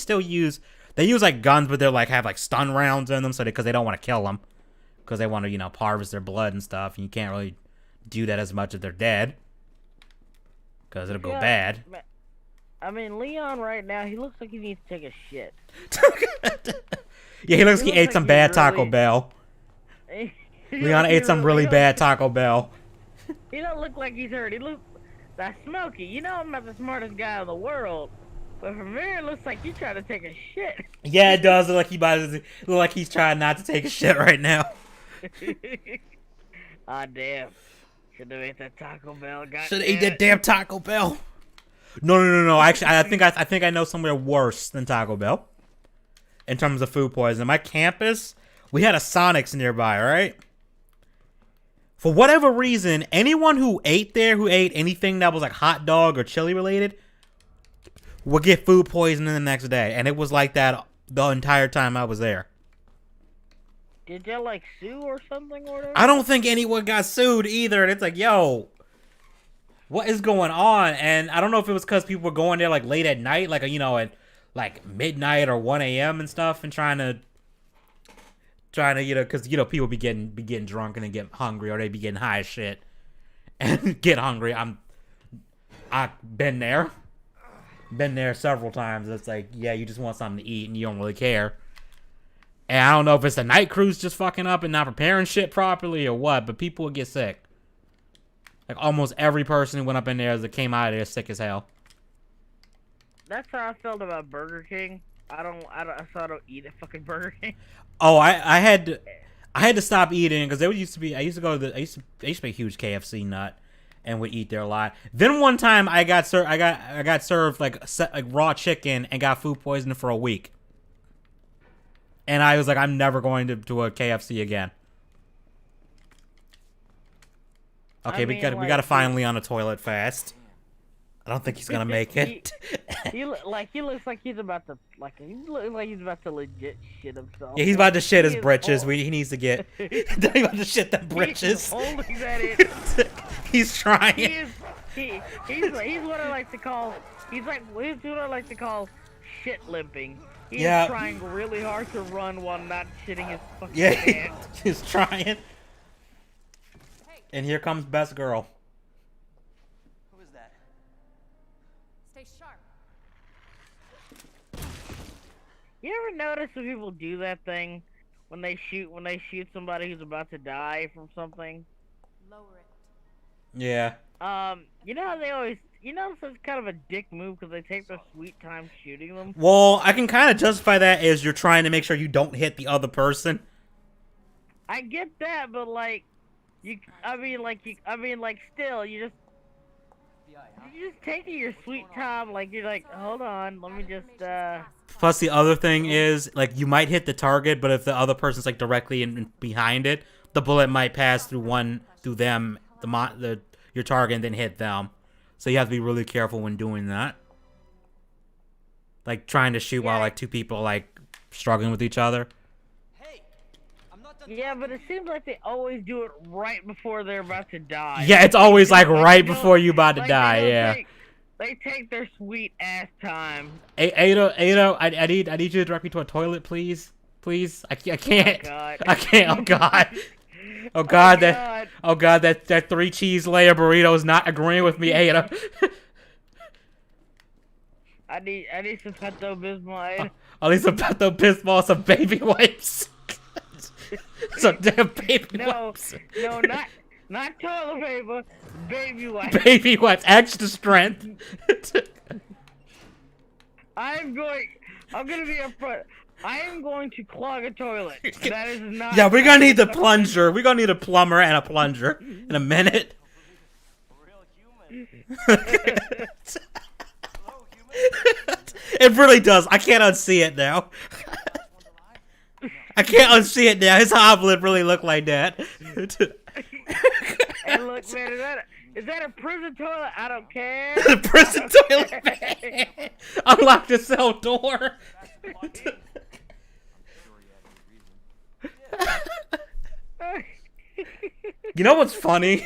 use like guns, but they're like have like stun rounds in them, so because they don't want to kill them, because they want to harvest their blood and stuff, and you can't really do that as much if they're dead, because it'll go bad. I mean, Leon right now, he looks like he needs to take a shit. Yeah, he looks like he ate some bad Taco Bell. Leon ate some really bad Taco Bell. He don't look like he's hurt. He looks that Smokey. I'm not the smartest guy in the world, but from here it looks like he's trying to take a shit. Yeah, it does look like he's trying not to take a shit right now. Ah, damn. Should have ate that Taco Bell. Should have ate that damn Taco Bell. No. Actually, I think I know somewhere worse than Taco Bell in terms of food poisoning. My campus, we had a Sonic's nearby, right? For whatever reason, anyone who ate anything that was like hot dog or chili related would get food poisoning the next day. And it was like that the entire time I was there. Did you like sue or something or whatever? I don't think anyone got sued either. And it's like, yo, what is going on? And I don't know if it was because people were going there like late at night, like at like midnight or 1 a.m. and stuff, and trying to because people be getting drunk and then get hungry, or they be getting high as shit and get hungry. I've been there several times. It's like, yeah, you just want something to eat and you don't really care. And I don't know if it's the night crews just fucking up and not preparing shit properly or what, but people would get sick. Like almost every person who went up in there that came out of there sick as hell. That's how I felt about Burger King. I don't eat at fucking Burger King. Oh, I had to stop eating because I used to be a huge KFC nut and would eat there a lot. Then one time I got served like raw chicken and got food poisoning for a week. And I was like, I'm never going to a KFC again. Okay, we got to find Leon a toilet fast. I don't think he's gonna make it. He looks like he's about to legit shit himself. Yeah, he's about to shit his is britches. hol- He needs to get. He's about to shit the He's britches. holding that in. He's trying. He's what I like to call he's what I like to call shit limping. He's Yeah. trying really hard to run while not shitting his fucking Yeah, pants. he's trying. And here comes best girl. Who is that? Stay sharp. You ever notice when people do that thing when they shoot somebody who's about to die from something? Lower it. Yeah. You know how they always, so it's kind of a dick move because they take their sweet time shooting them. Well, I can kind of justify that as you're trying to make sure you don't hit the other person. I get that, but like, still, you're just taking your sweet time. Like you're like, hold on, let me just. Plus, the other thing is, like, you might hit the target, but if the other person's like directly in behind it, the bullet might pass through them, your target, and then hit them. So you have to be really careful when doing that. Like trying to shoot while like two people are, like struggling with each other. Hey, I'm not done. Yeah, but it seems like they always do it right before they're about to die. Yeah, it's always like right they don't- before you about to like, die. they don't Yeah. They take their sweet ass time. Ada, I need you to direct me to a toilet, please. Please, I can't. God. I can't. Oh God. Oh God, that 3 cheese layer burrito is not agreeing with me, Ada. I need some Pepto Bismol. At least some Pepto Bismol, some baby wipes. Some damn baby wipes. No, not toilet paper, baby wipes. Baby wipes, extra strength. I'm gonna be upfront. I am going to clog a toilet. That is not. Yeah, we're gonna need the plunger. We're gonna need a plumber and a plunger in a minute. Real human. Hello, human. It really does. I can't unsee it now. I can't unsee it now. His hoblet really looked like that. And look, man, is that a prison toilet? I don't care. The prison toilet man. Unlock the cell door. You know what's funny?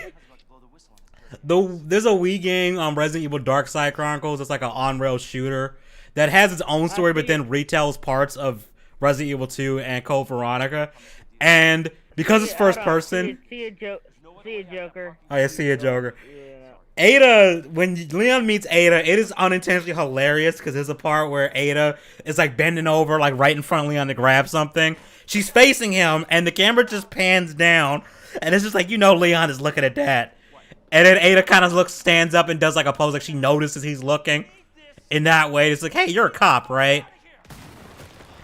There's a Wii game on Resident Evil Dark Side Chronicles. It's like an on-rail shooter that has its own story, but then retells parts of Resident Evil 2 and Code Veronica. And because it's first person, See a Joker. oh yeah, see a Joker. Yeah. Ada, when Leon meets Ada, it is unintentionally hilarious because there's a part where Ada is like bending over, like right in front of Leon to grab something. She's facing him, and the camera just pans down, and it's just like, Leon is looking at that. And then Ada kind of stands up and does like a pose, like she notices he's looking. In that way, it's like, hey, you're a cop, right?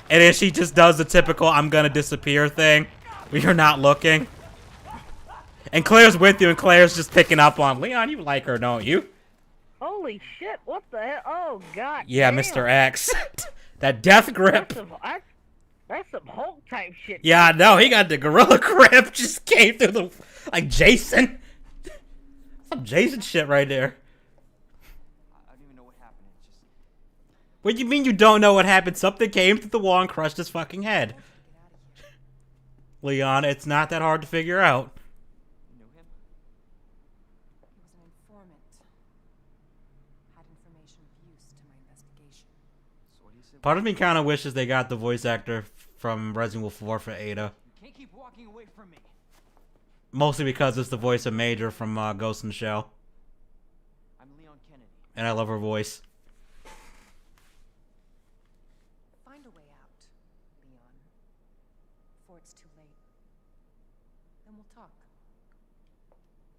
And then she just does the typical I'm gonna disappear thing where you're not looking. And Claire's with you, and Claire's just picking up on Leon. You like her, don't you? Holy shit! What the hell? Oh god. Yeah, damn. Mr. X. That death grip. That's some Hulk type shit. Yeah, I know. He got the gorilla grip. Just came through the like Jason. Some Jason shit right there. I don't even know what happened. It's just. What do you mean you don't know what happened? Something came through the wall and crushed his fucking head. Leon, it's not that hard to figure out. You knew him? He was an informant. Had information of use to my investigation. So what do you say? Part of me kind of wishes they got the voice actor from Resident Evil 4 for Ada. You can't keep walking away from me. Mostly because it's the voice of Major from Ghost in the Shell. I'm Leon Kennedy. And I love her voice. Find a way out, Leon. Before it's too late. Then we'll talk.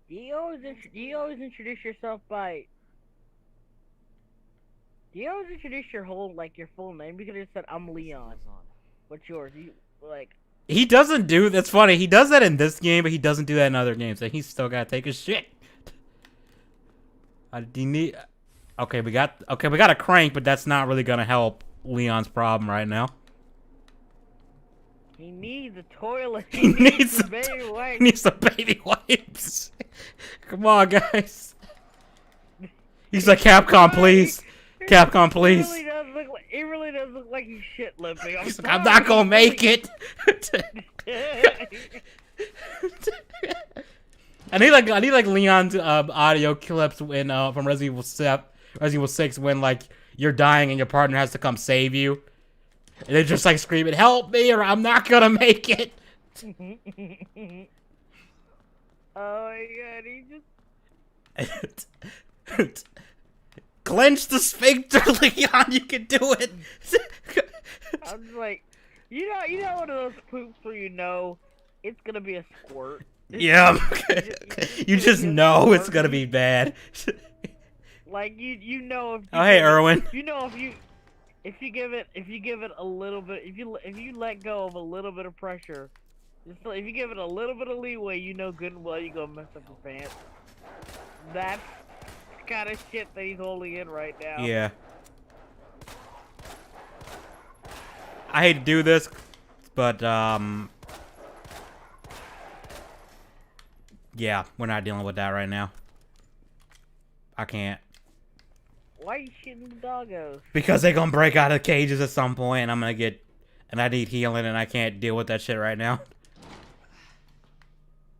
You always introduce yourself by. Do you always introduce your full name? You could have just said, I'm Leon. Lives on. What's yours? He doesn't do that's funny. He does that in this game, but he doesn't do that in other games. And he's still gotta take his shit. Okay, we got a crank, but that's not really gonna help Leon's problem right now. He needs a toilet. He needs some baby wipes. He needs some baby wipes. Come on, guys. He's like, Capcom, please. Capcom, please. It really does look like he's shit lipping. He's like, I'm not gonna make it. I need like Leon's audio clips when from Resident Evil 6 when like you're dying and your partner has to come save you. And they're just like screaming, help me or I'm not gonna make it. Oh my god, he just clench the sphincter, Leon, you can do it. I'm just like, you know one of those poops where you know it's gonna be a squirt. Yeah. You just know it's gonna be bad. Like you know if you oh hey Erwin. You know if you give it a little bit, if you let go of a little bit of pressure, just if you give it a little bit of leeway, you know good and well you're gonna mess up your pants. That's the kind of shit that he's holding in right now. Yeah. I hate to do this, but yeah, we're not dealing with that right now. I can't. Why are you shooting the doggos? Because they're gonna break out of cages at some point, and I'm gonna get, and I need healing, and I can't deal with that shit right now.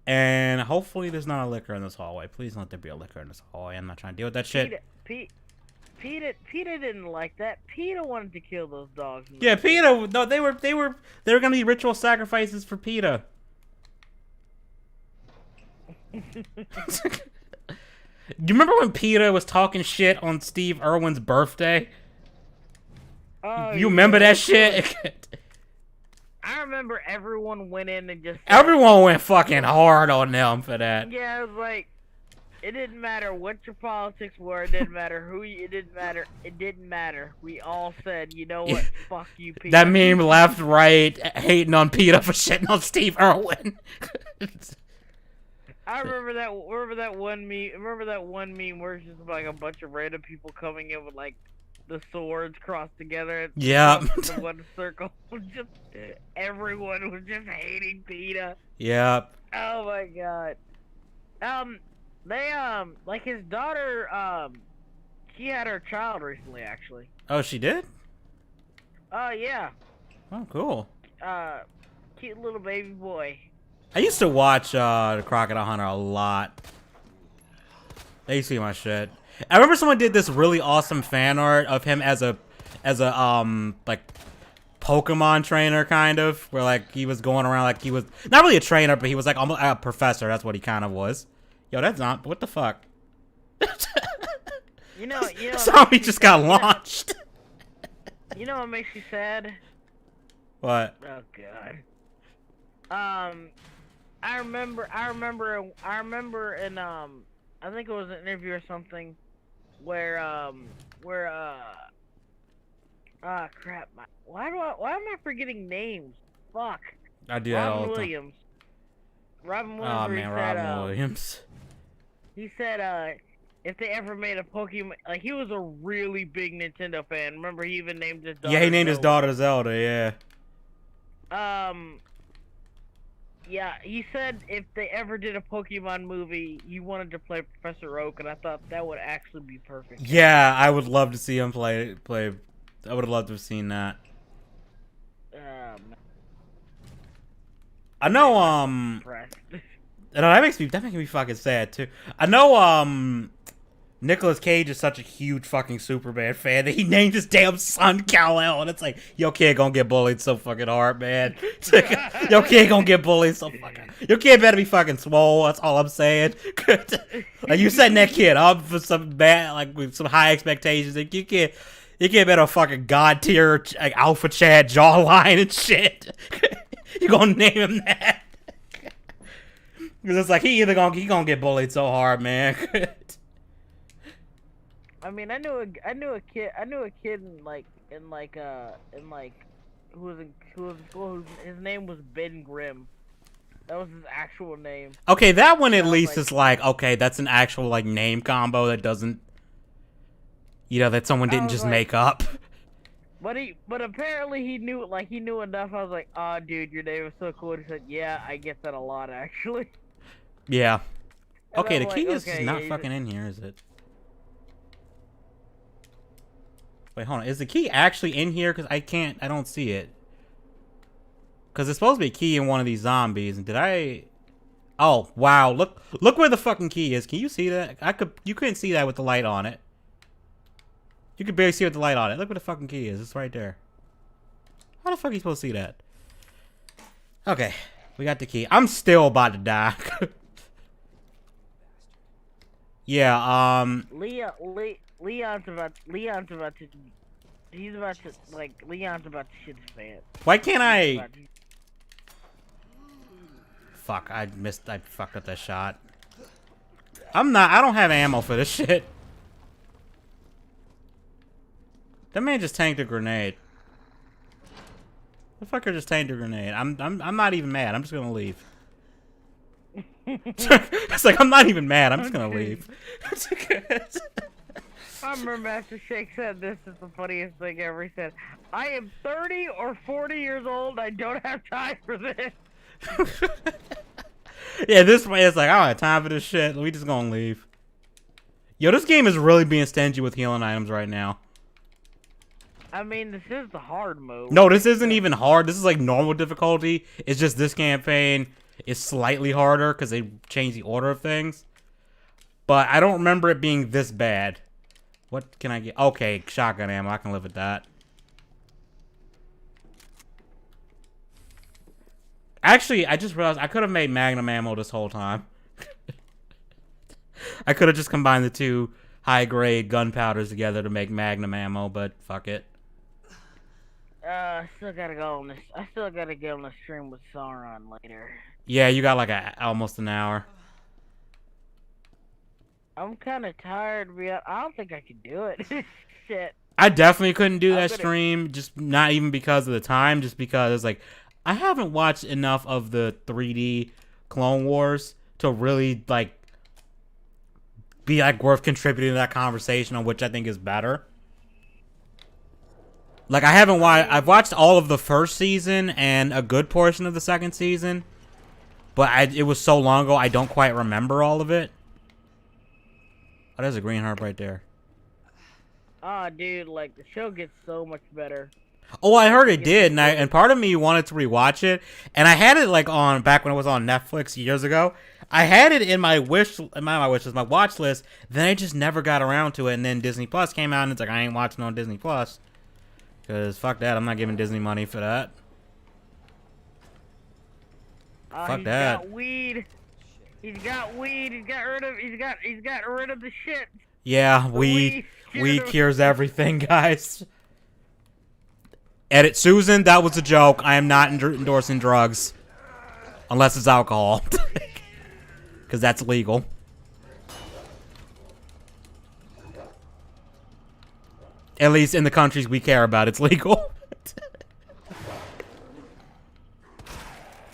And hopefully there's not a liquor in this hallway. Please don't let there be a liquor in this hallway. I'm not trying to deal with that shit. Peter didn't like that. Peter wanted to kill those dogs. Yeah, Peter. No, they were gonna be ritual sacrifices for Peter. You remember when Peter was talking shit on Steve Irwin's birthday? Oh, you remember that shit? I remember everyone went in and just... Everyone went fucking hard on them for that. Yeah, it was like... It didn't matter what your politics were. It didn't matter who you... It didn't matter. It didn't matter. We all said, you know what? Fuck you, Peter. That meme left, right, hating on Peter for shitting on Steve Irwin. I remember that one meme. Remember that one meme where it's just like a bunch of random people coming in with like the swords crossed together. Yeah. The one circle. Just everyone was just hating Peter. Yep. Oh my god. They like his daughter. She had her child recently, actually. Oh, she did? Yeah. Oh, cool. Cute little baby boy. I used to watch the Crocodile Hunter a lot. They used to see my shit. I remember someone did this really awesome fan art of him as a like Pokemon trainer kind of, where like he was going around like he was not really a trainer, but he was like almost a professor. That's what he kind of was. Yo, that's not what the fuck. You know. Zombie just got launched. You know what makes you sad? What? Oh god. I remember in I think it was an interview or something where crap, why am I forgetting names? Fuck. I do that all Robin the time. Williams. Robin Williams. Oh man, Robin Williams. He said if they ever made a Pokemon, like he was a really big Nintendo fan. Remember, he even named his daughter. Yeah, he named his Zelda. daughter Zelda. Yeah. Yeah, he said if they ever did a Pokemon movie, he wanted to play Professor Oak, and I thought that would actually be perfect. Yeah, I would love to see him play. I would have loved to have seen that. I know. No, that makes me fucking sad too. I know. Nicolas Cage is such a huge fucking Superman fan that he named his damn son Kal-El, and it's like, your kid gonna get bullied so fucking hard, man. Your kid gonna get bullied so fucking. Your kid better be fucking swole. That's all I'm saying. Like you setting that kid up for some bad, like with some high expectations. Like your kid better fucking god tier, like alpha Chad jawline and shit. You gonna name him that? Because it's like he gonna get bullied so hard, man. I mean, I knew a kid his name was Ben Grimm. That was his actual name. Okay, that one at least is like, okay, that's an actual like name combo that doesn't, that someone didn't just make up. But apparently he knew enough. I was like, oh dude, your name is so cool. He said, yeah, I get that a lot actually. Yeah. And Okay, I'm the key like, is okay, not yeah, fucking in here, is it? Wait, hold on. Is the key actually in here? Because I don't see it. Because it's supposed to be a key in one of these zombies. And did I... Oh, wow. Look where the fucking key is. Can you see that? You couldn't see that with the light on it. You could barely see it with the light on it. Look where the fucking key is. It's right there. How the fuck are you supposed to see that? Okay. We got the key. I'm still about to die. Yeah, Leon's about to he's about to like Leon's about to shit his pants. why can't I... Fuck, I fucked up that shot. I don't have ammo for this shit. That man just tanked a grenade. The fucker just tanked a grenade. I'm not even mad. I'm just gonna leave. It's like I'm not even mad. I'm just gonna leave. I remember Master Shake said this is the funniest thing ever. He said, "I am 30 or 40 years old. I don't have time for this." Yeah, this way it's like I don't have time for this shit. We just gonna leave. Yo, this game is really being stingy with healing items right now. I mean, this is the hard mode. No, this isn't even hard. This is like normal difficulty. It's just this campaign is slightly harder because they changed the order of things. But I don't remember it being this bad. What can I get? Okay, shotgun ammo. I can live with that. Actually, I just realized I could have made magnum ammo this whole time. I could have just combined the two high-grade gunpowders together to make magnum ammo, but fuck it. I still gotta go on this. I still gotta get on the stream with Sauron later. Yeah, you got like almost an hour. I'm kind of tired. I don't think I can do it. Shit. I definitely couldn't do that stream, just not even because of the time, just because it's like I haven't watched enough of the 3D Clone Wars to really like be like worth contributing to that conversation on which I think is better. Like I've watched all of the first season and a good portion of the second season, but it was so long ago I don't quite remember all of it. Oh, there's a green heart right there. Ah, dude, like the show gets so much better. Oh, I heard it did, and part of me wanted to rewatch it, and I had it like on back when it was on Netflix years ago. I had it in my watch list. Then I just never got around to it, and then Disney Plus came out, and it's like I ain't watching on Disney Plus because fuck that, I'm not giving Disney money for that. Fuck that. Got weed. He's got weed. He's got rid of the shit. Yeah, weed cures everything, guys. Edit Susan, that was a joke. I am not endorsing drugs. Unless it's alcohol. Because that's legal. At least in the countries we care about, it's legal.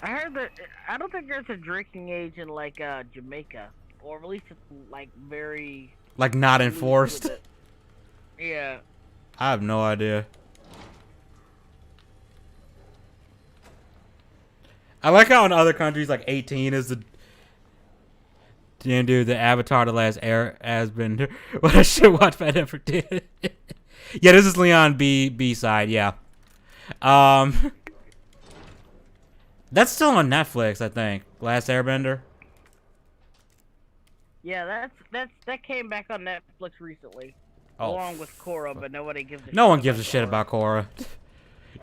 I heard that. I don't think there's a drinking age in like Jamaica, or at least it's like very like not enforced. Yeah. I have no idea. I like how in other countries like 18 is the damn dude. The Avatar: The Last Airbender. What I should watch, but I never did. Yeah, this is Leon B side. Yeah. That's still on Netflix, I think. Last Airbender. Yeah, that came back on Netflix recently, along with Korra, but nobody gives a shit. No one gives a shit about Korra.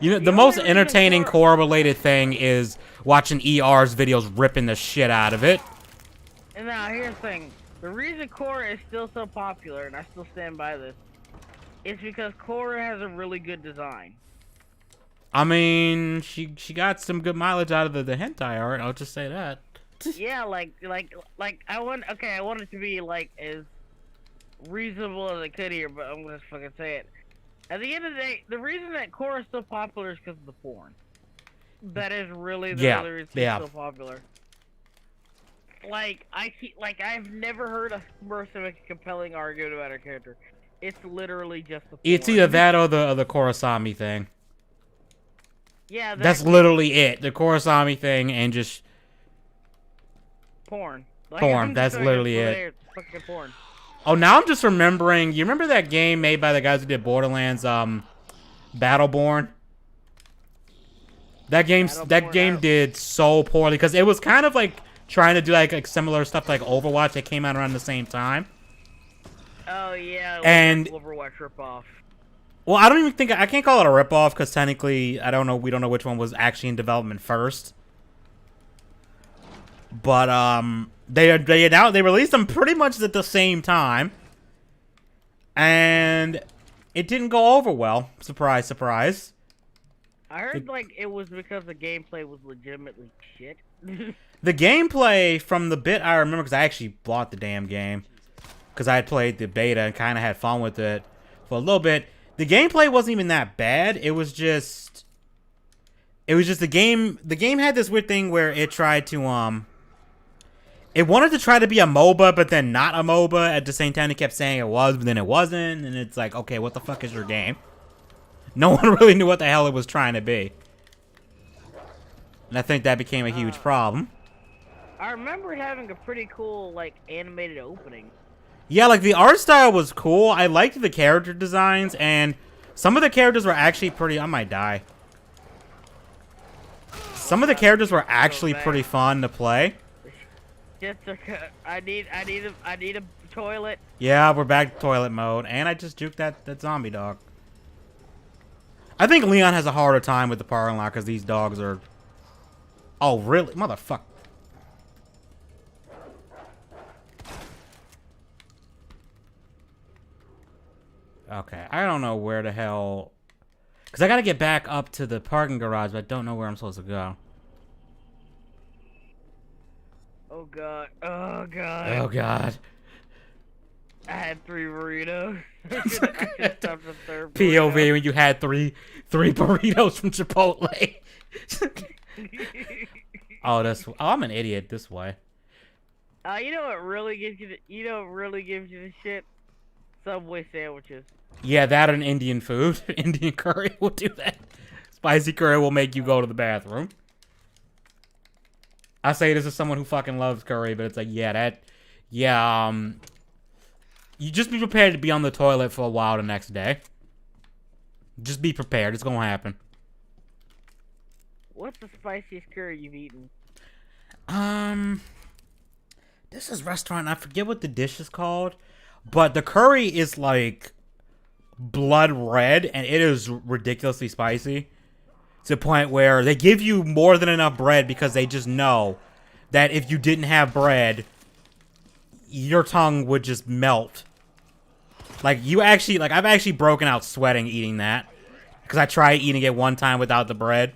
You know, the most entertaining Korra-related thing is watching ER's videos ripping the shit out of it. And now here's the thing: the reason Korra is still so popular, and I still stand by this, is because Korra has a really good design. I mean, she got some good mileage out of the hentai art. I'll just say that. Yeah, like I want it to be like as reasonable as I could here, but I'm gonna fucking say it. At the end of the day, the reason that Korra is so popular is because of the porn. That is really the other reason it's so popular. Like I've never heard a person make a compelling argument about her character. It's literally just the porn. It's either that or the Korosami thing. Yeah, that's literally it. The Korosami thing and just porn. Like, porn. That's literally it. Fucking porn. Oh, now I'm just remembering. You remember that game made by the guys who did Borderlands, Battleborn? That game did so poorly because it was kind of like trying to do like similar stuff like Overwatch that came out around the same time. Oh yeah, And Overwatch ripoff. well, I don't even think I can't call it a ripoff because technically I don't know. We don't know which one was actually in development first. But they released them pretty much at the same time, and it didn't go over well. Surprise, surprise. I heard like it was because the gameplay was legitimately shit. The gameplay from the bit I remember, because I actually bought the damn game, because I had played the beta and kind of had fun with it for a little bit. The gameplay wasn't even that bad. It was just the game. The game had this weird thing where it tried to it wanted to try to be a MOBA, but then not a MOBA. At the same time, it kept saying it was, but then it wasn't. And it's like, okay, what the fuck is your game? No one really knew what the hell it was trying to be. And I think that became a huge problem. I remember having a pretty cool, like, animated opening. Yeah, like, the art style was cool. I liked the character designs, and some of the characters were actually pretty... I might die. Some of the characters were actually pretty fun to play. Just I need a toilet. Yeah, we're back to toilet mode, and I just juked that zombie dog. I think Leon has a harder time with the parking lot because these dogs are... Oh, really? Motherfucker. Okay, I don't know where the hell... Because I got to get back up to the parking garage, but I don't know where I'm supposed to go. Oh god. Oh god. Oh god. I had 3 burritos. I should stop the third POV burrito. when you had three burritos from Chipotle. Oh, I'm an idiot this way. You know what really gives you the shit? Subway sandwiches. Yeah, that and Indian food. Indian curry will do that. Spicy curry will make you go to the bathroom. I say this as someone who fucking loves curry, but it's like, you just be prepared to be on the toilet for a while the next day. Just be prepared. It's gonna happen. What's the spiciest curry you've eaten? This is restaurant. I forget what the dish is called, but the curry is like blood red, and it is ridiculously spicy. To the point where they give you more than enough bread because they just know that if you didn't have bread, your tongue would just melt. Like, I've actually broken out sweating eating that. Because I tried eating it one time without the bread.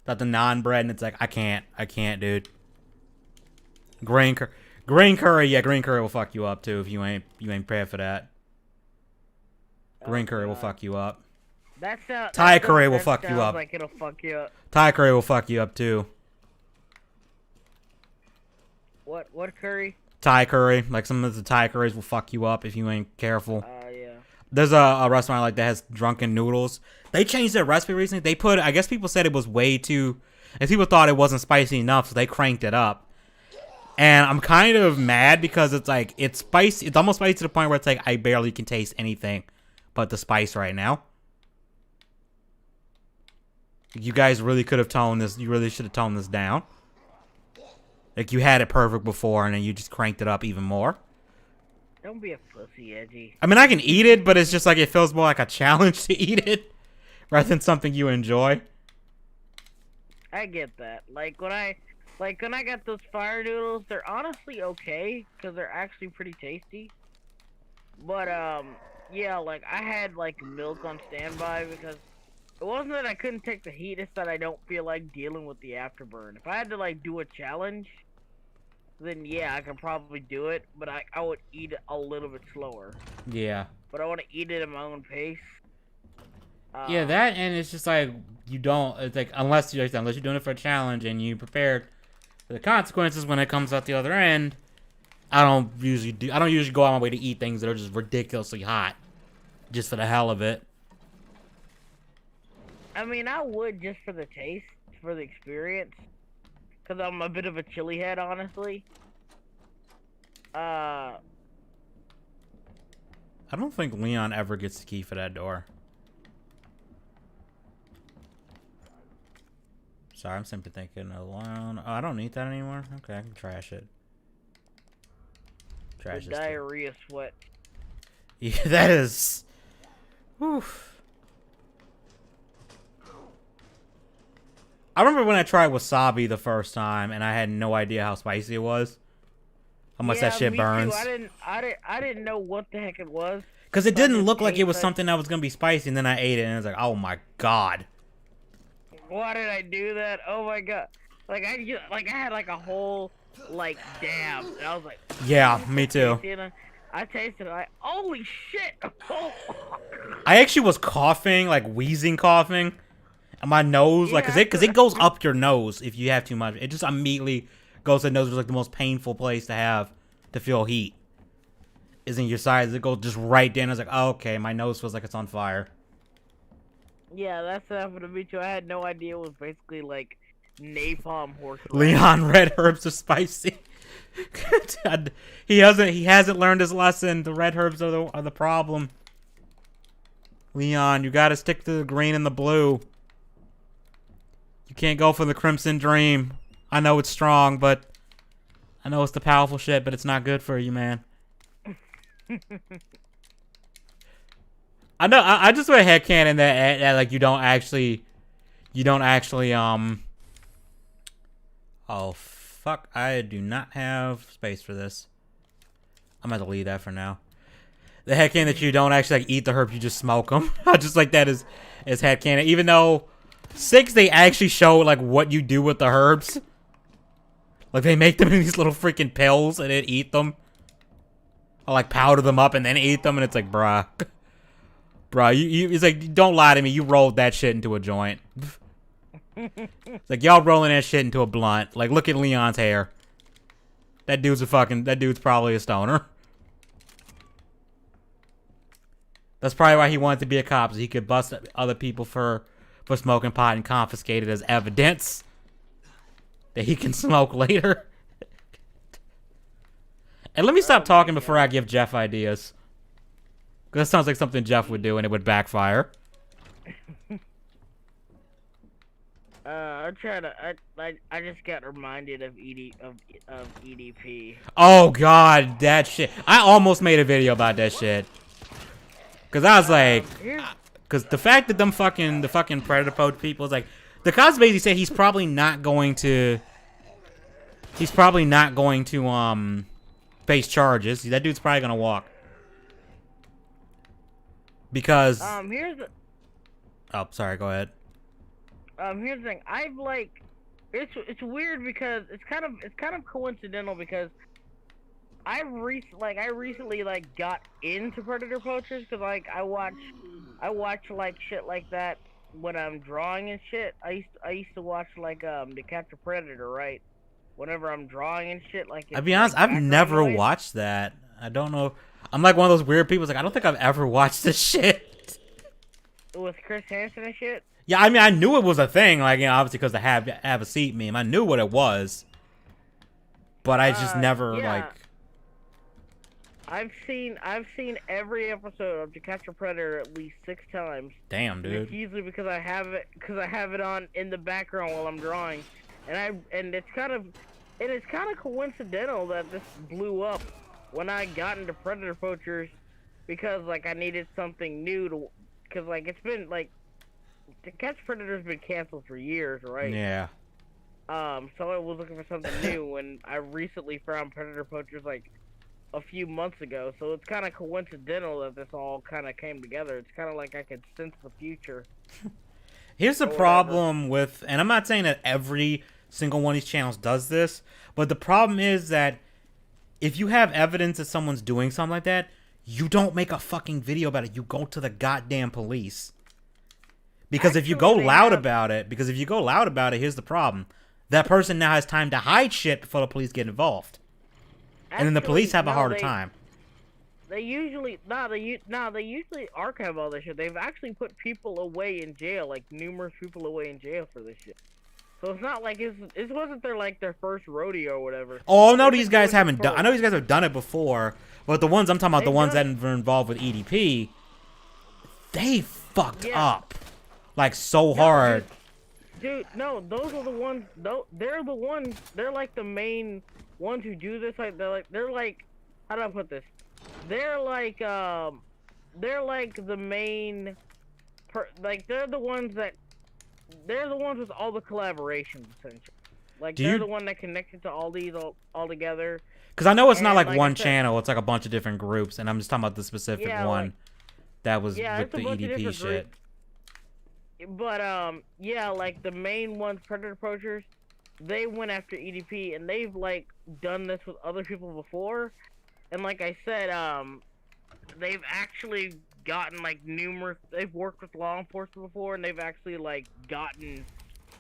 Without the non-bread, and it's like, I can't, dude. Green curry, yeah, green curry will fuck you up, too, if you ain't prepared for that. Green curry will fuck you up. Thai curry will fuck you up. Like it'll fuck you up. Thai curry will fuck you up, too. What curry? Thai curry. Like, some of the Thai curries will fuck you up if you ain't careful. Yeah. There's a restaurant like that has drunken noodles. They changed their recipe recently. They put, I guess people said it was way too, and people thought it wasn't spicy enough, so they cranked it up. And I'm kind of mad because it's like, it's spicy. It's almost spicy to the point where it's like, I barely can taste anything but the spice right now. You guys really could have toned this. You really should have toned this down. Like, you had it perfect before, and then you just cranked it up even more. Don't be a pussy, Edgy. I mean, I can eat it, but it's just like, it feels more like a challenge to eat it rather than something you enjoy. I get that. Like when I got those fire noodles, they're honestly okay because they're actually pretty tasty. But yeah, like I had like milk on standby because it wasn't that I couldn't take the heat, it's that I don't feel like dealing with the afterburn. If I had to like do a challenge, then yeah, I could probably do it, but I would eat it a little bit slower. Yeah. But I want to eat it at my own pace. Yeah, that, and it's just like, you don't, it's like, unless you're doing it for a challenge and you prepared for the consequences when it comes out the other end, I don't usually go out my way to eat things that are just ridiculously hot, just for the hell of it. I mean, I would just for the taste, for the experience, because I'm a bit of a chili head, honestly. I don't think Leon ever gets the key for that door. Sorry, I'm simply thinking alone. Oh, I don't need that anymore. Okay, I can trash it. Trash The this too. diarrhea sweat. Yeah, that is. Whew. I remember when I tried wasabi the first time, and I had no idea how spicy it was. How much that shit me burns. Too. I didn't know what the heck it was. Because it So I didn't just look like it was tasted- something that was gonna be spicy, and then I ate it, and I was like, oh my god. Why did I do that? Oh my god! Like I had like a whole like dab, and I was like, Yeah, me too. I tasted it. Like, holy shit! Oh. I actually was coughing, like wheezing coughing. And my nose, like, cause it goes up your nose if you have too much. It just immediately goes to the nose, which is like the most painful place to have to feel heat. Is in your sides. It goes just right down. I was like, oh, okay, my nose feels like it's on fire. Yeah, that's what happened to me too. I had no idea it was basically like napalm horse. Leon, red herbs are spicy. he hasn't learned his lesson. The red herbs are the problem. Leon, you gotta stick to the green and the blue. You can't go for the Crimson Dream. I know it's strong, but I know it's the powerful shit, but it's not good for you, man. I know. I just went headcanon that like you don't actually. Oh fuck! I do not have space for this. I'm gonna leave that for now. The headcanon that you don't actually like eat the herb, you just smoke them. I just like that as headcanon. Even though 6 they actually show like what you do with the herbs. Like they make them in these little freaking pills and then eat them. Or like powder them up and then eat them, and it's like, bruh. Bruh, it's like, don't lie to me, you rolled that shit into a joint. It's like, y'all rolling that shit into a blunt. Like, look at Leon's hair. That dude's probably a stoner. That's probably why he wanted to be a cop, so he could bust other people for smoking pot and confiscate it as evidence that he can smoke later. And let me stop talking before I give Jeff ideas. Because that sounds like something Jeff would do and it would backfire. I'm trying to. I just got reminded of EDP. Oh god, that shit. I almost made a video about that shit. Cause I was like, cause the fact that the fucking predator poach people is like, the cops basically said he's probably not going to face charges. That dude's probably gonna walk. Because here's the. Oh, sorry. Go ahead. Here's the thing. I've like, it's weird because it's kind of coincidental because I recently like got into predator poachers because like I watch like shit like that when I'm drawing and shit. I used to watch like To Catch a Predator, right? Whenever I'm drawing and shit, like I'll be honest, I've never watched that. I don't know. I'm like one of those weird people. Like I don't think I've ever watched this shit. With Chris Hansen and shit. Yeah, I mean, I knew it was a thing. Like, you know, obviously because the have a seat meme, I knew what it was. But I just never like. I've seen every episode of To Catch a Predator at least 6 times. Damn, dude. It's usually because I have it on in the background while I'm drawing, and it's kind of coincidental that this blew up when I got into predator poachers because like I needed something new to, because like it's been like To Catch Predator's been canceled for years, right? Yeah. So I was looking for something new, and I recently found predator poachers like a few months ago, so it's kind of coincidental that this all kind of came together. It's kind of like I could sense the future. Here's the problem with, and I'm not saying that every single one of these channels does this, but the problem is that if you have evidence that someone's doing something like that, you don't make a fucking video about it. You go to the goddamn police. Because if you go loud about it, here's the problem. That person now has time to hide shit before the police get involved. And then the police have a harder time. They usually archive all this shit. They've actually put people away in jail, like numerous people away in jail for this shit. So it's not like it wasn't their first rodeo or whatever. Oh no, They've these been guys doing it haven't done. I for- know these guys have done it before, but the ones I'm talking about, the They've ones that done were involved with EDP, they fucked Yeah. up like so No, hard. Dude, no, those are the ones. They're the ones. They're like the main ones who do this. Like they're like, how do I put this? They're like the main, like they're the ones with all the collaborations essentially. Like they're the one that connected to all these all together. Because I know it's not And like like I one said- channel; it's like a bunch of different groups, and I'm just talking about the specific Yeah, one like- that was Yeah, with it's a the bunch of EDP different shit. But yeah, like the main ones, Predator Approachers, they went after EDP, and they've like done this with other people before, and like I said, they've actually gotten like numerous. They've worked with law enforcement before, and they've actually like gotten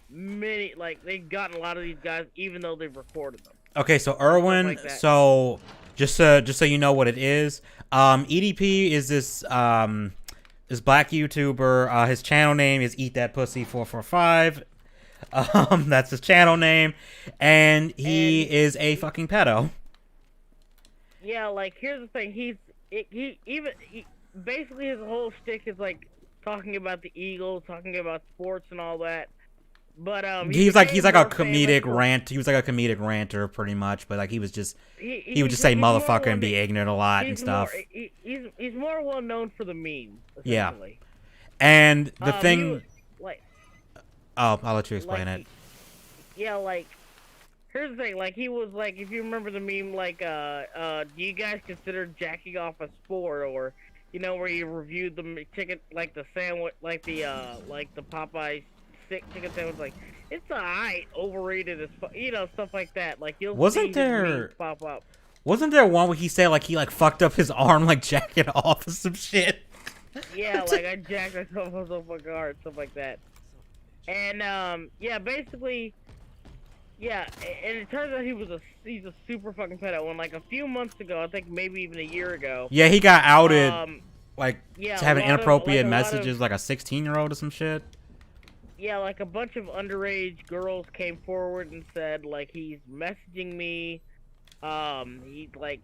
they've gotten a lot of these guys, even though they've recorded them. Okay, so Irwin, like that. so just so you know what it is, EDP is this black YouTuber. His channel name is Eat That Pussy 445. That's his channel name, and he is a fucking pedo. Yeah, like here's the thing. Basically his whole shtick is like talking about the Eagles, talking about sports and all that. But He's like a more comedic famous for- rant. He was like a comedic ranter, pretty much. But like he was just he would he's- just say he's more motherfucker and be one- ignorant a lot and he's stuff. More, he's more well known for the memes. Yeah. Essentially. And the He thing, was, like, oh, I'll let you explain like, it. Yeah, like here's the thing. Like he was like, if you remember the meme, like do you guys consider jacking off a sport, or you know where you reviewed the chicken, like the sandwich, like the Popeye chicken sandwich, like it's alright, overrated as stuff like that. Like you'll Wasn't see his there- memes pop up. Wasn't there one where he said like he like fucked up his arm like jacking off or some shit? Yeah, like I jacked myself off so fucking hard, stuff like that. And yeah, basically, yeah, and it turns out he's a super fucking pedo. And like a few months ago, I think maybe even a year ago, Yeah, he got outed like yeah, having a lot of- inappropriate like, a lot of- messages like a 16-year-old or some shit. yeah, like a bunch of underage girls came forward and said like he's messaging me. He like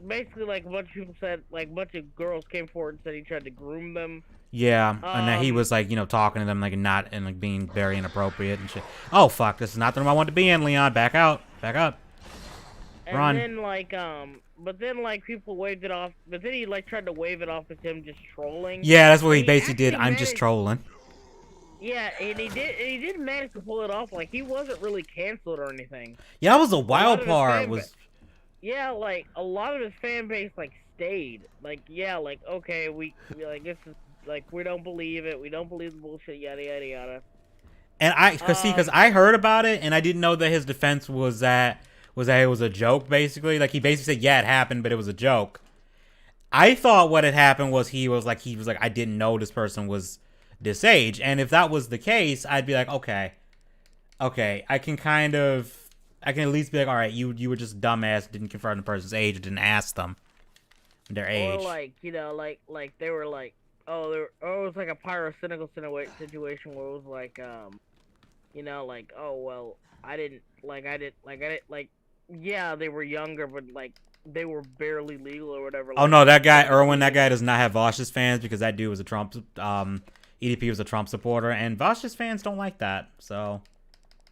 basically like a bunch of people said, like a bunch of girls came forward and said he tried to groom them. Yeah, and that he was like, talking to them like not and like being very inappropriate and shit. Oh fuck, this is not the room I want to be in, Leon. Back out, back up. And Run. then like but then like people waved it off. But then he like tried to wave it off as him just trolling. Yeah, that's what he He basically did. actually I'm just managed- trolling. Yeah, and he did manage to pull it off. Like he wasn't really canceled or anything. Yeah, that was the lot wild of his part. fan Was Yeah, like a lot of his fan base like stayed. Like yeah, like okay, we like this is like we don't believe it. We don't believe the bullshit. Yada yada yada. and because I heard about it and I didn't know that his defense was that it was a joke. Basically, like he basically said, yeah, it happened, but it was a joke. I thought what had happened was he was like I didn't know this person was this age, and if that was the case, I'd be like, okay, I can at least be like, all right, you were just dumbass, didn't confirm the person's age, or didn't ask them their age. Or like like they were like it was like a pyrocynical situation where it was like like oh well I didn't yeah, they were younger, but like they were barely legal or whatever. Oh no, that guy Irwin, that guy does not have Vosh's fans because that dude was a Trump. EDP was a Trump supporter, and Vosh's fans don't like that. So,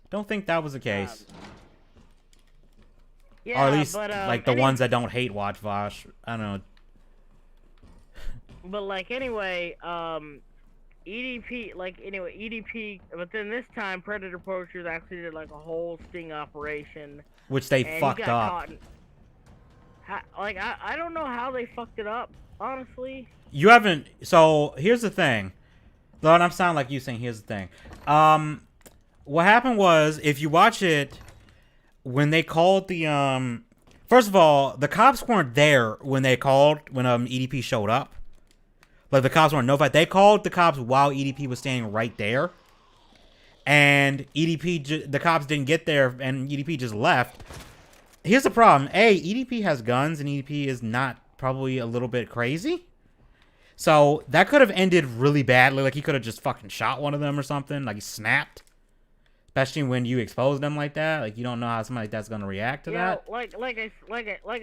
don't think that was the case, yeah, or at least but, like the ones that don't hate watch Vosh. I don't know. But like anyway, EDP, but then this time Predator Approachers actually did like a whole sting operation. Which they And he fucked got up. caught in- I don't know how they fucked it up, honestly. You haven't. So here's the thing. Though I'm sounding like you saying here's the thing. What happened was if you watch it, when they called the first of all, the cops weren't there when EDP showed up. Like the cops weren't notified. They called the cops while EDP was standing right there. And the cops didn't get there, and EDP just left. Here's the problem. EDP has guns, and EDP is not probably a little bit crazy. So that could have ended really badly. Like he could have just fucking shot one of them or something. Like he snapped. especially when you expose them like that. Like, you don't know how somebody like that's gonna react to Yeah, that. like I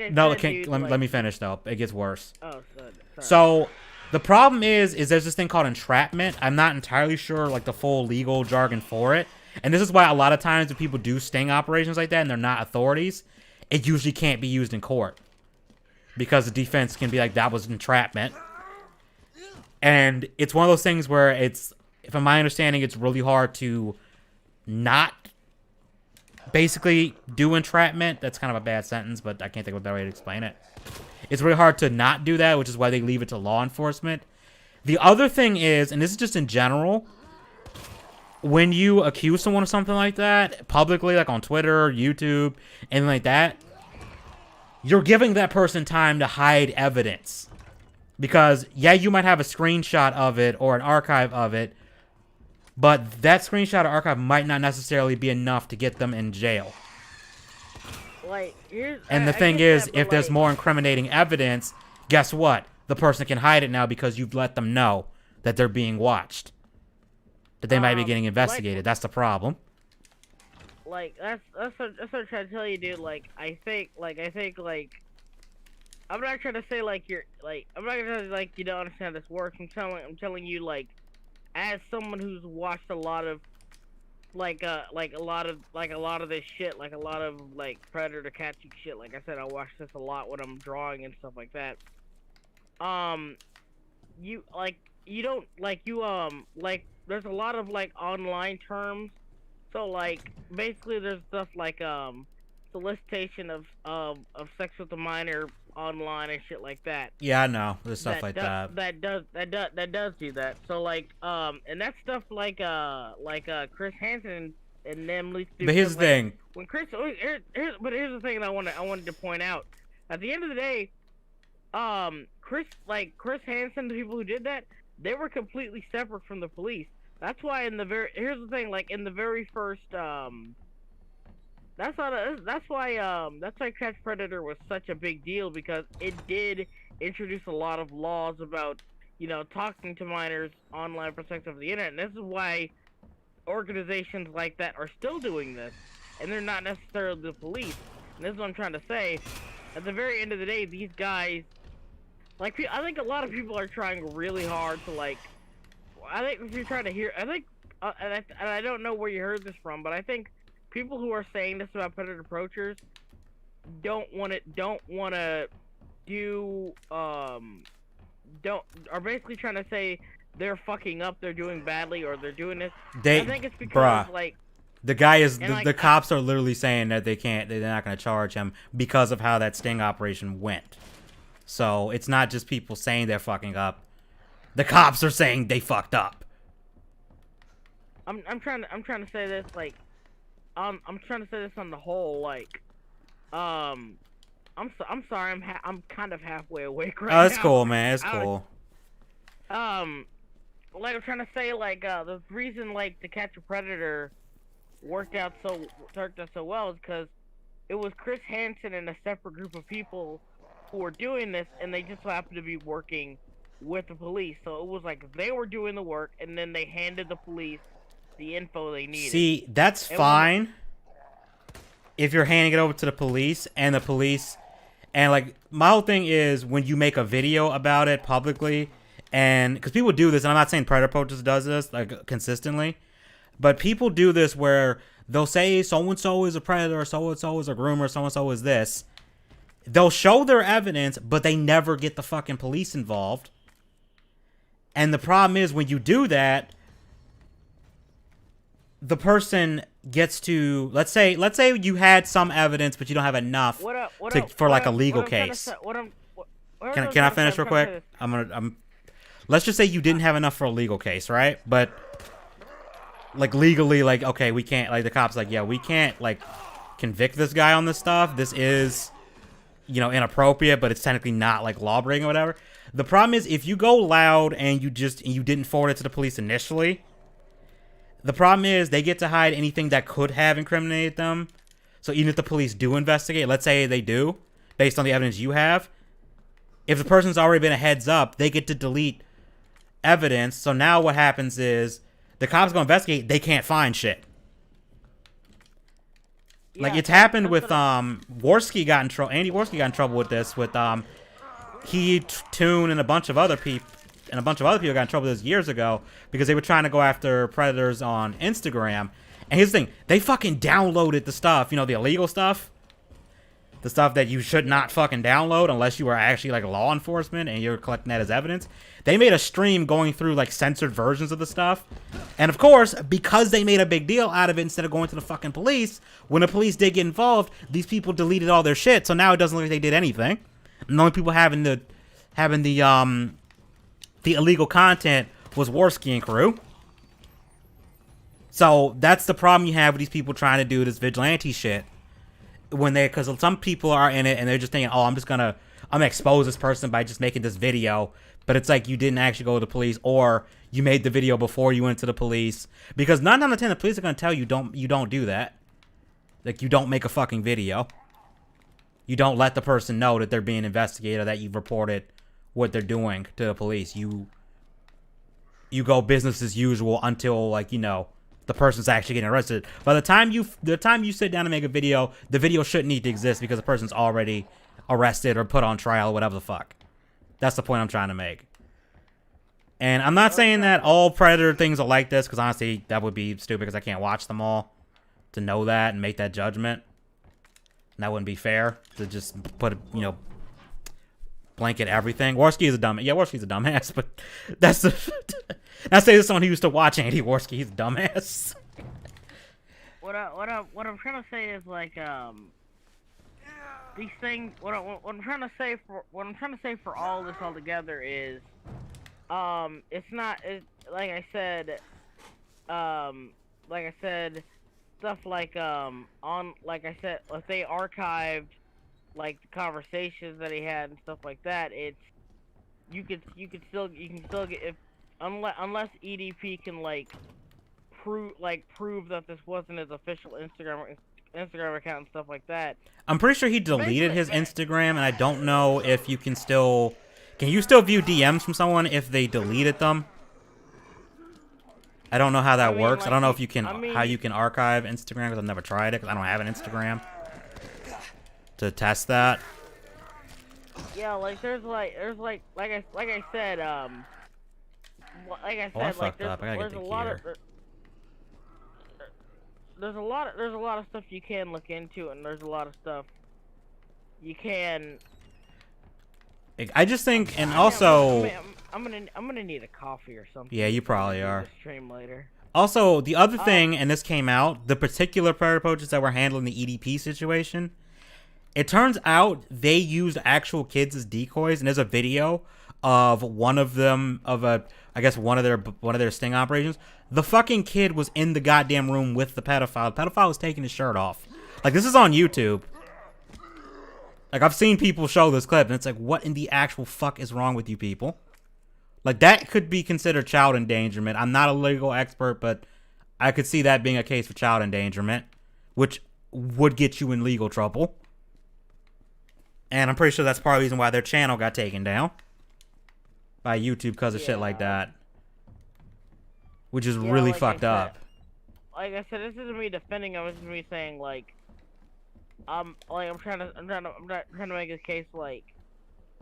No, said, dude. let me finish though. It gets worse. Oh, sorry. So the problem is there's this thing called entrapment. I'm not entirely sure like the full legal jargon for it, and this is why a lot of times when people do sting operations like that and they're not authorities, it usually can't be used in court because the defense can be like that was entrapment, and it's one of those things where it's, from my understanding, it's really hard to not basically do entrapment. That's kind of a bad sentence, but I can't think of a better way to explain it. It's really hard to not do that, which is why they leave it to law enforcement. The other thing is, and this is just in general, when you accuse someone of something like that, publicly, like on Twitter, YouTube, anything like that, you're giving that person time to hide evidence. Because, yeah, you might have a screenshot of it or an archive of it, but that screenshot or archive might not necessarily be enough to get them in jail. Like, and the thing is, if there's more incriminating evidence, guess what? The person can hide it now because you've let them know that they're being watched. That they might be getting investigated. That's the problem. Like, that's what I'm trying to tell you, dude. Like, I think, I'm not trying to say, like, I'm not gonna say, like, you don't understand how this works. I'm telling you, like, as someone who's watched a lot of, a lot of this shit, like, a lot of, like, predator catching shit. Like I said, I watch this a lot when I'm drawing and stuff like that. There's a lot of, like, online terms. So, like, basically there's stuff like, solicitation of sex with a minor online and shit like that. Yeah, I know. There's stuff like that. That does do that. So, like, and that's stuff like Chris Hansen and them least do. But here's the thing. When Chris, here's the thing that I wanted to point out. At the end of the day, Chris Hansen, the people who did that, they were completely separate from the police. That's why here's the thing, like, in the very first, that's why Catch Predator was such a big deal, because it did introduce a lot of laws about, you know, talking to minors online for sex over the internet. And this is why organizations like that are still doing this, and they're not necessarily the police. And this is what I'm trying to say. At the very end of the day, these guys, like, I think a lot of people are trying really hard to, like, I think if you're trying to hear, I think, and I don't know where you heard this from, but I think people who are saying this about predator approachers are basically trying to say they're fucking up, they're doing badly, or they're doing this. I think it's because, like, the guy is the cops are literally saying that they're not going to charge him because of how that sting operation went. So it's not just people saying they're fucking up. The cops are saying they fucked up. I'm trying to say this, like, I'm trying to say this on the whole, like, I'm sorry, I'm kind of halfway awake right now. Oh, it's cool, man. It's cool. Like, I'm trying to say, like, the reason, like, To Catch a Predator worked out so well is because it was Chris Hansen and a separate group of people who were doing this, and they just happened to be working with the police. So it was like they were doing the work, and then they handed the police the info they needed. See, that's fine if you're handing it over to the police, and like, my whole thing is when you make a video about it publicly, and because people do this, and I'm not saying Predator Approaches does this like consistently, but people do this where they'll say so-and-so is a predator, so-and-so is a groomer, so-and-so is this. They'll show their evidence, but they never get the fucking police involved. And the problem is when you do that, the person gets to, let's say you had some evidence, but you don't have enough for like a legal case. Can I finish real quick? Let's just say you didn't have enough for a legal case, right? But like legally, like, okay, we can't, like, the cops like, yeah, we can't, like, convict this guy on this stuff. This is, you know, inappropriate, but it's technically not like law breaking or whatever. The problem is if you go loud and you didn't forward it to the police initially, the problem is they get to hide anything that could have incriminated them. So even if the police do investigate, let's say they do, based on the evidence you have, if the person's already been a heads up, they get to delete evidence. So now what happens is the cops go investigate, they can't find shit. Like Yeah, it's happened that's with what I- Worski got in trouble. Andy Worski got in trouble with this with Toon and a bunch of other people. And a bunch of other people got in trouble with this years ago because they were trying to go after predators on Instagram. And here's the thing, they fucking downloaded the stuff, you know, the illegal stuff. The stuff that you should not fucking download unless you are actually like law enforcement and you're collecting that as evidence. They made a stream going through like censored versions of the stuff. And of course, because they made a big deal out of it instead of going to the fucking police, when the police did get involved, these people deleted all their shit. So now it doesn't look like they did anything. And the only people having the illegal content was Worski and crew. So that's the problem you have with these people trying to do this vigilante shit. Because some people are in it and they're just thinking, oh, I'm gonna expose this person by just making this video. But it's like you didn't actually go to the police, or you made the video before you went to the police. Because 9 out of 10, the police are gonna tell you you don't do that. Like, you don't make a fucking video. You don't let the person know that they're being investigated or that you've reported what they're doing to the police. You go business as usual until, like, you know, the person's actually getting arrested. By the time you sit down and make a video, the video shouldn't need to exist because the person's already arrested or put on trial or whatever the fuck. That's the point I'm trying to make. And I'm not saying that all Predator things are like this, because honestly, that would be stupid because I can't watch them all to know that and make that judgment. And that wouldn't be fair to just put, you know, blanket everything. Worski is a dumbass. Yeah, Worski's a dumbass, but that's the... I say this someone who used to watch Andy Worski. He's a dumbass. What I'm trying to say is like these things. What I'm trying to say for all this all together is it's not like I said stuff like like I said, if they archived like the conversations that he had and stuff like that, it's you can still get if unless EDP can prove that this wasn't his official Instagram account and stuff like that. I'm pretty sure he deleted his Instagram, and I don't know if you can still... Can you still view DMs from someone if they deleted them? I don't know how that works. Like, I don't know if you can how you can archive Instagram, because I've never tried it, because I don't have an Instagram to test that. Yeah, like there's like I said, I fucked up. I gotta get to here. There's a lot of stuff you can look into, and there's a lot of stuff you can. I just think, and also, I'm gonna need a coffee or something. Yeah, you probably are. Stream later. Also, the other thing, and this came out, the particular predator approaches that were handling the EDP situation. It turns out they used actual kids as decoys, and there's a video of one of them I guess one of their sting operations. The fucking kid was in the goddamn room with the pedophile. The pedophile was taking his shirt off. Like, this is on YouTube. Like, I've seen people show this clip, and it's like, what in the actual fuck is wrong with you people? Like, that could be considered child endangerment. I'm not a legal expert, but I could see that being a case for child endangerment, which would get you in legal trouble. And I'm pretty sure that's part of the reason why their channel got taken down by YouTube because of shit like that. Which is really fucked up. Like I said, this isn't me defending him. This is me saying I'm trying to make a case like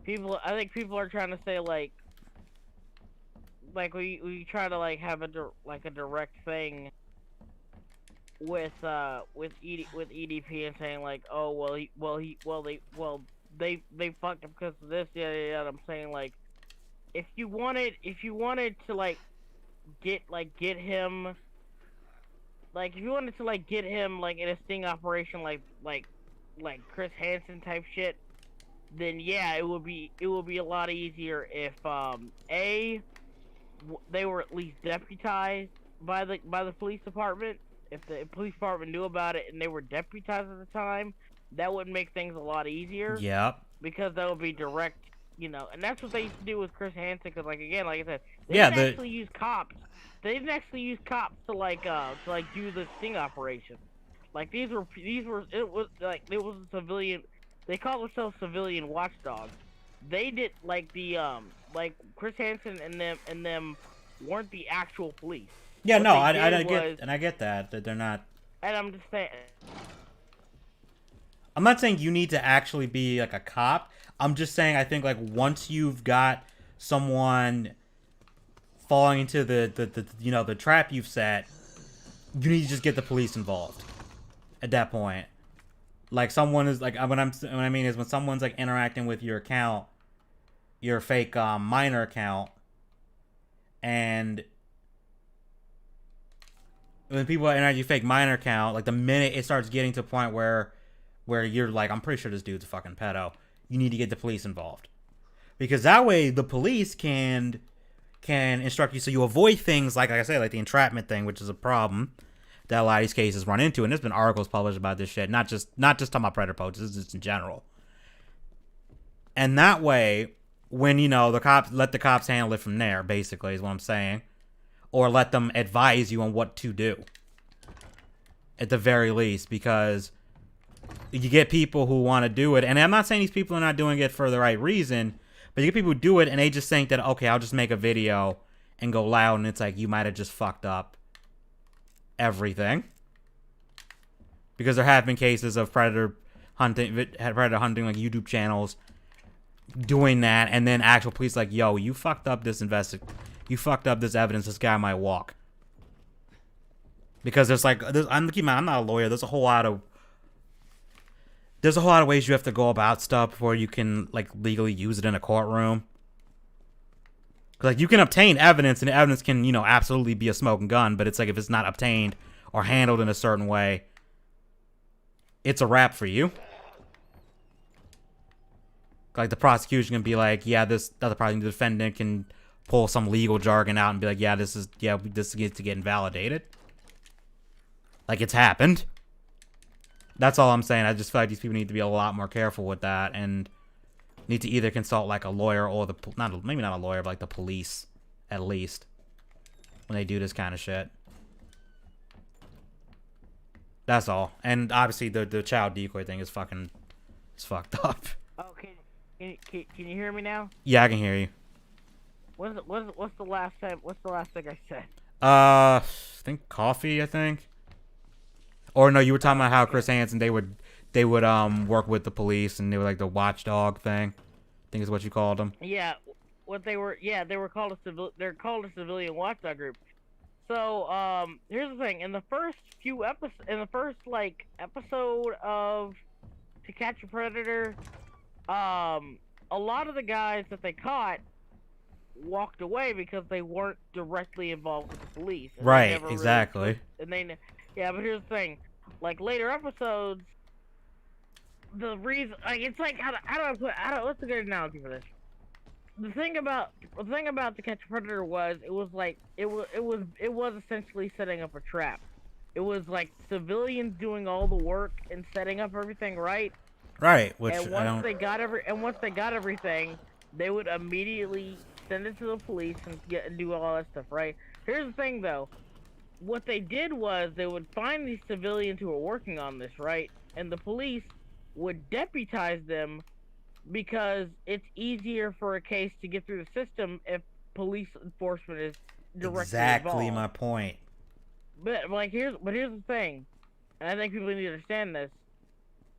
people. I think people are trying to say like we try to like have a direct thing with EDP and saying like, oh they fucked him because of this. Yeah. I'm saying like if you wanted to like get him. Like, if you wanted to, like, get him, like, in a sting operation, like Chris Hansen type shit, then, yeah, it would be a lot easier if, they were at least deputized by the police department. If the police department knew about it and they were deputized at the time, that would make things a lot easier. Yep. Because that would be direct, you know, and that's what they used to do with Chris Hansen, because, like, again, like I said, they didn't actually use cops. They didn't actually use cops to do the sting operation. Like it was a civilian. They called themselves civilian watchdogs. They did like Chris Hansen and them weren't the actual police. Yeah, no, I get that they're not. And I'm just saying. I'm not saying you need to actually be like a cop. I'm just saying I think like once you've got someone falling into the you know the trap you've set, you need to just get the police involved at that point. Like someone is like what I mean is when someone's like interacting with your account, your fake minor account, and when people interact with your fake minor account, like the minute it starts getting to a point where you're like, I'm pretty sure this dude's a fucking pedo, you need to get the police involved. Because that way the police can instruct you so you avoid things like I said, like the entrapment thing, which is a problem that a lot of these cases run into. And there's been articles published about this shit, not just talking about predator poachers, just in general. And that way, when the cops let the cops handle it from there, basically is what I'm saying. Or let them advise you on what to do. At the very least, because you get people who want to do it, and I'm not saying these people are not doing it for the right reason, but you get people who do it and they just think that, okay, I'll just make a video and go loud, and it's like, you might have just fucked up everything. Because there have been cases of predator hunting like YouTube channels doing that, and then actual police like, yo, you fucked up this evidence, this guy might walk. Because I'm not a lawyer, there's a whole lot of ways you have to go about stuff before you can like legally use it in a courtroom. Like you can obtain evidence, and the evidence can, absolutely be a smoking gun, but it's like if it's not obtained or handled in a certain way, it's a wrap for you. Like the prosecution can be like, yeah, the defendant can pull some legal jargon out and be like, this gets to get invalidated. Like it's happened. That's all I'm saying. I just feel like these people need to be a lot more careful with that and need to either consult like a lawyer or maybe not a lawyer, but like the police at least when they do this kind of shit. That's all. And obviously the child decoy thing is fucked up. Oh, can you hear me now? Yeah, I can hear you. What's the last thing I said? I think coffee, I think. Or no, you were talking about how Chris Hansen, they would work with the police, and they were like the watchdog thing. I think is what you called them. Yeah, they were called they're called a civilian watchdog group. So here's the thing: in the first episode of To Catch a Predator, a lot of the guys that they caught walked away because they weren't directly involved with the police. Right, exactly. Yeah, but here's the thing: like later episodes, the reason, like, it's like what's a good analogy for this? The thing about To Catch a Predator was it was essentially setting up a trap. It was like civilians doing all the work and setting up everything right. Right, which and once they got everything, they would immediately send it to the police and do all that stuff, right? Here's the thing, though. What they did was they would find these civilians who were working on this, right? And the police would deputize them because it's easier for a case to get through the system if police enforcement is directly exactly involved. My point. But here's the thing, and I think people need to understand this,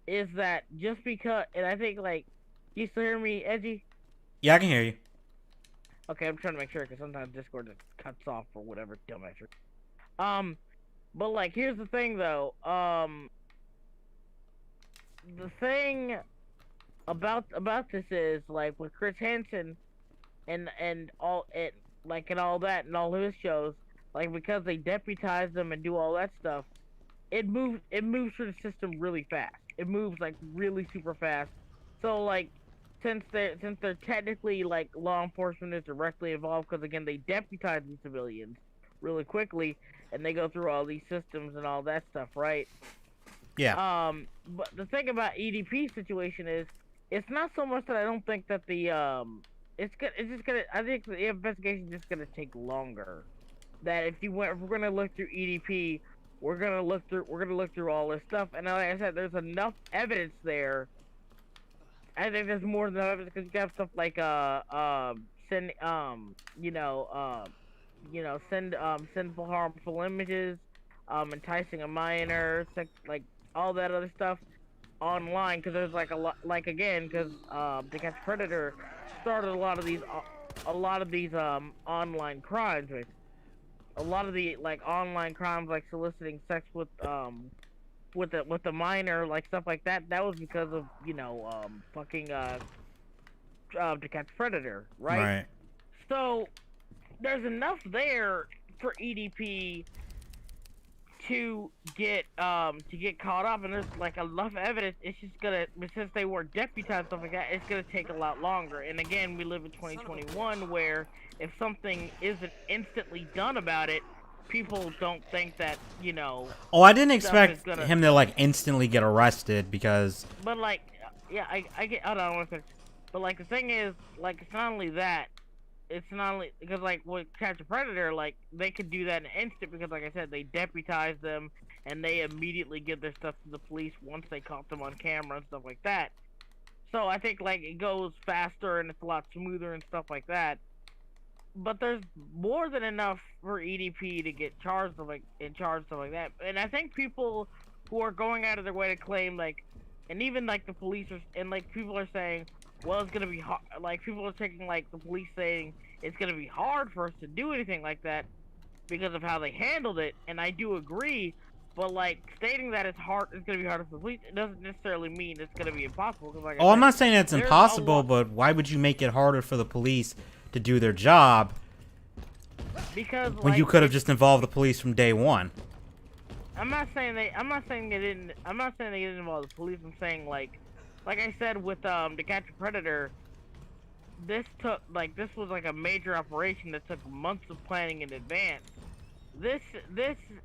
is that just because, and I think like, you still hear me, Edgy? Yeah, I can hear you. Okay, I'm trying to make sure because sometimes Discord just cuts off or whatever dumbass. But like, here's the thing though. The thing about this is like with Chris Hansen and all it like and all that and all his shows, like because they deputize them and do all that stuff, it moves through the system really fast. It moves like really super fast. So like, since they're technically like law enforcement is directly involved because again they deputize these civilians really quickly and they go through all these systems and all that stuff, right? Yeah. But the thing about EDP situation is it's not so much that I don't think that I think the investigation is just gonna take longer. That if we're gonna look through EDP, we're gonna look through all this stuff, and like I said, there's enough evidence there. I think there's more than enough evidence because you have stuff like sinful, harmful images, enticing a minor, like all that other stuff. online, because there's like a lot, like again, because To Catch a Predator started a lot of these online crimes. Right? A lot of the like online crimes, like soliciting sex with the minor, like stuff like that. That was because of fucking To Catch a Predator, right? Right. So there's enough there for EDP to get caught up, and there's like enough evidence. It's just gonna, since they were deputized, stuff like that, it's gonna take a lot longer. And again, we live in 2021, where if something isn't instantly done about it, people don't think that Oh, I didn't stuff is expect gonna. him to like instantly get arrested because. But like, yeah, I get. I don't want to. But like the thing is, like it's not only that. It's not only because like with Catch a Predator, like they could do that in an instant because like I said, they deputize them and they immediately give their stuff to the police once they caught them on camera and stuff like that. So I think like it goes faster and it's a lot smoother and stuff like that. But there's more than enough for EDP to get charged of stuff like that. And I think people who are going out of their way to claim like, and even like the police are, and like people are saying, well, it's gonna be hard. Like people are taking like the police saying it's gonna be hard for us to do anything like that because of how they handled it. And I do agree. But like stating that it's gonna be harder for the police, it doesn't necessarily mean it's gonna be impossible. Cause like I Oh, I'm said, not saying it's there's a impossible, lot, but why would you make it harder for the police to do their job because when like you could have just involved the police from day one? I'm not saying they didn't. I'm not saying they didn't involve the police. I'm saying like I said with To Catch a Predator, this was like a major operation that took months of planning in advance. This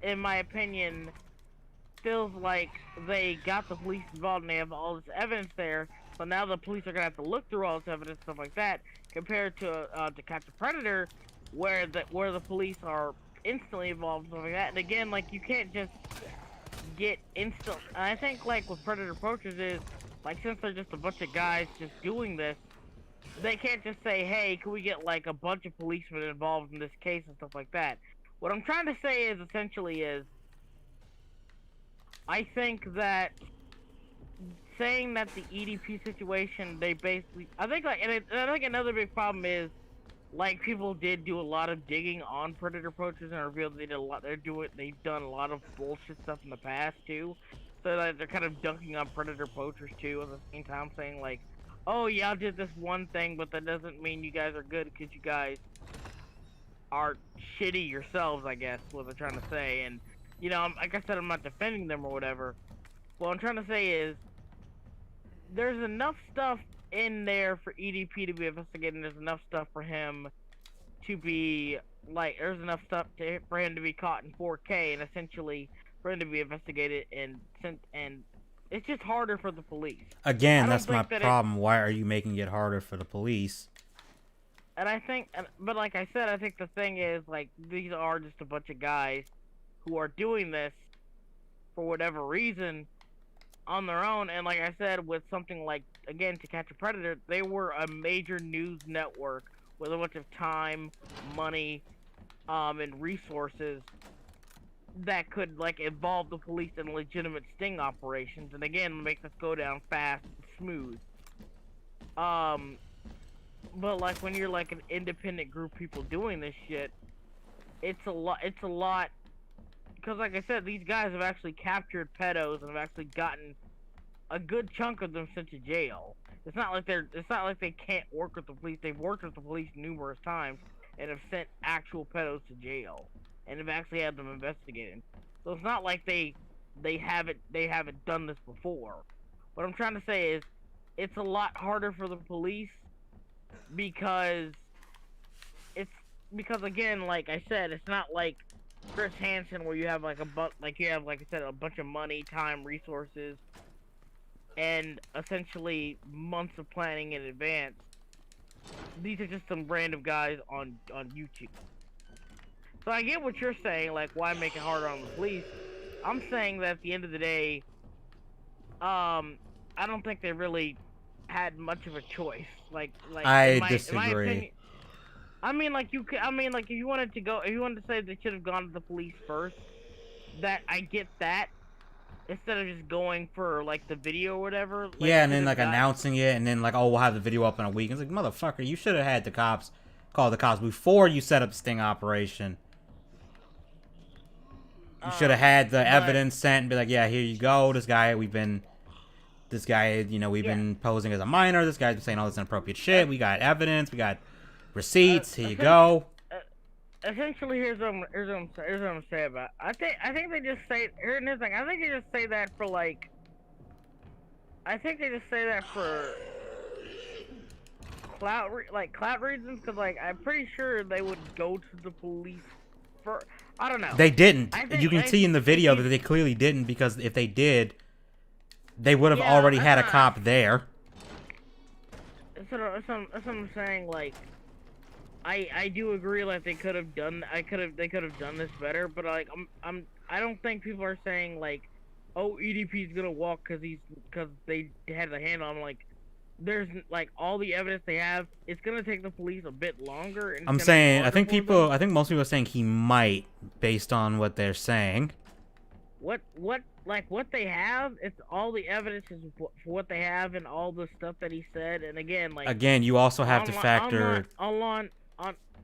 in my opinion feels like they got the police involved and they have all this evidence there. So now the police are gonna have to look through all this evidence, stuff like that, compared to Catch a Predator, where the police are instantly involved, stuff like that. And again, like you can't just get instant. I think like with Predator Poachers is like since they're just a bunch of guys just doing this, they can't just say, hey, can we get like a bunch of policemen involved in this case and stuff like that. What I'm trying to say is essentially is I think that saying that the EDP situation, they basically, I think like, and I think another big problem is, like people did do a lot of digging on Predator Poachers and revealed they did a lot. They've done a lot of bullshit stuff in the past too, so like they're kind of dunking on Predator Poachers too at the same time, saying like, oh yeah, I did this one thing, but that doesn't mean you guys are good because you guys are shitty yourselves, I guess, what they're trying to say. And like I said, I'm not defending them or whatever. What I'm trying to say is, there's enough stuff in there for EDP to be investigating. There's enough stuff for him to be like. There's enough stuff for him to be caught in 4K, and essentially for him to be investigated and sent. And it's just harder for the police. Again, that's my problem. Why are you making it harder for the police? And I think, but like I said, I think the thing is like these are just a bunch of guys who are doing this for whatever reason on their own. And like I said, with something like, again, To Catch a Predator, they were a major news network with a bunch of time, money, and resources that could like involve the police in legitimate sting operations, and again make this go down fast and smooth. But like when you're like an independent group of people doing this shit, it's a lot because like I said, these guys have actually captured pedos and have actually gotten a good chunk of them sent to jail. It's not like they can't work with the police. They've worked with the police numerous times and have sent actual pedos to jail and have actually had them investigated. So it's not like they haven't done this before. What I'm trying to say is it's a lot harder for the police because again, like I said, it's not like Chris Hansen where you have like like I said, a bunch of money, time, resources, and essentially months of planning in advance. These are just some random guys on YouTube. So I get what you're saying, like why make it harder on the police. I'm saying that at the end of the day, I don't think they really had much of a choice. Like I In disagree. my opinion, I mean, like if you wanted to say they should have gone to the police first, that I get that. instead of just going for like the video or whatever. Like, Yeah, and then like got, announcing it, and then like, oh, we'll have the video up in a week. It's like, motherfucker, you should have had the cops call the cops before you set up the sting operation. You should have had the evidence sent and be like, yeah, here you go. This guy, we've been posing as a minor. This guy's been saying all this inappropriate shit. We got evidence. We got receipts. Here you go. Essentially, here's what I'm gonna say about it. I think they just say here's the thing. I think they just say that for like. I think they just say that for clout reasons, because like I'm pretty sure they would go to the police for. I don't know. They didn't. You can see in the video that they clearly didn't, because if they did, they would have already had a cop there. That's what I'm saying. Like, I do agree. Like they could have done. They could have done this better. But like I don't think people are saying like, oh, EDP's gonna walk because they had the handle. I'm like, there's like all the evidence they have. It's gonna take the police a bit longer. And I'm saying, I think most people are saying he might, based on what they're saying. What they have? It's all the evidence is for what they have and all the stuff that he said. And again, you also have to factor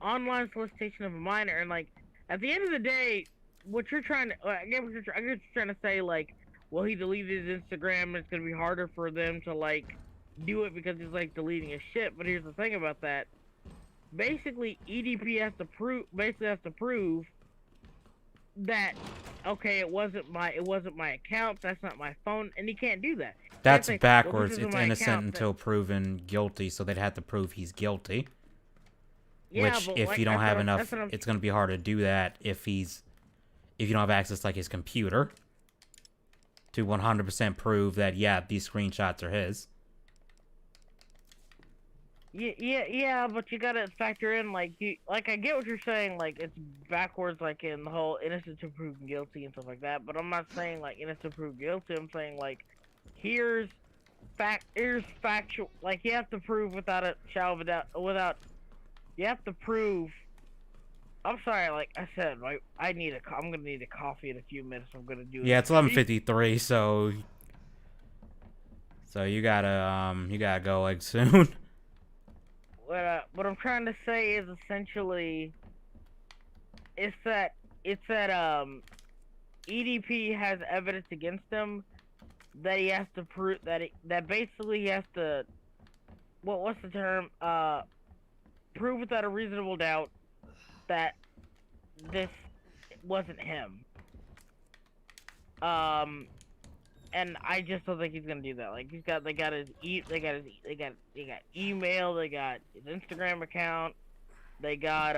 online solicitation of a minor. And like at the end of the day, what you're trying to I guess you're trying to say like, well, he deleted his Instagram and it's gonna be harder for them to like do it because he's like deleting his shit. But here's the thing about that. Basically, EDP has to prove that okay, it wasn't my account, that's not my phone, and he can't do that. That's say, backwards. Well, it's innocent until proven guilty, so they'd have to prove he's guilty. Yeah, which, but if like, you don't have enough, it's going to be hard to do that if you don't have access to like his computer to 100% prove that, yeah, these screenshots are his. Yeah, but you gotta factor in like I get what you're saying, like it's backwards, like in the whole innocent to proven guilty and stuff like that. But I'm not saying like innocent to prove guilty. I'm saying like here's factual. Like you have to prove without a shadow of a doubt. You have to prove. I'm sorry, like I said, like I'm gonna need a coffee in a few minutes. I'm gonna do. Yeah, it's 11:53, so you gotta go like soon. What I'm trying to say is essentially, it's that EDP has evidence against him that he has to prove that basically he has to what's the term prove without a reasonable doubt that this wasn't him. And I just don't think he's gonna do that. Like they got email, they got his Instagram account, they got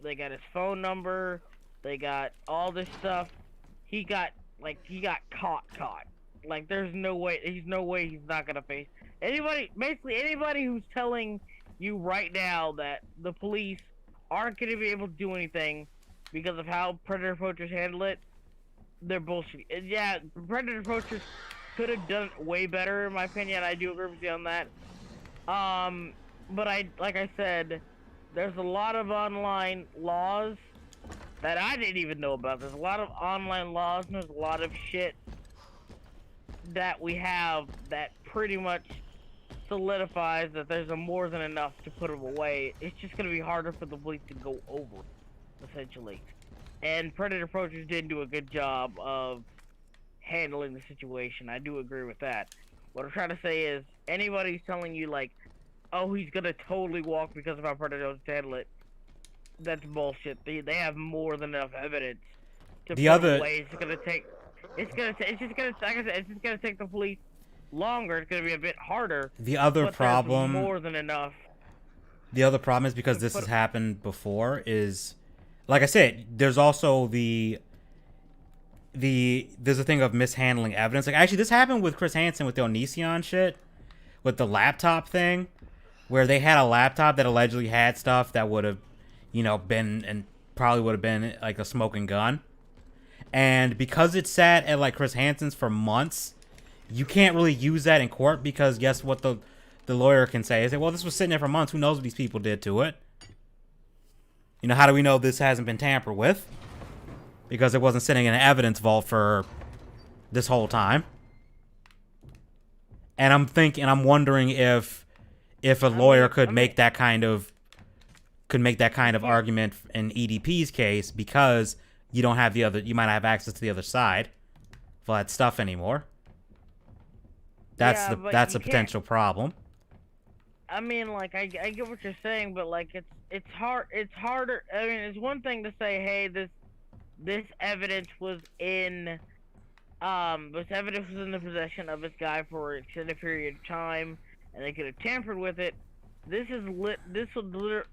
his phone number, they got all this stuff. He got caught. Like there's no way he's not gonna face anybody. Basically anybody who's telling you right now that the police aren't gonna be able to do anything because of how predator poachers handle it. They're bullshit. Yeah, predator poachers could have done it way better, in my opinion. I do agree with you on that. But like I said, there's a lot of online laws that I didn't even know about. There's a lot of online laws, and there's a lot of shit that we have that pretty much solidifies that there's more than enough to put them away. It's just gonna be harder for the police to go over, essentially. And predator poachers didn't do a good job of handling the situation. I do agree with that. What I'm trying to say is, anybody who's telling you like, oh, he's gonna totally walk because of how predators handle it, that's bullshit. They have more than enough evidence to put away. It's just gonna take the police longer. It's gonna be a bit harder. The other problem, more than enough. The other problem is because this has happened before is, like I said, there's also there's a thing of mishandling evidence. Like actually, this happened with Chris Hansen with the Onision shit, with the laptop thing, where they had a laptop that allegedly had stuff that would have, been and probably would have been like a smoking gun, and because it sat at like Chris Hansen's for months, you can't really use that in court because guess what the lawyer can say is that, well, this was sitting there for months. Who knows what these people did to it? How do we know this hasn't been tampered with? Because it wasn't sitting in an evidence vault for this whole time. And I'm wondering if a lawyer could make that kind of argument in EDP's case, because you don't have you might not have access to the other side for that stuff anymore. That's a potential problem. I mean, like, I get what you're saying, but like, it's harder. I mean, it's one thing to say, hey, this evidence was in the possession of this guy for an extended period of time, and they could have tampered with it. This would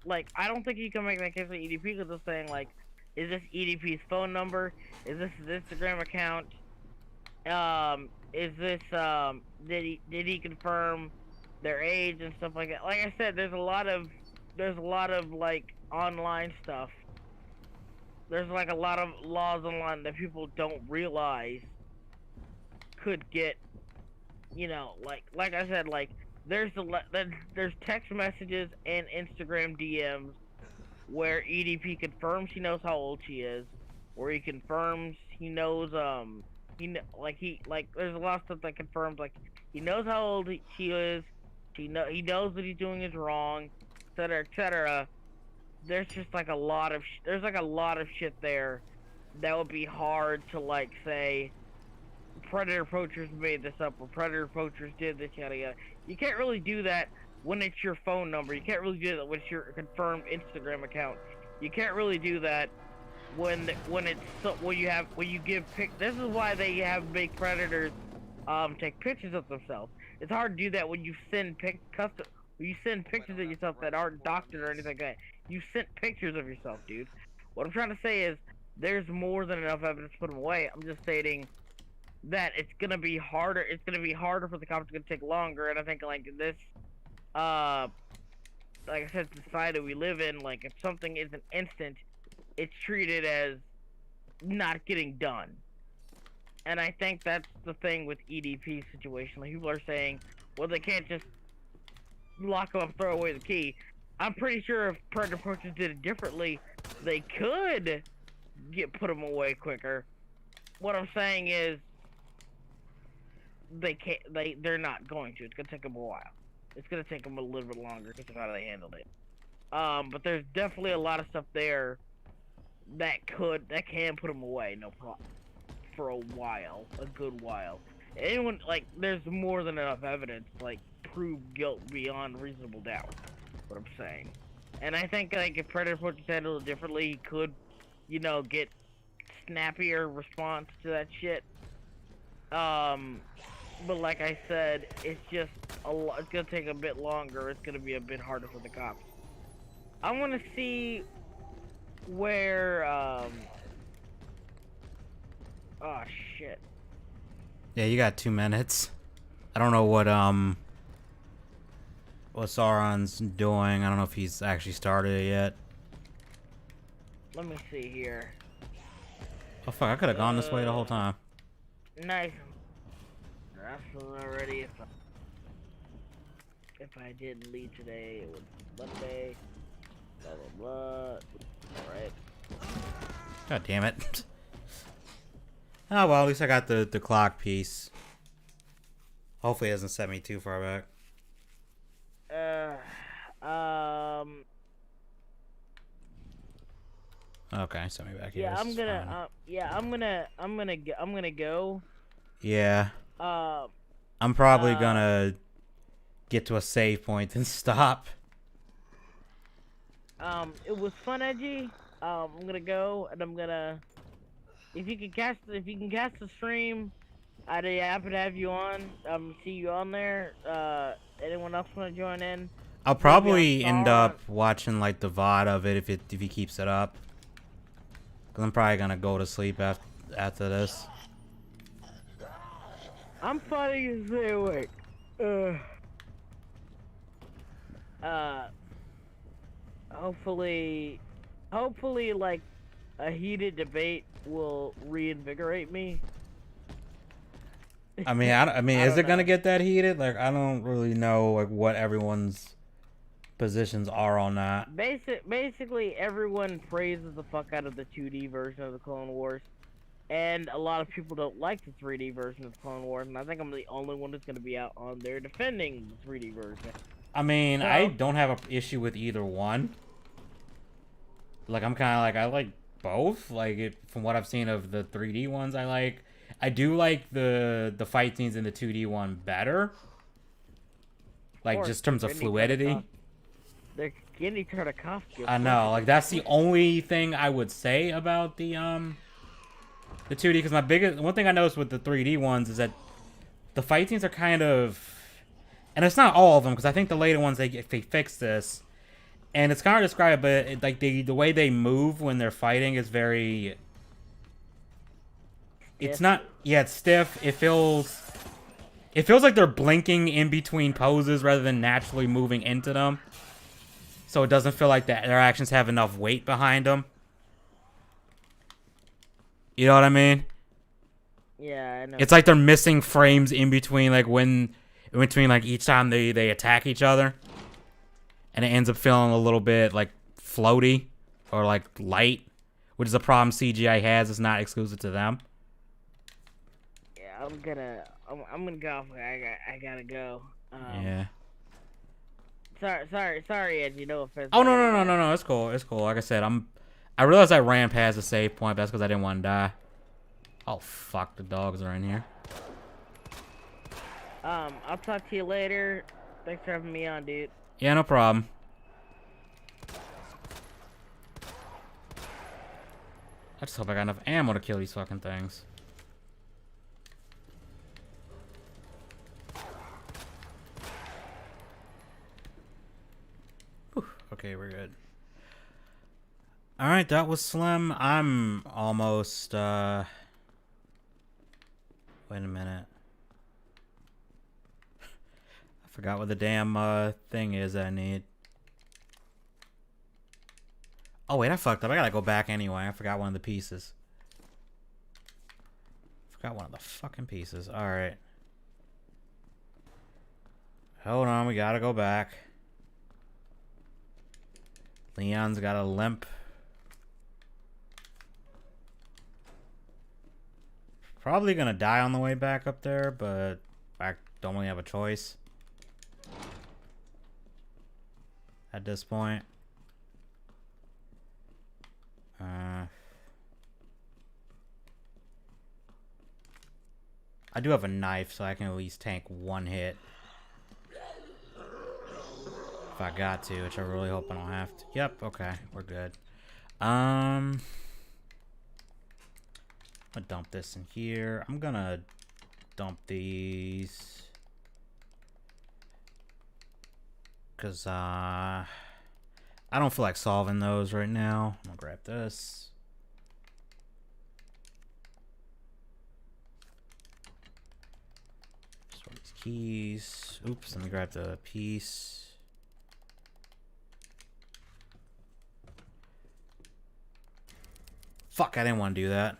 like, I don't think you can make that case with EDP, because they're saying, like, is this EDP's phone number? Is this his Instagram account? Is this, did he confirm their age and stuff like that? Like I said, there's a lot of, like, online stuff. There's, like, a lot of laws online that people don't realize could get, you know, like I said, like, there's text messages and Instagram DMs where EDP confirms he knows how old she is, where he confirms he knows, there's a lot of stuff that confirms, like, he knows how old she is, he knows what he's doing is wrong, etc., etc. There's just, like, a lot of shit there that would be hard to, like, say, predator poachers made this up, or predator poachers did this, yada yada. You can't really do that when it's your phone number. You can't really do that when it's your confirmed Instagram account. You can't really do that when you give pic. This is why they have big predators take pictures of themselves. It's hard to do that when you send pictures of yourself that aren't doctored or anything like that. You sent pictures of yourself, dude. What I'm trying to say is there's more than enough evidence to put them away. I'm just stating that it's gonna be harder. It's gonna be harder for the cops. It's gonna take longer, and I think, like, this, like I said, society we live in, like, if something isn't instant, it's treated as not getting done. And I think that's the thing with EDP's situation. Like, people are saying, well, they can't just lock them up, throw away the key. I'm pretty sure if predator poachers did it differently, they could put them away quicker. What I'm saying is, they're not going to. It's gonna take them a while. It's gonna take them a little bit longer because of how they handled it. But there's definitely a lot of stuff there that can put them away, no problem, for a while, a good while. Anyone, like, there's more than enough evidence, like, prove guilt beyond reasonable doubt. What I'm saying, and I think, like, if predator poachers handled it differently, he could, you know, get snappier response to that shit. But like I said, it's just it's gonna take a bit longer. It's gonna be a bit harder for the cops. I want to see where, oh shit. Yeah, you got 2 minutes. I don't know what Sauron's doing. I don't know if he's actually started it yet. Let me see here. Oh fuck, I could have gone this way the whole time. Nice. Wrestling already. If I didn't leave today, it was Monday. Blah blah blah. Alright. God damn it. Oh well, at least I got the clock piece. Hopefully it doesn't set me too far back. Okay, send me back here. Yeah, I'm gonna go. Yeah. I'm probably gonna get to a save point and stop. It was fun, Edgy. I'm gonna go, and I'm gonna. If you can cast the stream, I'd be happy to have you on. See you on there. Anyone else want to join in? I'll probably end up watching, like, the VOD of it if he keeps it up. Cause I'm probably gonna go to sleep after this. I'm fighting to stay awake. Hopefully, like, a heated debate will reinvigorate me. I mean, is it gonna get that heated? Like, I don't really know, like, what everyone's positions are on that. Basically, everyone praises the fuck out of the 2D version of the Clone Wars. And a lot of people don't like the 3D version of Clone Wars, and I think I'm the only one that's going to be out on there defending the 3D version. I mean, I So, don't have an issue with either one. Like, I'm kind of like, I like both. Like, from what I've seen of the 3D ones, I do like the fight scenes in the 2D one better. Like, course, just in terms of they're getting each other fluidity. they're getting each other costumes. I know, like, that's the only thing I would say about the 2D, because one thing I noticed with the 3D ones is that the fight scenes are kind of, and it's not all of them, because I think the later ones, they fix this, and it's kind of described, but like the way they move when they're fighting is very, it's not, yeah, it's stiff. It feels like they're blinking in between poses rather than naturally moving into them. So it doesn't feel like that their actions have enough weight behind them. You know what I mean? Yeah, I know. It's like they're missing frames in between, like in between like each time they attack each other, and it ends up feeling a little bit like floaty or like light, which is a problem CGI has. It's not exclusive to them. Yeah, I'm gonna go off. I gotta go. Yeah. Sorry, Edgy. No offense. Oh no. It's cool. It's cool. Like I said, I realized I ran past the save point. But that's because I didn't want to die. Oh fuck! The dogs are in here. I'll talk to you later. Thanks for having me on, dude. Yeah, no problem. I just hope I got enough ammo to kill these fucking things. Whew. Okay, we're good. Alright, that was Slim. I'm almost, wait a minute. I forgot what the damn, thing is I need. Oh, wait, I fucked up. I gotta go back anyway. I forgot one of the pieces. Forgot one of the fucking pieces. Alright. Hold on, we gotta go back. Leon's got a limp. Probably gonna die on the way back up there, but I don't really have a choice at this point. I do have a knife, so I can at least tank one hit. If I got to, which I really hope I don't have to. Yep, okay, we're good. I'm gonna dump this in here. I'm gonna dump these. Because, I don't feel like solving those right now. I'm gonna grab this. Store these keys. Oops, let me grab the piece. Fuck, I didn't want to do that.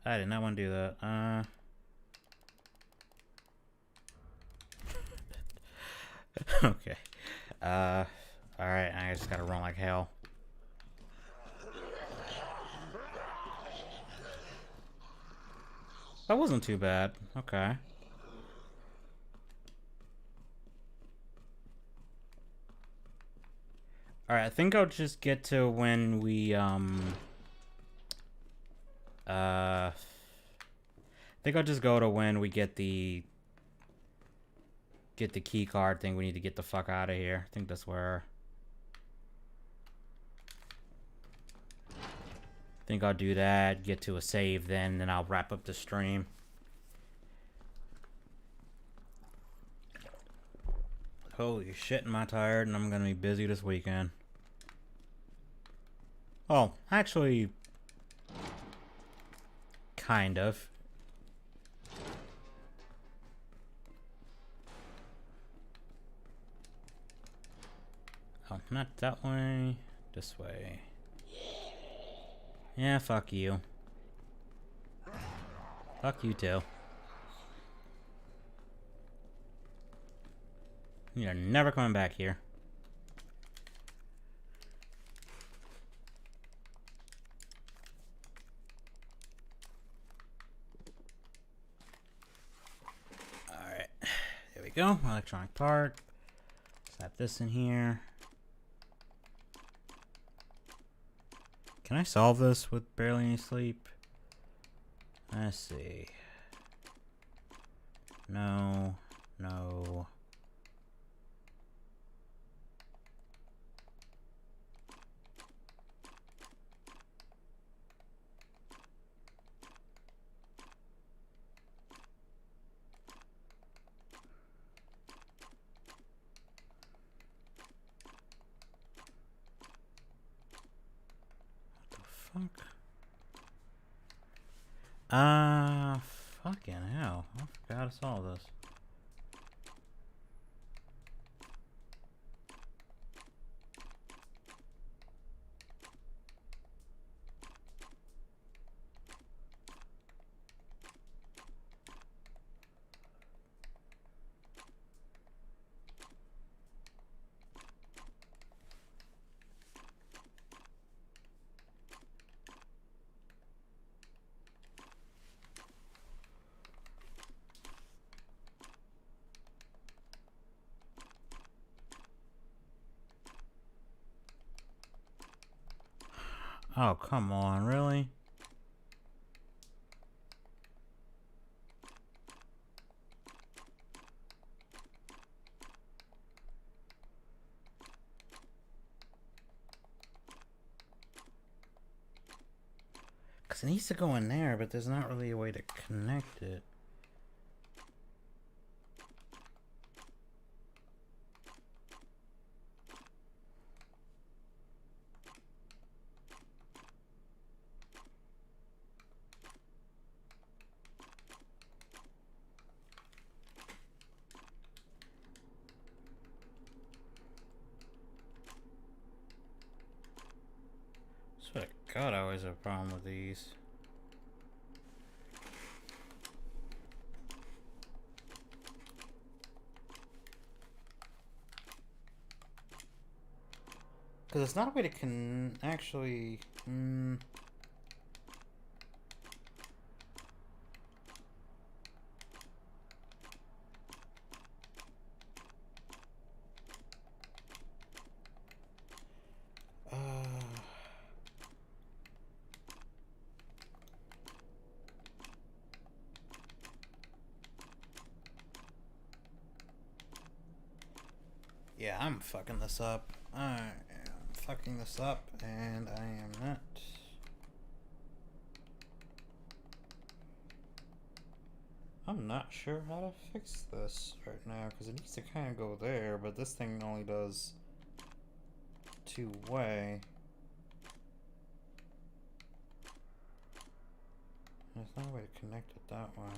I did not want to do that. Okay. Alright, I just gotta run like hell. That wasn't too bad. Okay. Alright, I think I'll just get to when we, I think I'll just go to when we get the key card thing. We need to get the fuck out of here. I think that's where. I think I'll do that, get to a save then I'll wrap up the stream. Holy shit, am I tired, and I'm gonna be busy this weekend. Oh, actually, kind of. Oh, not that way. This way. Yeah, fuck you. Fuck you too. You're never coming back here. go. Electronic part. Slap this in here. Can I solve this with barely any sleep? Let's see. No. No. Fuck. Fucking hell. I forgot to solve this. Oh, come on, really? Because it needs to go in there, but there's not really a way to connect it. Swear to God, I always have a problem with these. Because it's not a way to actually... Yeah, I'm fucking this up. I am fucking this up, and I am not. I'm not sure how to fix this right now, because it needs to kind of go there, but this thing only does two-way. There's no way to connect it that way.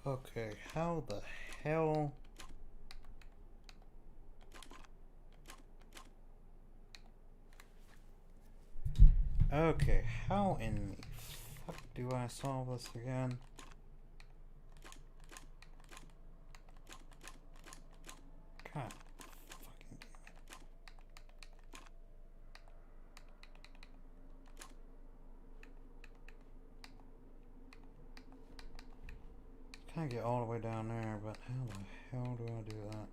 Okay, how the hell? Okay, how in the fuck do I solve this again? God fucking damn it. Can't get all the way down there, but how the hell do I do that?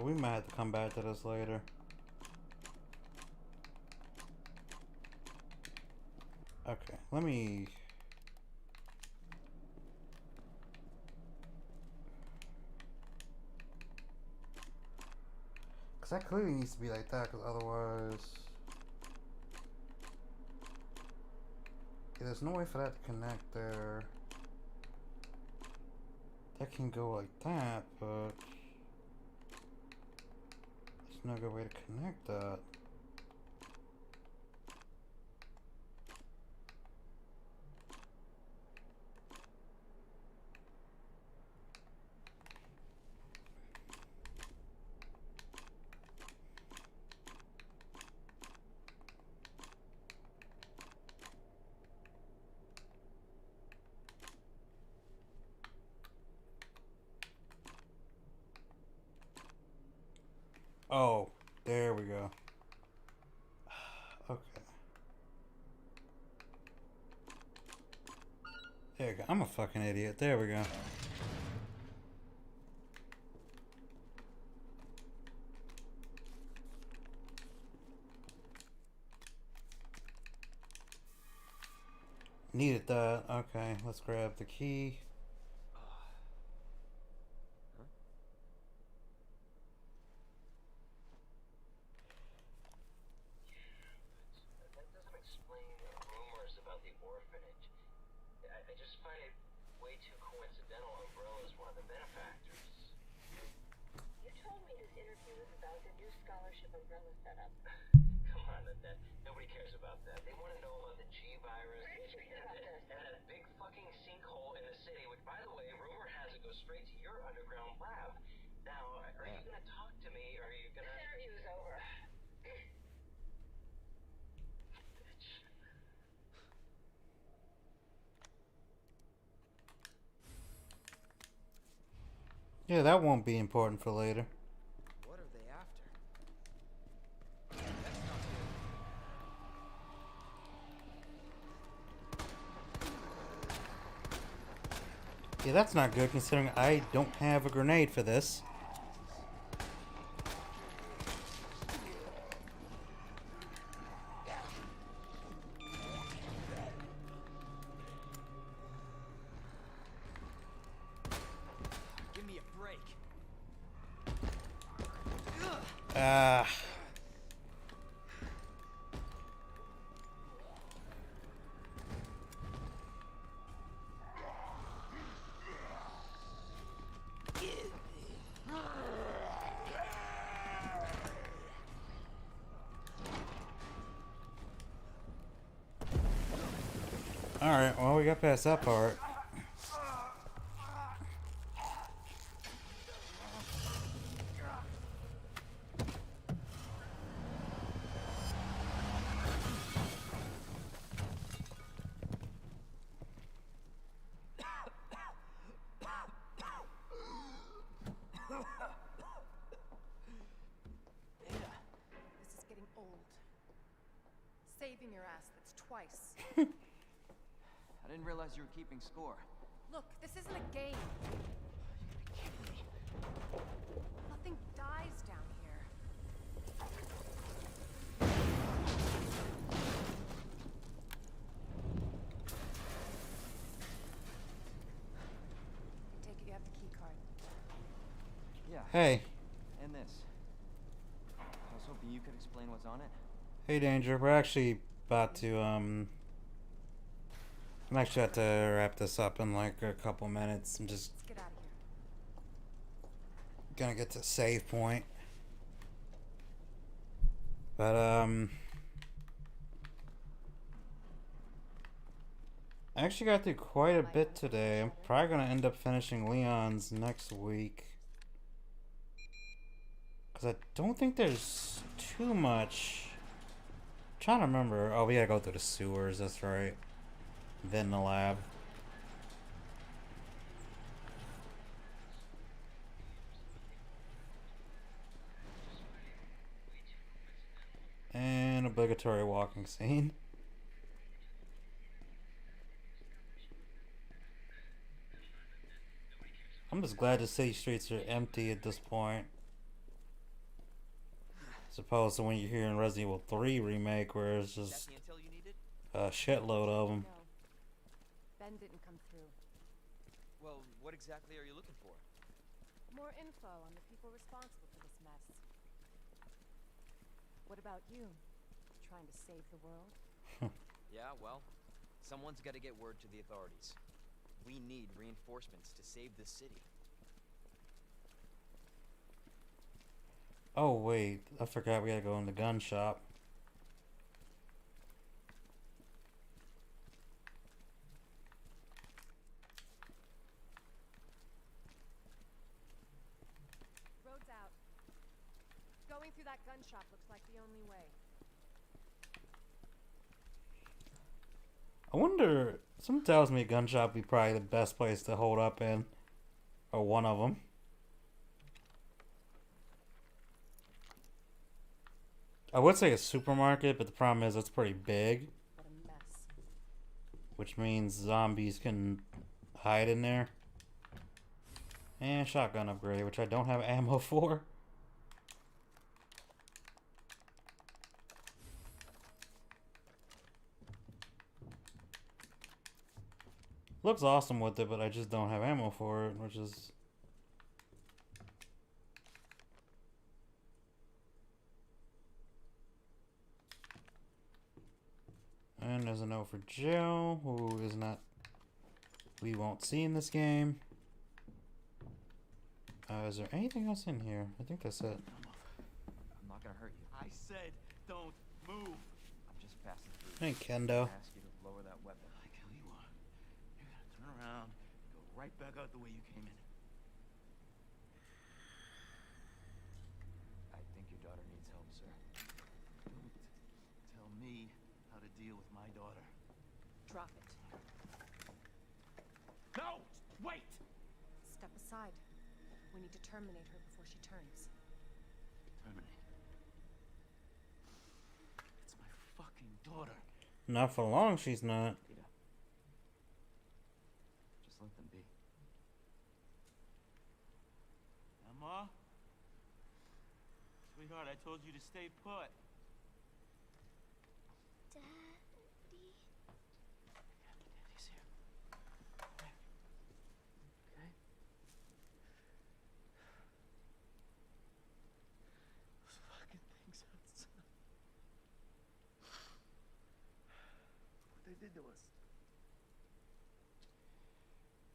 We might have to come back to this later. let me. Because that clearly needs to be like that, because otherwise. Yeah, there's no way for that to connect there. That can go like that, but. There's no good way to connect that. Oh, there we go. Okay. There we go. I'm a fucking idiot. There we go. Needed that. Okay, let's grab the key. Yeah, that won't be important for later. What are they after? Yeah, that's not good considering I don't have a grenade for this. Give me a break. Ah. Alright, well, we got past that part. This is getting old. Saving your ass, that's twice. I didn't realize you were keeping score. Look, this isn't a game. Nothing dies down here. I take it you have the key card. Yeah. Hey. And this. I was hoping you could explain what's on it. Hey, Danger. We're actually about to, I'm actually about to wrap this up in like a couple minutes. I'm just Let's get out of here. gonna get to save point. But, I actually got through quite a bit today. I'm probably gonna end up finishing Leon's next week. Because I don't think there's too much. I'm trying to remember. Oh, we gotta go through the sewers, that's right. Then the lab. And obligatory walking scene. I'm just glad the city streets are empty at this point. As opposed to when you're here in Resident Evil 3 Remake where it's just That's the intel you needed? a shitload of them. No. Ben didn't come through. Well, what exactly are you looking for? More info on the people responsible for this mess. What about you? Trying to save the world? Yeah, well, someone's got to get word to the authorities. We need reinforcements to save the city. Oh wait, I forgot we gotta go in the gun shop. Road's out. Going through that gun shop looks like the only way. I wonder, something tells me a gun shop would be probably the best place to hold up in. Or one of them. I would say a supermarket, but the problem is it's pretty big. What a mess. Which means zombies can hide in there. And shotgun upgrade, which I don't have ammo for. Looks awesome with it, but I just don't have ammo for it, which is... And there's a note for Joe, who is not... we won't see in this game. Is there anything else in here? I think that's it. I'm not gonna hurt you. I said don't move. I'm just passing through. Hey, Kendo. I ask you to lower that weapon. I tell you what, you're gonna turn around and go right back out the way you came in. I think your daughter needs help, sir. Don't tell me how to deal with my daughter. Drop it. No! Wait! Step aside. We need to terminate her before she turns. Terminate. It's my fucking daughter. Not for long, she's not. Peter. Just let them be. Emma? Sweetheart, I told you to stay put. Daddy. Daddy's here. Okay. Okay? Those fucking things outside. What they did to us.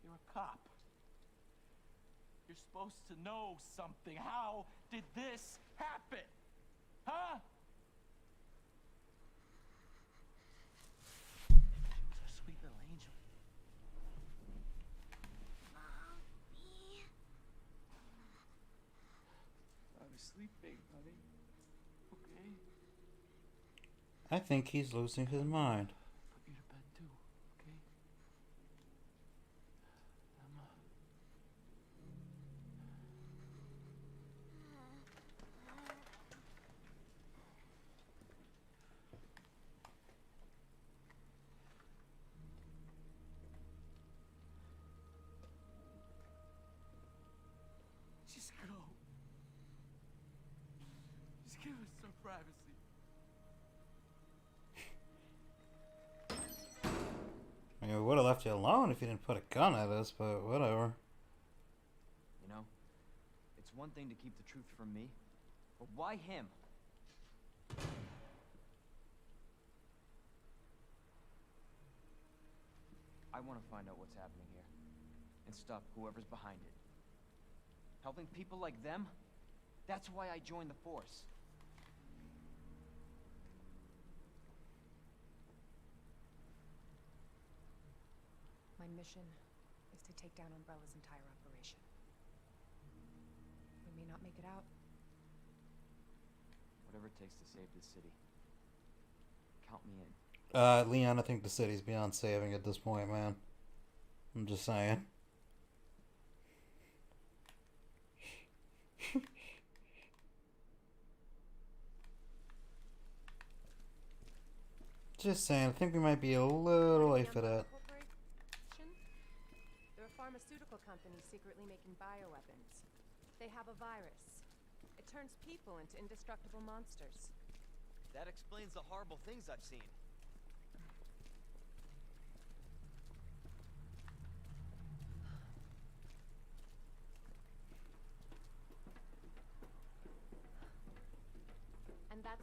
You're a cop. You're supposed to know something. How did this happen? Huh? She was our sweet little angel. Mommy. I was sleeping, honey. Okay? I think he's losing his mind. Put you to bed too, okay? Emma. Just go. Just give us some privacy. I mean, we would have left you alone if you didn't put a gun at us, but whatever. You know, it's one thing to keep the truth from me, but why him? I want to find out what's happening here and stop whoever's behind it. Helping people like them? That's why I joined the force. My mission is to take down Umbrella's entire operation. We may not make it out. Whatever it takes to save this city. Count me in. Leon, I think the city's beyond saving at this point, man. I'm just saying. Just saying, I think we might be a little late for that. They're a pharmaceutical company secretly making bioweapons. They have a virus. It turns people into indestructible monsters. That explains the horrible things I've seen.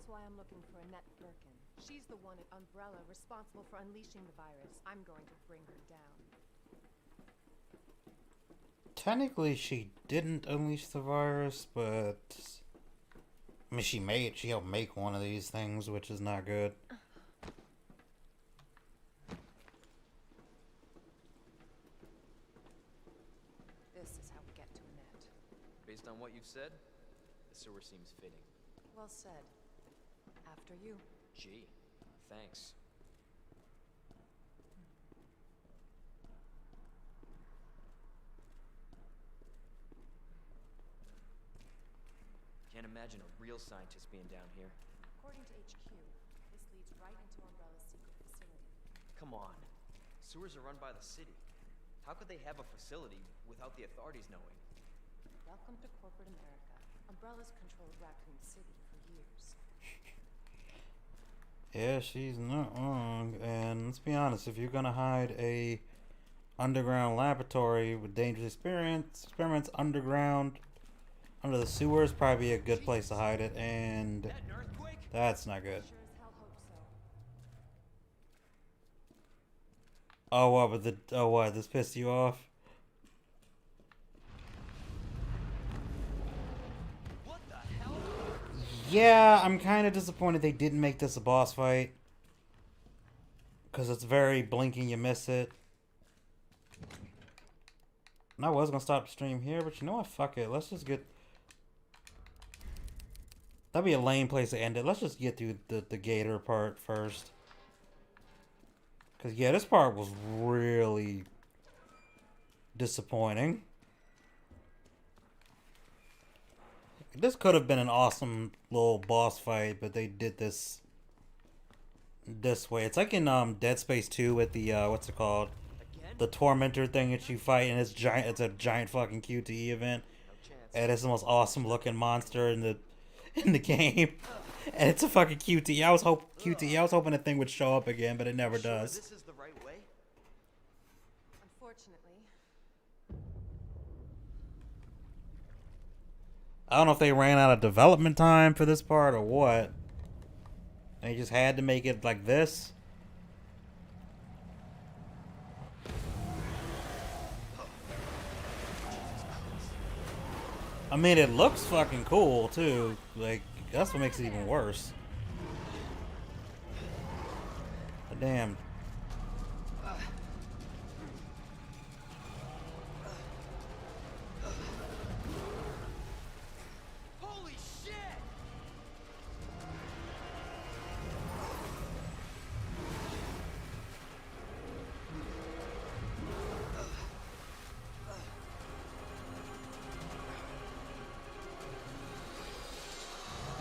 That's why I'm looking for Annette Birkin. She's the one at Umbrella responsible for unleashing the virus. I'm going to bring her down. Technically, she didn't unleash the virus, but I mean, she helped make one of these things, which is not good. This is how we get to Annette. Based on what you've said, the sewer seems fitting. Well said. After you. Gee, thanks. Can't imagine a real scientist being down here. According to HQ, this leads right into Umbrella's secret facility. Come on. Sewers are run by the city. How could they have a facility without the authorities knowing? Welcome to corporate America. Umbrella's controlled Raccoon City for years. Yeah, she's not wrong. And let's be honest, if you're gonna hide a underground laboratory with dangerous experiments underground, under the sewers, probably a good place to hide it, and That an earthquake? that's not good. Sure as hell hope so. Oh, what? What? This pissed you off? What the hell? Yeah, I'm kind of disappointed they didn't make this a boss fight. Because it's very blinking, you miss it. And I was going to stop the stream here, but you know what? Fuck it. Let's just get... That'd be a lame place to end it. Let's just get through the gator part first. Because, yeah, this part was really disappointing. This could have been an awesome little boss fight, but they did this way. It's like in Dead Space 2 with the, what's it called? Again? The Tormentor thing that you fight, and it's giant. It's a giant fucking QTE event. No chance. And it's the most awesome looking monster in the game. And it's a fucking QTE. I was hoping the thing would show up again, but it never Sure does. this is the right way? Unfortunately, I don't know if they ran out of development time for this part or what. They just had to make it like this. I mean, it looks fucking cool too. Like, that's what makes it even worse. But damn. Holy shit!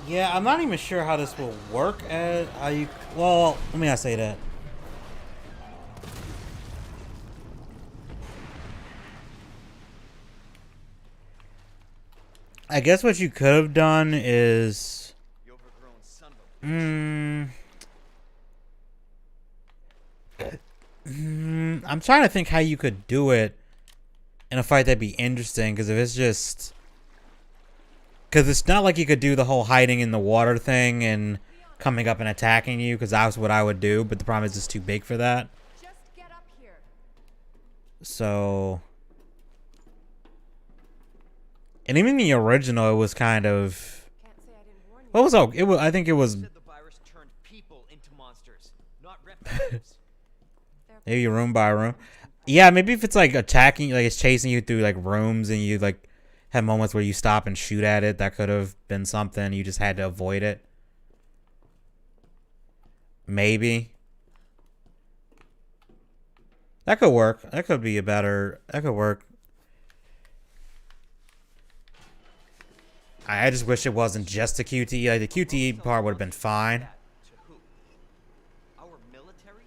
Yeah, I'm not even sure how this will work. Well, let me not say that. I guess what you could have done is, You overgrown son of a I'm trying to think how you could do it in a fight that'd be interesting. Because if it's just, because it's not like you could do the whole hiding in the water thing and coming up and attacking you. Because that's what I would do. But the problem is it's too big for that. just get up here. So, and even the original, it was kind of. Can't say I didn't warn you. What was it was. I think it was said the virus turned people into monsters, not reptiles. maybe room by room. Yeah, maybe if it's like attacking, like it's chasing you through like rooms, and you like have moments where you stop and shoot at it. That could have been something. You just had to avoid it. Maybe that could work. That could be a better. That could work. I just wish it wasn't just the QTE. Like the QTE part would have been fine. To who? Our military?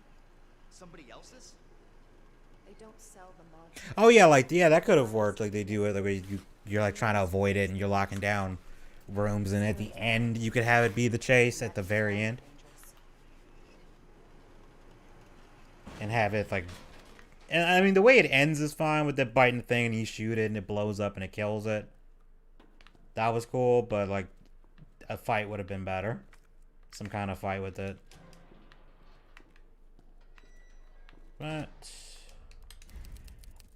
Somebody else's? They don't sell the monster. Oh yeah, like yeah, that could have worked. Like they do it, like you're like trying to avoid it, and you're locking down rooms, and at the end you could have it be the chase at the very end, and have it like. And I mean, the way it ends is fine with the biting thing, and you shoot it, and it blows up, and it kills it. That was cool, but like a fight would have been better. some kind of fight with it. But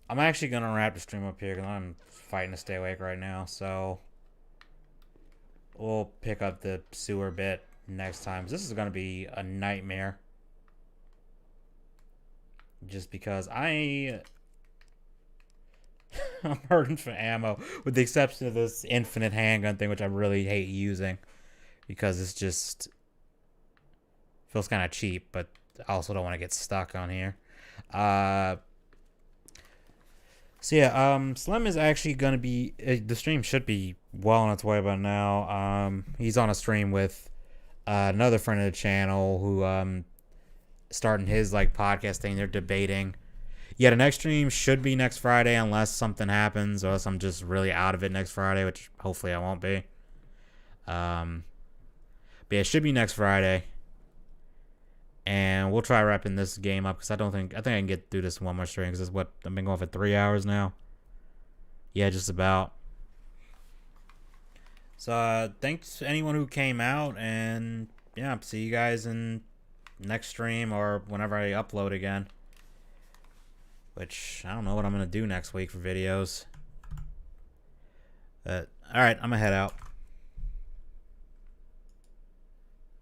I'm actually gonna wrap the stream up here because I'm fighting to stay awake right now. So we'll pick up the sewer bit next time. This is gonna be a nightmare. Just because I'm hurting for ammo, with the exception of this infinite handgun thing, which I really hate using because it's just feels kind of cheap, but I also don't want to get stuck on here. So yeah, Slim is actually gonna be. The stream should be well on its way by now. He's on a stream with another friend of the channel who starting his like podcast thing. They're debating. Yeah, the next stream should be next Friday unless something happens, or else I'm just really out of it next Friday, which hopefully I won't be. But yeah, it should be next Friday. And we'll try wrapping this game up because I think I can get through this in one more stream because it's what I've been going for 3 hours now. Yeah, just about. So thanks to anyone who came out, and yeah, see you guys in next stream or whenever I upload again. Which I don't know what I'm gonna do next week for videos. But all right, I'm gonna head out.